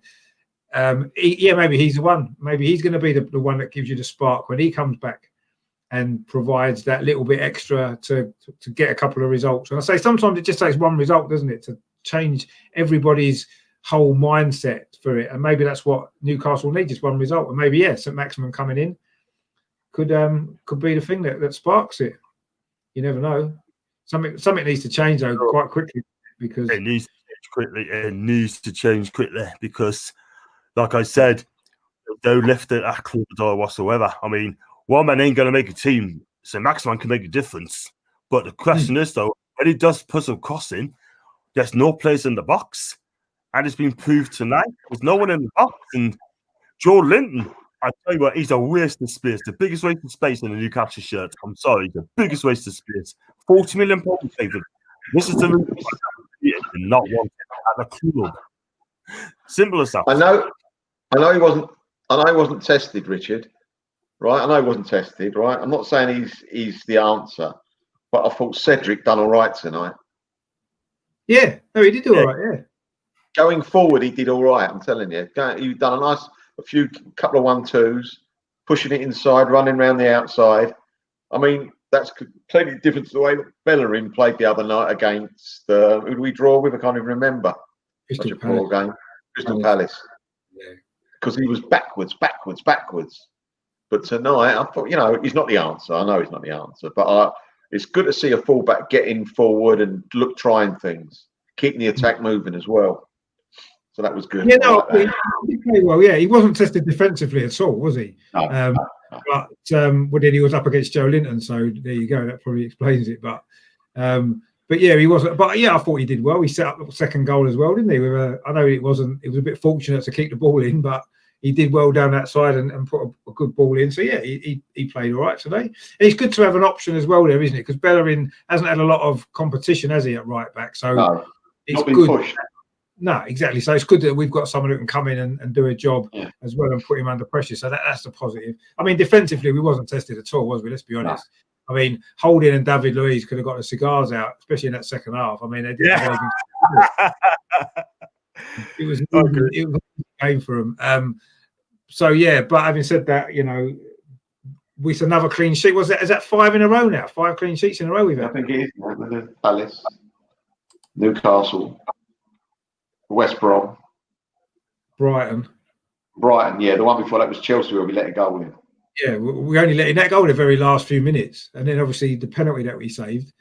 maybe he's the one. Maybe he's going to be the one that gives you the spark when he comes back and provides that little bit extra to get a couple of results. And I say sometimes it just takes one result, doesn't it, to change everybody's whole mindset for it. And maybe that's what Newcastle need, just one result. And maybe St. Maximum coming in could be the thing that sparks it. You never know. Something needs to change though quite quickly because it needs to change quickly. It needs to change quickly because, like I said, don't lift it at club or whatsoever. I mean, one man ain't going to make a team. St. Maximum can make a difference. But the question is though, when he does put some costs in, there's no place in the box. And it's been proved tonight. There's no one in the box. And Joe Linton, I tell you what, he's a waste of space. The biggest waste of space in a Newcastle shirt. I'm sorry, the biggest waste of space. £40 million favoured. This is the reason did not want at the club. Simple as that. I know he wasn't. I know he wasn't tested, Richard. Right? I know he wasn't tested. Right? I'm not saying he's the answer, but I thought Cedric done all right tonight. Yeah, no, he did do all right. Yeah, Going forward, he did all right. I'm telling you, he done a couple of 1-2s, pushing it inside, running around the outside. I mean, that's completely different to the way that Bellerin played the other night against who did we draw with? I can't even remember. Such a poor game. Crystal Palace. Yeah. Because he was backwards. But tonight, I thought, he's not the answer. I know he's not the answer, but it's good to see a fullback getting forward and trying things, keeping the attack moving as well. So that was good. Yeah, no, he played well. Yeah, he wasn't tested defensively at all, was he? No. But then he was up against Joe Linton, so there you go. That probably explains it. But yeah, he wasn't. But yeah, I thought he did well. He set up the second goal as well, didn't he? I know it was a bit fortunate to keep the ball in, but he did well down that side and put a good ball in. So yeah, he played all right today. And it's good to have an option as well there, isn't it? Because Bellerin hasn't had a lot of competition, has he, at right back? So it's good. Pushed. No, exactly. So it's good that we've got someone who can come in and do a job as well and put him under pressure. So that's the positive. I mean, defensively, we wasn't tested at all, was we? Let's be honest. No. I mean, Holding and David Luiz could have got the cigars out, especially in that second half. I mean, they didn't have anything. It was a game for them. So yeah, but having said that, with another clean sheet, is that 5 in a row now? 5 clean sheets in a row we've had. I think it is. Palace, Newcastle, West Brom, Brighton. Yeah. The one before that was Chelsea, where we let it go in. Yeah, we only let that go in the very last few minutes, and then obviously the penalty that we saved.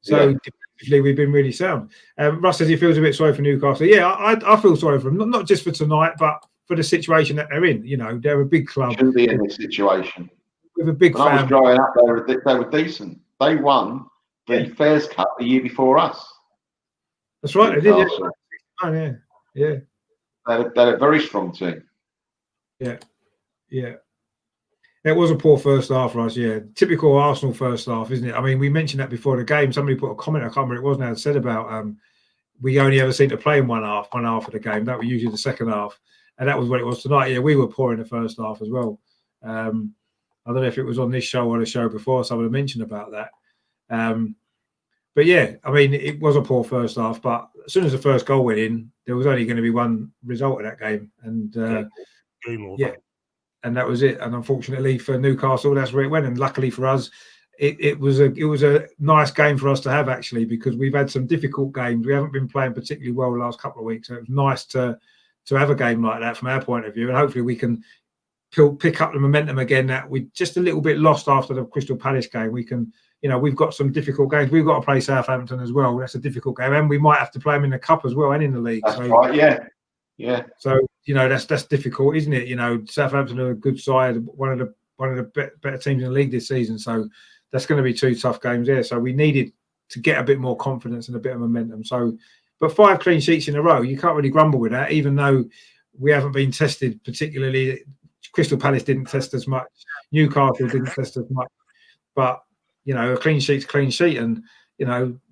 So defensively, we've been really sound. Russ says he feels a bit sorry for Newcastle. Yeah, I feel sorry for them, not just for tonight, but for the situation that they're in. They're a big club. Shouldn't be in this situation. With a big fan. When I was growing up, they were decent. They won the Fairs Cup the year before us. That's right, they did. Yeah. They had a very strong team. Yeah. It was a poor first half for us, yeah. Typical Arsenal first half, isn't it? I mean, we mentioned that before the game. Somebody put a comment, I can't remember what it was now, said about we only ever seem to play in one half of the game. That was usually the second half. And that was what it was tonight. Yeah, we were poor in the first half as well. I don't know if it was on this show or the show before, someone had mentioned about that. But yeah, I mean, it was a poor first half, but as soon as the first goal went in, there was only going to be one result of that game. And and that was it. And unfortunately for Newcastle, that's where it went. And luckily for us, it was a nice game for us to have, actually, because we've had some difficult games. We haven't been playing particularly well the last couple of weeks. So it was nice to have a game like that from our point of view. And hopefully we can pick up the momentum again that we just a little bit lost after the Crystal Palace game. We can, we've got some difficult games. We've got to play Southampton as well. That's a difficult game. And we might have to play them in the cup as well and in the league. That's right, yeah. So, that's difficult, isn't it? Southampton are a good side, one of the better teams in the league this season. So that's going to be 2 tough games there. So we needed to get a bit more confidence and a bit of momentum. So, but 5 clean sheets in a row, you can't really grumble with that, even though we haven't been tested particularly. Crystal Palace didn't test as much. Newcastle didn't test as much. But, a clean sheet's a clean sheet. And,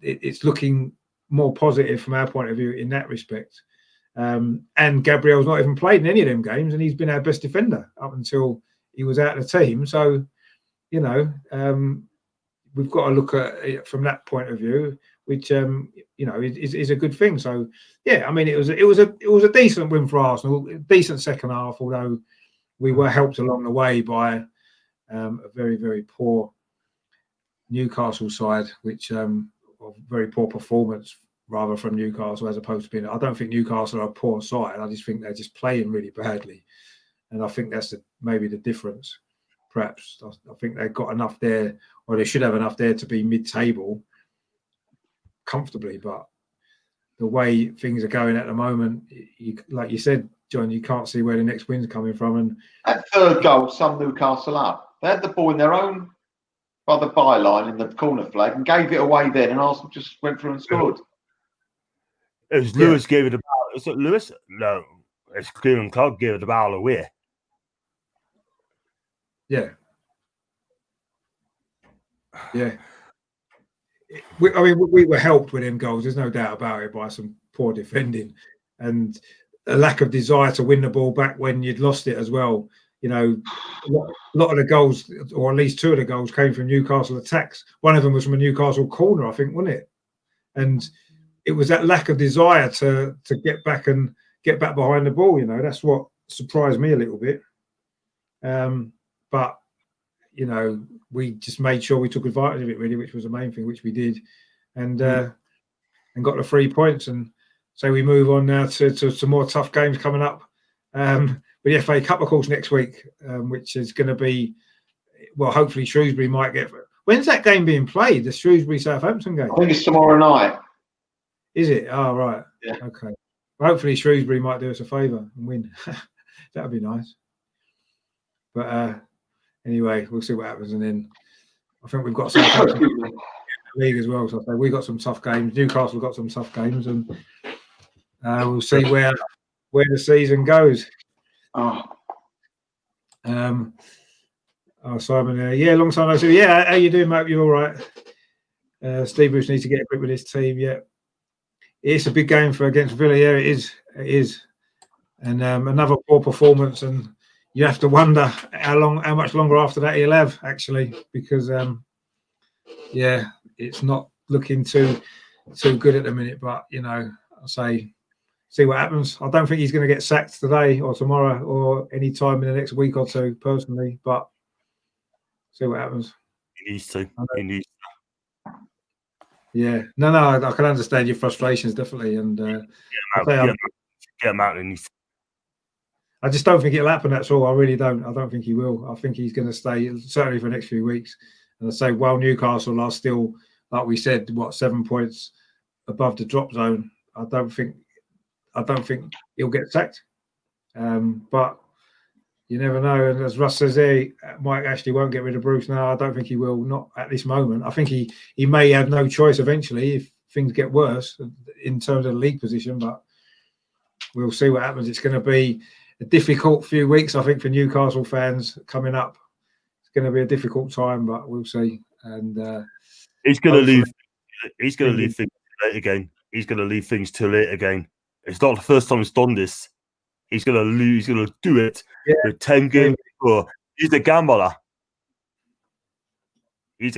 it's looking more positive from our point of view in that respect. And Gabriel's not even played in any of them games, and he's been our best defender up until he was out of the team. So, we've got to look at it from that point of view, which is a good thing. So, yeah, I mean, it was a decent win for Arsenal, a decent second half, although we were helped along the way by a very, very poor Newcastle side, which very poor performance rather from Newcastle as opposed to being. I don't think Newcastle are a poor side. I just think they're just playing really badly, and I think that's maybe the difference. Perhaps I think they've got enough there, or they should have enough there to be mid-table comfortably. But the way things are going at the moment, like you said, John, you can't see where the next win's coming from. And that third goal summed Newcastle up. They had the ball in their own by the byline in the corner flag and gave it away then, and Arsenal just went through and scored. It was Lewis gave it the ball. Is it Lewis? No, it's Kieran Clark gave it the ball away. Yeah. we were helped with them goals. There's no doubt about it by some poor defending and a lack of desire to win the ball back when you'd lost it as well. You know, a lot of the goals, or at least two of the goals, came from Newcastle attacks. One of them was from a Newcastle corner, I think, wasn't it? And it was that lack of desire to get back behind the ball. You know, that's what surprised me a little bit. But you know, we just made sure we took advantage of it, really, which was the main thing, which we did, and got the 3 points. And so we move on now to some more tough games coming up. With the FA Cup, of course, next week, which is going to be, well, hopefully Shrewsbury might get. When's that game being played? The Shrewsbury-Southampton game? I think it's tomorrow night. Is it? Oh, right. Yeah. Okay. Well, hopefully Shrewsbury might do us a favour and win. That would be nice. But anyway, we'll see what happens. And then I think we've got Southampton in the league as well. So we've got some tough games. Newcastle got some tough games. And we'll see where the season goes. Oh, Simon, yeah, long time no see. Yeah, how you doing, mate? You all right? Steve Bruce needs to get a grip with his team. Yeah, it's a big game against Villa. Yeah, it is, and another poor performance, and you have to wonder how much longer after that he'll have, actually, because yeah, it's not looking too good at the minute. But you know, I say, see what happens. I don't think he's going to get sacked today or tomorrow or any time in the next week or two, personally. But see what happens. He needs to. Yeah. No, I can understand your frustrations, definitely. And get him out. I just don't think it'll happen, that's all. I really don't. I don't think he will. I think he's going to stay, certainly for the next few weeks. And I say, while Newcastle are still, like we said, 7 points above the drop zone, I don't think he'll get sacked. But you never know. And as Russ says there, Mike Ashley won't get rid of Bruce now. I don't think he will, not at this moment. I think he may have no choice eventually if things get worse in terms of the league position, but we'll see what happens. It's going to be a difficult few weeks, I think, for Newcastle fans coming up. It's going to be a difficult time, but we'll see. And he's going to leave. He's going to leave things too late again. He's going to leave things too late again. It's not the first time he's done this. He's going to lose. He's going to do it with 10 games before. He's a gambler. Yeah.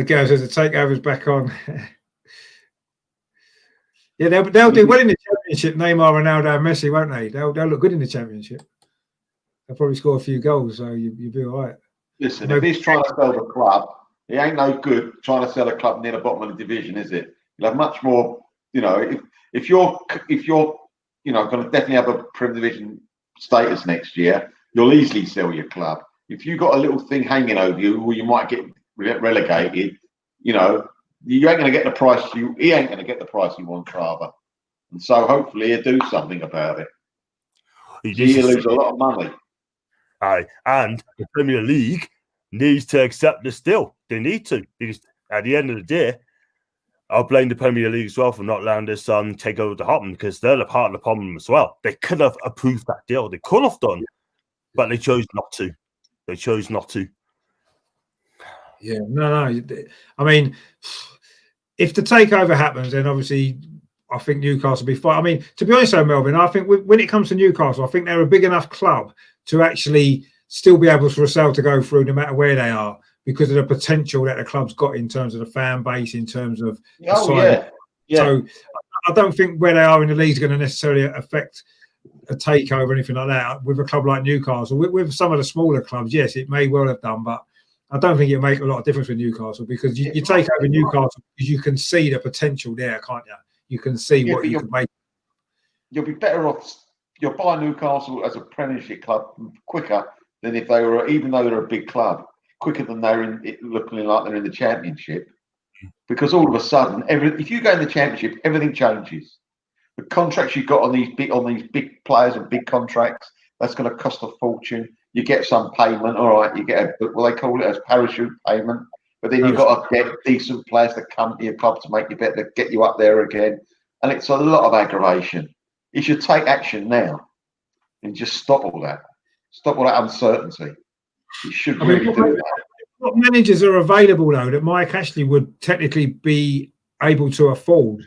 Guys, as the takeover's back on. Yeah, they'll do well in the Championship. Neymar, Ronaldo, and Messi, won't they? They'll look good in the Championship. They'll probably score a few goals, so you'll be all right. Listen, if he's trying to sell the club, he ain't no good trying to sell a club near the bottom of the division, is it? You'll have much more. You know, if you're going to definitely have a Premier Division status next year, you'll easily sell your club. If you've got a little thing hanging over you, or you might get relegated, you know, you ain't going to get the price. He ain't going to get the price he wants, rather. And so hopefully he'll do something about it. He'll lose a lot of money. Aye, and the Premier League needs to accept this deal. They need to, because at the end of the day, I'll blame the Premier League as well for not allowing this take over to happen, because they're a part of the problem as well. They could have approved that deal. They could have done, but they chose not to. Yeah, no. I mean, if the takeover happens, then obviously I think Newcastle will be fine. I mean, to be honest, though, Melvyn, I think when it comes to Newcastle, I think they're a big enough club to actually still be able for a sale to go through no matter where they are, because of the potential that the club's got in terms of the fan base, in terms of Yeah. So I don't think where they are in the league is going to necessarily affect a takeover or anything like that. With a club like Newcastle, with some of the smaller clubs, yes, it may well have done, but I don't think it'll make a lot of difference with Newcastle, because you take over Newcastle because you can see the potential there, can't you? You can see what you could make. You'll be better off. You'll buy Newcastle as a Premiership club quicker than if they were, even though they're a big club, quicker than they're looking like they're in the Championship. Because all of a sudden, if you go in the Championship, everything changes. The contracts you've got on these big players and big contracts, that's going to cost a fortune. You get some payment, all right. You get they call it as parachute payment, but then you've got to get decent players that come to your club to make you better, get you up there again, and it's a lot of aggravation. You should take action now and just stop all that. Stop all that uncertainty. You should really do that. what managers are available though that Mike Ashley would technically be able to afford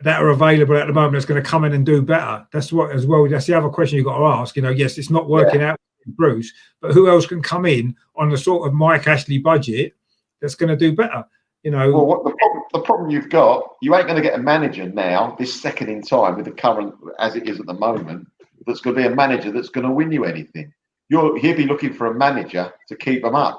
that are available at the moment that's going to come in and do better? That's what as well. That's the other question you've got to ask. You know, yes, it's not working out with Bruce, but who else can come in on the sort of Mike Ashley budget that's going to do better? You know, well, what the problem you've got, you ain't going to get a manager now, this second in time with the current as it is at the moment, that's going to be a manager that's going to win you anything. He'll be looking for a manager to keep them up,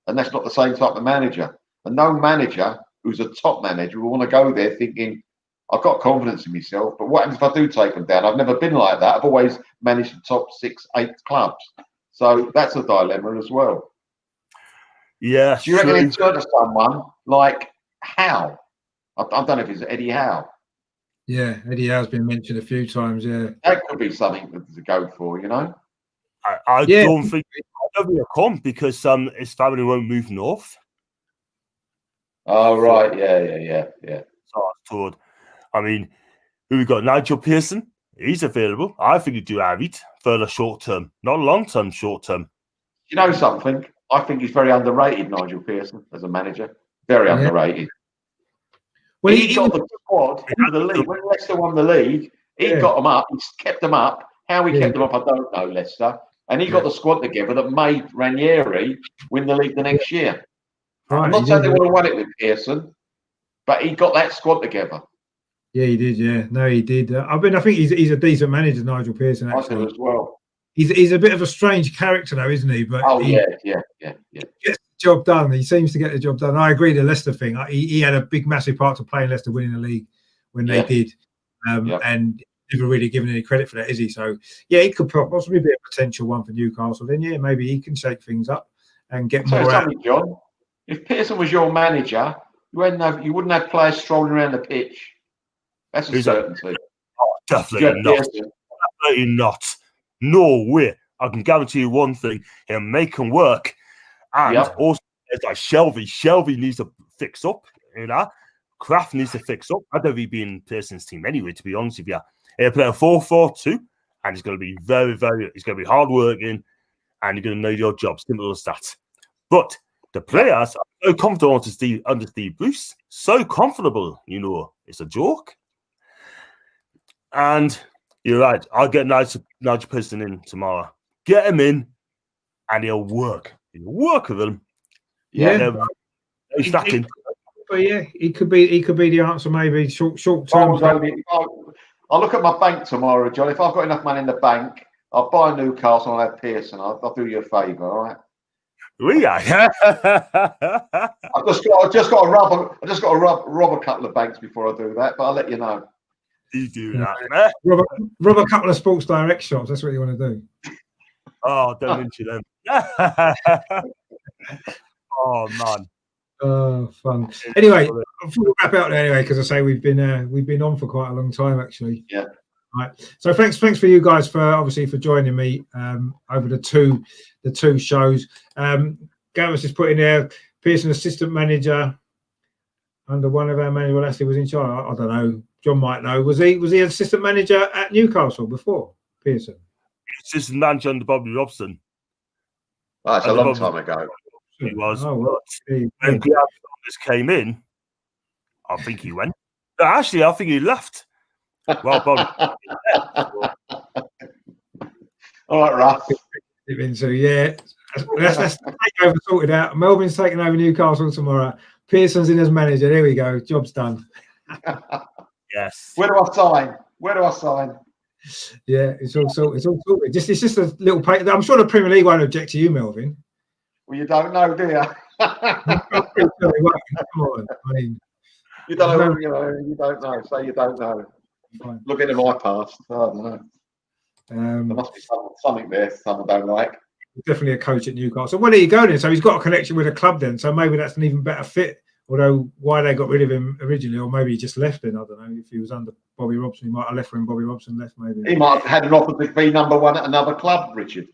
and that's not the same type of manager. And no manager who's a top manager will want to go there thinking, I've got confidence in myself, but what happens if I do take them down? I've never been like that. I've always managed the top 6, 8 clubs. So that's a dilemma as well. Yeah. Do you reckon he'd turn to someone like Howe? I don't know if it's Eddie Howe. Yeah, Eddie Howe's been mentioned a few times. Yeah, that could be something to go for, you know. I don't think he'll come because his family won't move north. Oh right, yeah. So I was told. I mean, who we got? Nigel Pearson. He's available. I think he'd do Avid for the short term, not long term. Short term. You know something? I think he's very underrated, Nigel Pearson, as a manager. Very underrated. Well, he got the squad in the league. When Leicester won the league, he got them up. He kept them up. How he kept them up, I don't know, Leicester. And he got the squad together that made Ranieri win the league the next year. Right, I'm not saying they would have won it with Pearson, but he got that squad together. Yeah, he did. Yeah, no, he did. I think he's a decent manager, Nigel Pearson. Actually, I do as well. He's a bit of a strange character, though, isn't he? But he gets the job done. He seems to get the job done. I agree. The Leicester thing. He had a big, massive part to play in Leicester winning the league when they did, and never really given any credit for that, is he? So yeah, he could possibly be a potential one for Newcastle. Then yeah, maybe he can shake things up and get more out. John, if Pearson was your manager, you wouldn't have players strolling around the pitch. That's a certainty. Oh, definitely not. Definitely not. No way. I can guarantee you one thing: he'll make them work. And also, it's like Shelby needs to fix up. You know, Kraft needs to fix up. I don't think he'd be in Pearson's team anyway. To be honest with you, he'll play a 4-4-2, and he's going to be he's going to be hardworking, and you're going to know your job. Simple as that. But the players are so comfortable under Steve Bruce, so comfortable. You know, it's a joke. And you're right. I'll get Nigel Pearson in tomorrow. Get him in, and he'll work. He'll work with them. Yeah, he's stacking. But yeah, he could be the answer. Maybe short term. I'll look at my bank tomorrow, John. If I've got enough money in the bank, I'll buy Newcastle and I'll have Pearson. I'll do you a favour, all right? We are. I've just got to rob a couple of banks before I do that, but I'll let you know. You do that, rob a couple of Sports Direct shops. That's what you want to do. Oh, don't mention them. Oh man. Oh, fun. Anyway, before we wrap out there, anyway, because I say we've been on for quite a long time, actually. Yeah. Right. So thanks for you guys for joining me over the two shows. Gavin is put in there. Pearson, assistant manager under one of our managers. Well, actually, was in charge. I don't know. John might know. Was he assistant manager at Newcastle before Pearson? Assistant manager under Bobby Robson. Oh, that's a long time ago. He was. Oh, well, when this came in, I think he went. Actually, I think he left. Well, Bobby. All right, Ruff. So yeah, let's take over sorted out. Melvin's taking over Newcastle tomorrow. Pearson's in as manager. There we go. Job's done. Yes. Where do I sign? Yeah, it's all sorted. It's just a little paper. I'm sure the Premier League won't object to you, Melvin. Well, you don't know, do you? Come on. I mean, you don't know. You don't know. Say you don't know. Fine. Look into my past. I don't know. There must be something there someone don't like. Definitely a coach at Newcastle. Well, there you go then. So he's got a connection with a club then. So maybe that's an even better fit. Although why they got rid of him originally, or maybe he just left then. I don't know. If he was under Bobby Robson, he might have left when Bobby Robson left. Maybe he might have had an offer to be number one at another club, Richard.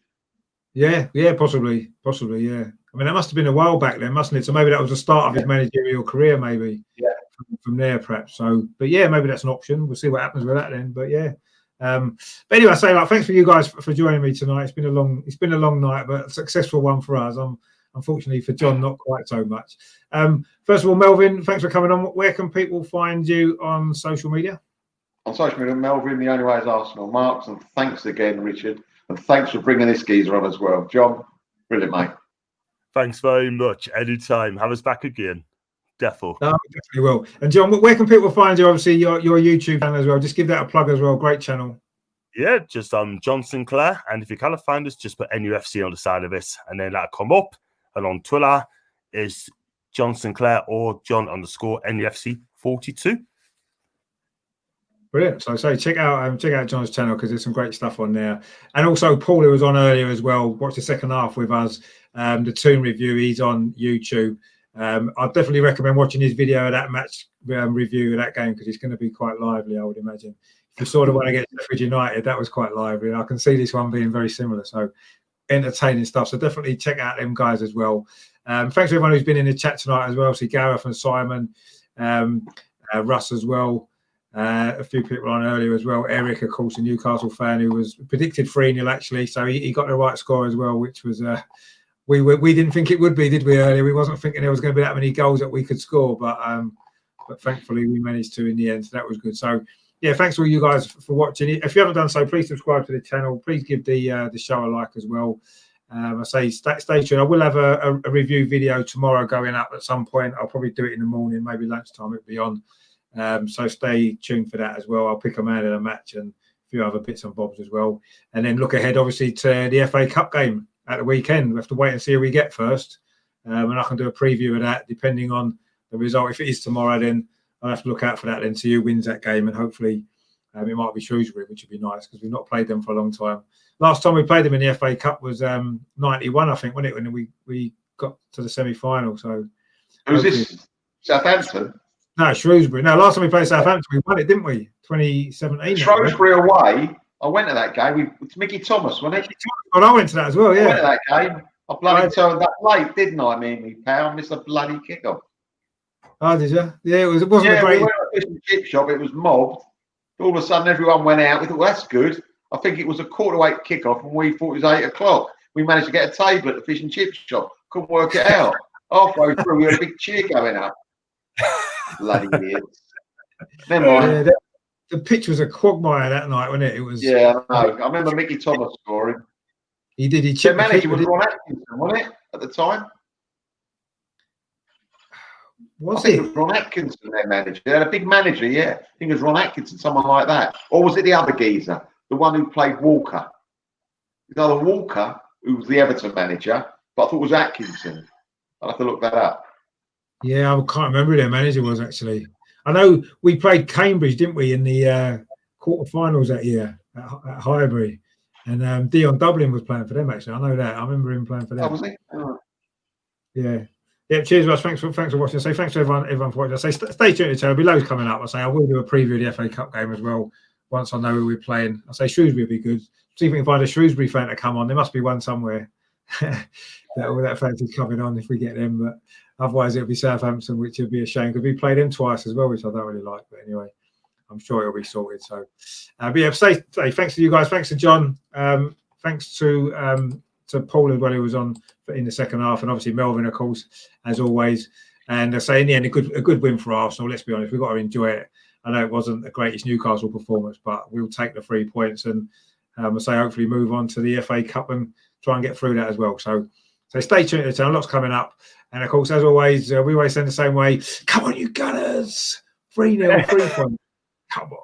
Yeah, possibly. Yeah. I mean, that must have been a while back then, mustn't it? So maybe that was the start of his managerial career, maybe. Yeah. From there, perhaps. So, but yeah, maybe that's an option. We'll see what happens with that then. But yeah. But anyway, I say thanks for you guys for joining me tonight. It's been a long night, but a successful one for us. Unfortunately for John, not quite so much. First of all, Melvyn, thanks for coming on. Where can people find you on social media? On social media, Melvyn, the only way is Arsenal. Marks, and thanks again, Richard. And thanks for bringing this geezer on as well. John, brilliant, mate. Thanks very much. Anytime. Have us back again. Defo. No, definitely will. And John, where can people find you? Obviously, your YouTube channel as well. Just give that a plug as well. Great channel. Yeah, just John Sinclair. And if you can't find us, just put NUFC on the side of it. And then that'll come up. And on Twitter is John Sinclair or John_NUFC 42. Brilliant. So check out John's channel because there's some great stuff on there. And also Paul, who was on earlier as well, watched the second half with us. The Toon review, he's on YouTube. I'd definitely recommend watching his video of that match review of that game because it's going to be quite lively, I would imagine. If you saw the one against Sheffield United, that was quite lively. And I can see this one being very similar. So entertaining stuff. So definitely check out them guys as well. Thanks to everyone who's been in the chat tonight as well. See Gareth and Simon, Russ as well. A few people on earlier as well. Eric, of course, a Newcastle fan who was predicted 3-0 actually. So he got the right score as well, which was we didn't think it would be, did we, earlier? We wasn't thinking there was going to be that many goals that we could score, but thankfully we managed to in the end. So that was good. So yeah, thanks to all you guys for watching. If you haven't done so, please subscribe to the channel. Please give the show a like as well. I say stay tuned. I will have a review video tomorrow going up at some point. I'll probably do it in the morning, maybe lunchtime it'll be on. So stay tuned for that as well. I'll pick a man in a match and a few other bits and bobs as well. And then look ahead, obviously, to the FA Cup game at the weekend. We have to wait and see who we get first. And I can do a preview of that depending on the result. If it is tomorrow, then I'll have to look out for that then, see who wins that game. And hopefully it might be Shrewsbury, which would be nice because we've not played them for a long time. Last time we played them in the FA Cup was 91, I think, wasn't it, when we got to the semi-final. So who's this? Southampton? No, Shrewsbury. No, last time we played Southampton, we won it, didn't we? 2017. Shrewsbury away. I went to that game. It's Mickey Thomas, wasn't it? Well, I went to that as well, yeah. I went to that game. I bloody turned up late, didn't I, me pal? Missed a bloody kickoff. Oh, did you? Yeah, it wasn't a great... we went to a fish and chip shop. It was mobbed. All of a sudden, everyone went out. We thought, well, that's good. I think it was a 7:45 kickoff, and we thought it was 8 o'clock. We managed to get a table at the fish and chip shop. Couldn't work it out. Halfway through, we had a big cheer going up. Bloody idiots. Never mind. The pitch was a quagmire that night, wasn't it? It was. Yeah, I know. I remember Mickey Thomas scoring. He did. He chipped. The manager was Ron Atkinson, wasn't it, at the time? I think it was Ron Atkinson, their manager. They had a big manager, yeah. I think it was Ron Atkinson, someone like that. Or was it the other geezer, the one who played Walker? It was either Walker, who was the Everton manager, but I thought it was Atkinson. I'll have to look that up. Yeah, I can't remember who their manager was actually. I know we played Cambridge, didn't we, in the quarterfinals that year at Highbury, and Dion Dublin was playing for them. Actually, I know that. I remember him playing for them. Oh, was he? Oh. Yeah. Yeah. Cheers, Russ. Thanks for watching. I say thanks to everyone for watching. I say stay tuned to the channel. There'll be loads coming up. I say I will do a preview of the FA Cup game as well once I know who we're playing. I say Shrewsbury will be good. See if we can find a Shrewsbury fan to come on. There must be one somewhere. that fancy's coming on if we get them, but otherwise it'll be Southampton, which would be a shame because we played them twice as well, which I don't really like. But anyway, I'm sure it'll be sorted. So, but yeah, say thanks to you guys. Thanks to John. Thanks to Paul as well, who was on in the second half, and obviously Melvyn, of course, as always. And I say in the end, a good win for Arsenal. Let's be honest, we've got to enjoy it. I know it wasn't the greatest Newcastle performance, but we'll take the 3 points and I say hopefully move on to the FA Cup and try and get through that as well. So stay tuned to the channel. Lots coming up. And of course, as always, we always send the same way. Come on, you Gunners! 3-0, 3 points. Come on.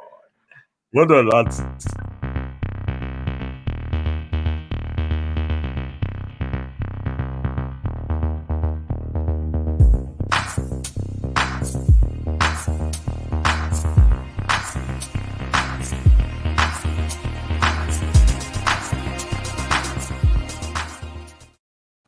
Well done, lads.